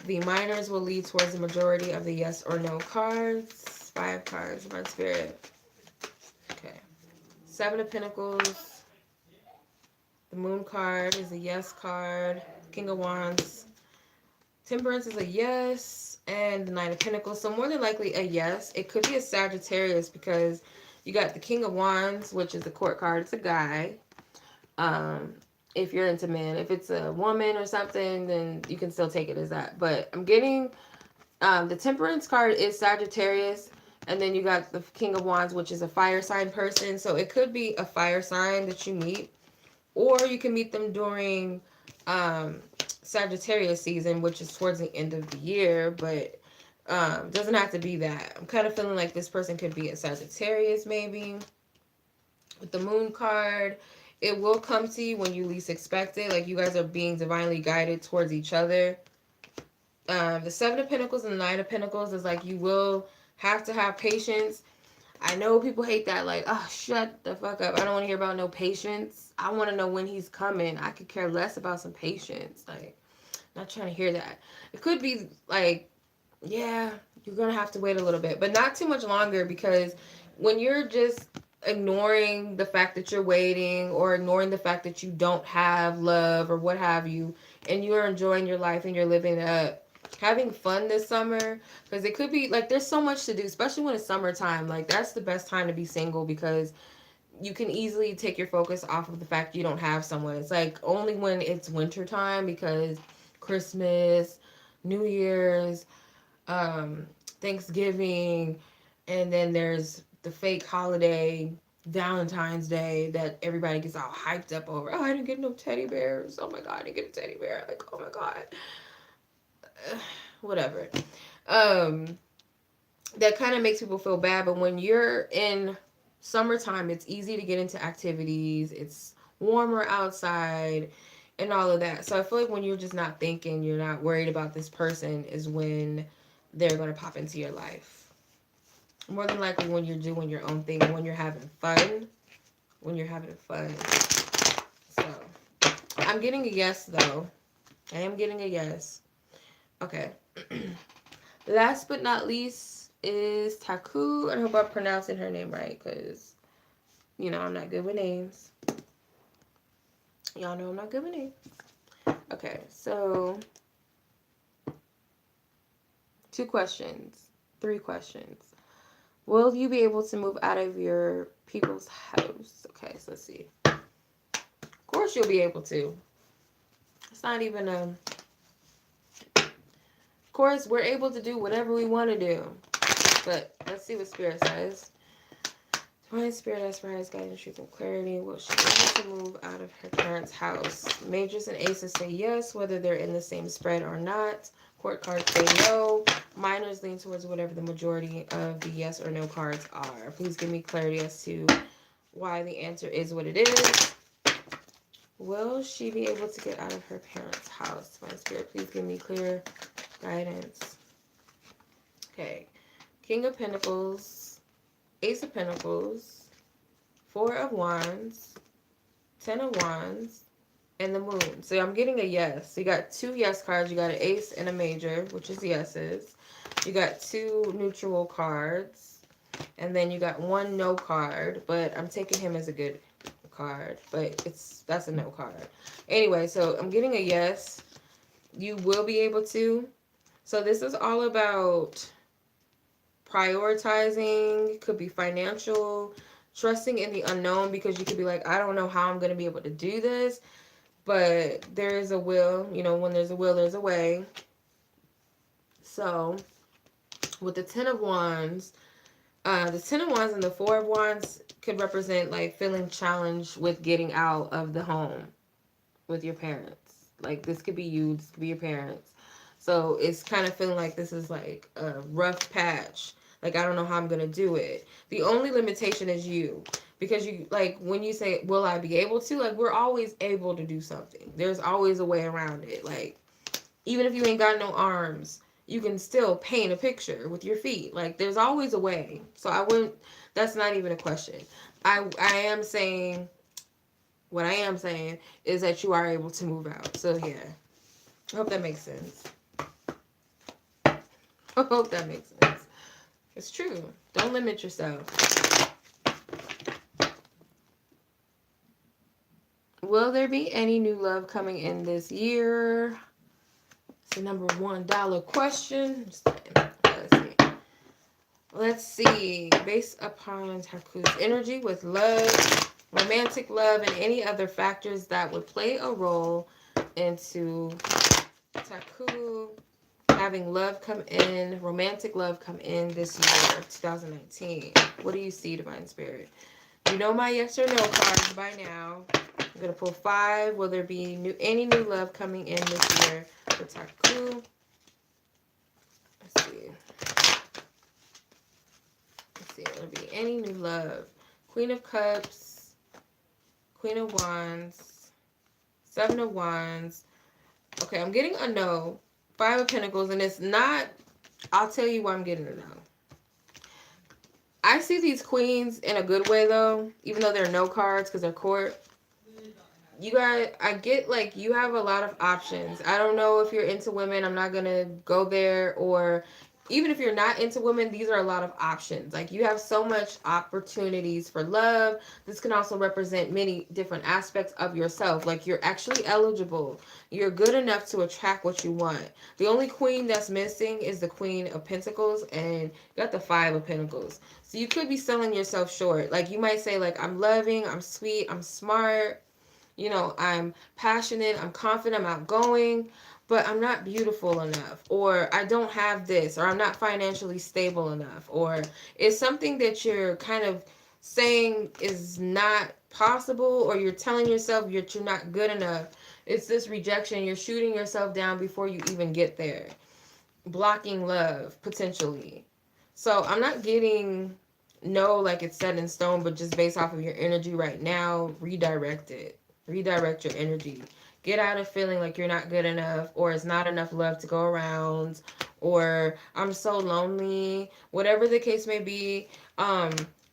The minors will lead towards the majority of the yes or no cards. 5 cards, Divine Spirit. Okay. 7 of Pentacles. The Moon card is a yes card. King of Wands. Temperance is a yes. And the Nine of Pentacles. So more than likely a yes. It could be a Sagittarius because you got the King of Wands, which is the court card. It's a guy. If you're into men. If it's a woman or something, then you can still take it as that. But I'm getting the Temperance card is Sagittarius, and then you got the King of Wands, which is a fire sign person. So it could be a fire sign that you meet, or you can meet them during Sagittarius season, which is towards the end of the year, but doesn't have to be that. I'm kind of feeling like this person could be a Sagittarius maybe. With the Moon card, it will come to you when you least expect it. Like you guys are being divinely guided towards each other. The 7 of Pentacles and the 9 of Pentacles is like you will have to have patience. I know people hate that. Like, oh, shut the fuck up. I don't want to hear about no patience. I want to know when he's coming. I could care less about some patience. Like, not trying to hear that. It could be like, yeah, you're going to have to wait a little bit. But not too much longer, because when you're just ignoring the fact that you're waiting, or ignoring the fact that you don't have love or what have you, and you're enjoying your life and you're living up, having fun this summer, because it could be like there's so much to do, especially when it's summertime. Like that's the best time to be single, because you can easily take your focus off of the fact you don't have someone. It's like only when it's winter time, because Christmas, New Year's, Thanksgiving, and then there's the fake holiday Valentine's Day that everybody gets all hyped up over. Oh, I didn't get no teddy bears. Oh my god, I didn't get a teddy bear. Like, oh my god. Whatever. That kind of makes people feel bad, but when you're in summertime, it's easy to get into activities. It's warmer outside, and all of that. So I feel like when you're just not thinking, you're not worried about this person, is when they're going to pop into your life. More than likely when you're doing your own thing, when you're having fun. When you're having fun. So I'm getting a yes, though. I am getting a yes. Okay. Last but not least is Taku. I hope I'm pronouncing her name right, because, I'm not good with names. Y'all know I'm not good with names. Okay, so 2 questions. 3 questions. Will you be able to move out of your people's house? Okay, so let's see. Of course you'll be able to. It's not even a... Of course, we're able to do whatever we want to do. But let's see what Spirit says. Divine Spirit asks for His guidance, truth, and clarity. Will she be able to move out of her parents' house? Majors and aces say yes, whether they're in the same spread or not. Court cards say no. Minors lean towards whatever the majority of the yes or no cards are. Please give me clarity as to why the answer is what it is. Will she be able to get out of her parents' house? Divine Spirit, please give me clear guidance. Okay. King of Pentacles, Ace of Pentacles, 4 of Wands, 10 of Wands, and the Moon. So I'm getting a yes. You got 2 yes cards. You got an ace and a major, which is yeses. You got 2 neutral cards. And then you got 1 no card. But I'm taking him as a good card. But that's a no card. Anyway, so I'm getting a yes. You will be able to. So this is all about prioritizing. Could be financial, trusting in the unknown, because you could be like, I don't know how I'm going to be able to do this, but there is a will. When there's a will, there's a way. So with the 10 of Wands, the 10 of Wands and the 4 of Wands could represent like feeling challenged with getting out of the home with your parents. Like this could be you, this could be your parents. So it's kind of feeling like this is like a rough patch. Like, I don't know how I'm going to do it. The only limitation is you. Because you, like, when you say, will I be able to? Like, we're always able to do something. There's always a way around it. Like, even if you ain't got no arms, you can still paint a picture with your feet. Like, there's always a way. So I wouldn't, that's not even a question. I am saying, what I am saying is that you are able to move out. So, yeah. I hope that makes sense. I hope that makes sense. It's true. Don't limit yourself. Will there be any new love coming in this year? It's the number $1 question. Let's see. Based upon Taku's energy with love, romantic love, and any other factors that would play a role into Taku having love come in, romantic love come in this year of 2019. What do you see, Divine Spirit? You know my yes or no cards by now. I'm going to pull 5. Will there be any new love coming in this year for Taku? Let's see. Will there be any new love? Queen of Cups, Queen of Wands, 7 of Wands. Okay, I'm getting a no. 5 of Pentacles, and it's not, I'll tell you why I'm getting a no. I see these queens in a good way, though, even though they're no cards because they're court. You guys, I get, like, you have a lot of options. I don't know if you're into women. I'm not going to go there. Or even if you're not into women, these are a lot of options. Like, you have so much opportunities for love. This can also represent many different aspects of yourself. Like, you're actually eligible. You're good enough to attract what you want. The only queen that's missing is the Queen of Pentacles, and you got the 5 of Pentacles. So you could be selling yourself short. Like, you might say, like, I'm loving, I'm sweet, I'm smart. I'm passionate, I'm confident, I'm outgoing, but I'm not beautiful enough, or I don't have this, or I'm not financially stable enough, or it's something that you're kind of saying is not possible, or you're telling yourself you're not good enough. It's this rejection. You're shooting yourself down before you even get there. Blocking love, potentially. So I'm not getting no, like it's set in stone, but just based off of your energy right now, redirect it. Redirect your energy. Get out of feeling like you're not good enough, or it's not enough love to go around, or I'm so lonely, whatever the case may be.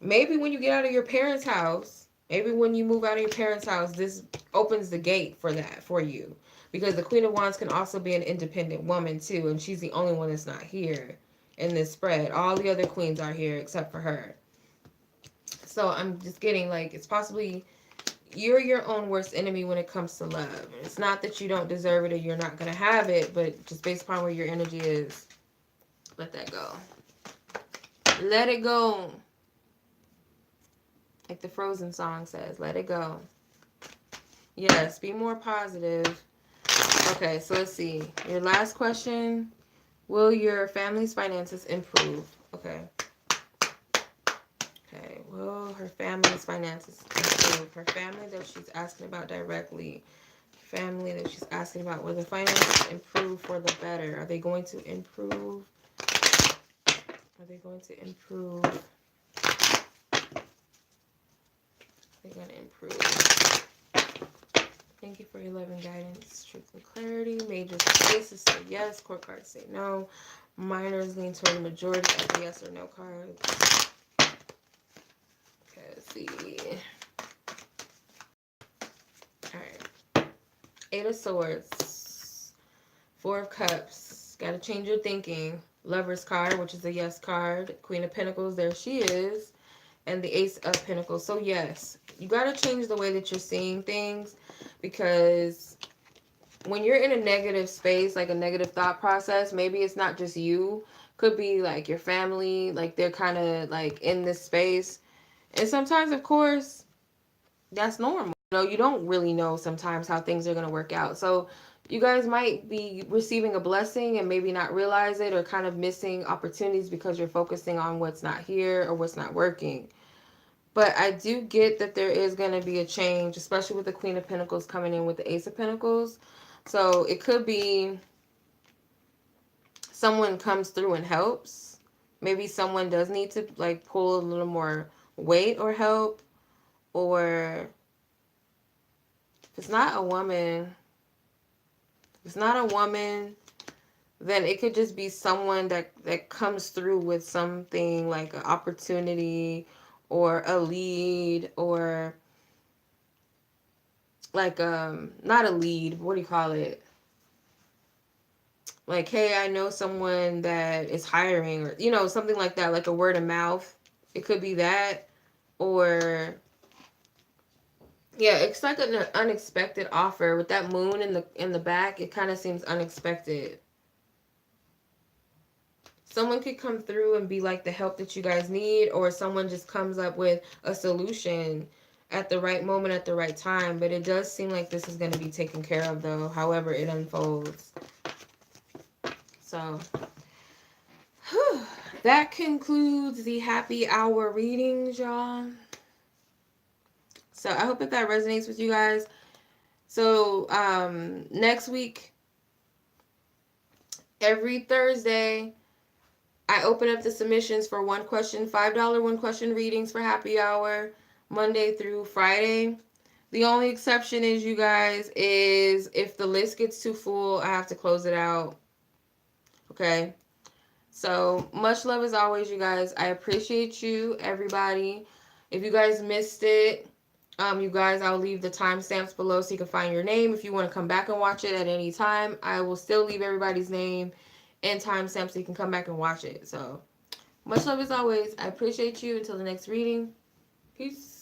Maybe when you get out of your parents' house, maybe when you move out of your parents' house, this opens the gate for that for you. Because the Queen of Wands can also be an independent woman too, and she's the only one that's not here in this spread. All the other queens are here except for her. So I'm just getting like it's possibly you're your own worst enemy when it comes to love. It's not that you don't deserve it or you're not going to have it, but just based upon where your energy is, let that go. Let it go. Like the Frozen song says, let it go. Yes, be more positive. Okay, so let's see. Your last question. Will your family's finances improve? Okay. Okay, will her family's finances improve? Her family that she's asking about directly. Family that she's asking about. Will the finances improve for the better? Are they going to improve? Are they going to improve? They're going to improve. Thank you for your love and guidance, truth and clarity. Major spaces say yes. Court cards say no. Minors lean toward the majority of the yes or no cards. Okay, let's see. Alright. 8 of Swords. 4 of Cups. Gotta change your thinking. Lover's card, which is a yes card. Queen of Pentacles, there she is. And the Ace of Pentacles. So yes, you gotta change the way that you're seeing things, because when you're in a negative space, like a negative thought process, maybe it's not just you. Could be like your family, like they're kind of like in this space. And sometimes, of course, that's normal. You know, you don't really know sometimes how things are going to work out. So you guys might be receiving a blessing and maybe not realize it, or kind of missing opportunities because you're focusing on what's not here or what's not working. But I do get that there is going to be a change, especially with the Queen of Pentacles coming in with the Ace of Pentacles. So it could be someone comes through and helps. Maybe someone does need to like pull a little more weight or help. Or if it's not a woman, then it could just be someone that comes through with something like an opportunity or a lead, or like not a lead, what do you call it? Like, hey, I know someone that is hiring, or you know, something like that, like a word of mouth. It could be that, or yeah, it's like an unexpected offer with that moon in the back. It kind of seems unexpected. Someone could come through and be like the help that you guys need, or someone just comes up with a solution at the right moment at the right time. But it does seem like this is going to be taken care of, though, however it unfolds. So whew, that concludes the happy hour readings, y'all. So I hope that resonates with you guys. So next week, every Thursday, I open up the submissions for one question, $5 one question readings for happy hour, Monday through Friday. The only exception is, you guys, is if the list gets too full, I have to close it out. Okay? So much love as always, you guys. I appreciate you, everybody. If you guys missed it, you guys, I'll leave the timestamps below so you can find your name. If you want to come back and watch it at any time, I will still leave everybody's name and timestamps so you can come back and watch it. So much love as always. I appreciate you. Until the next reading. Peace.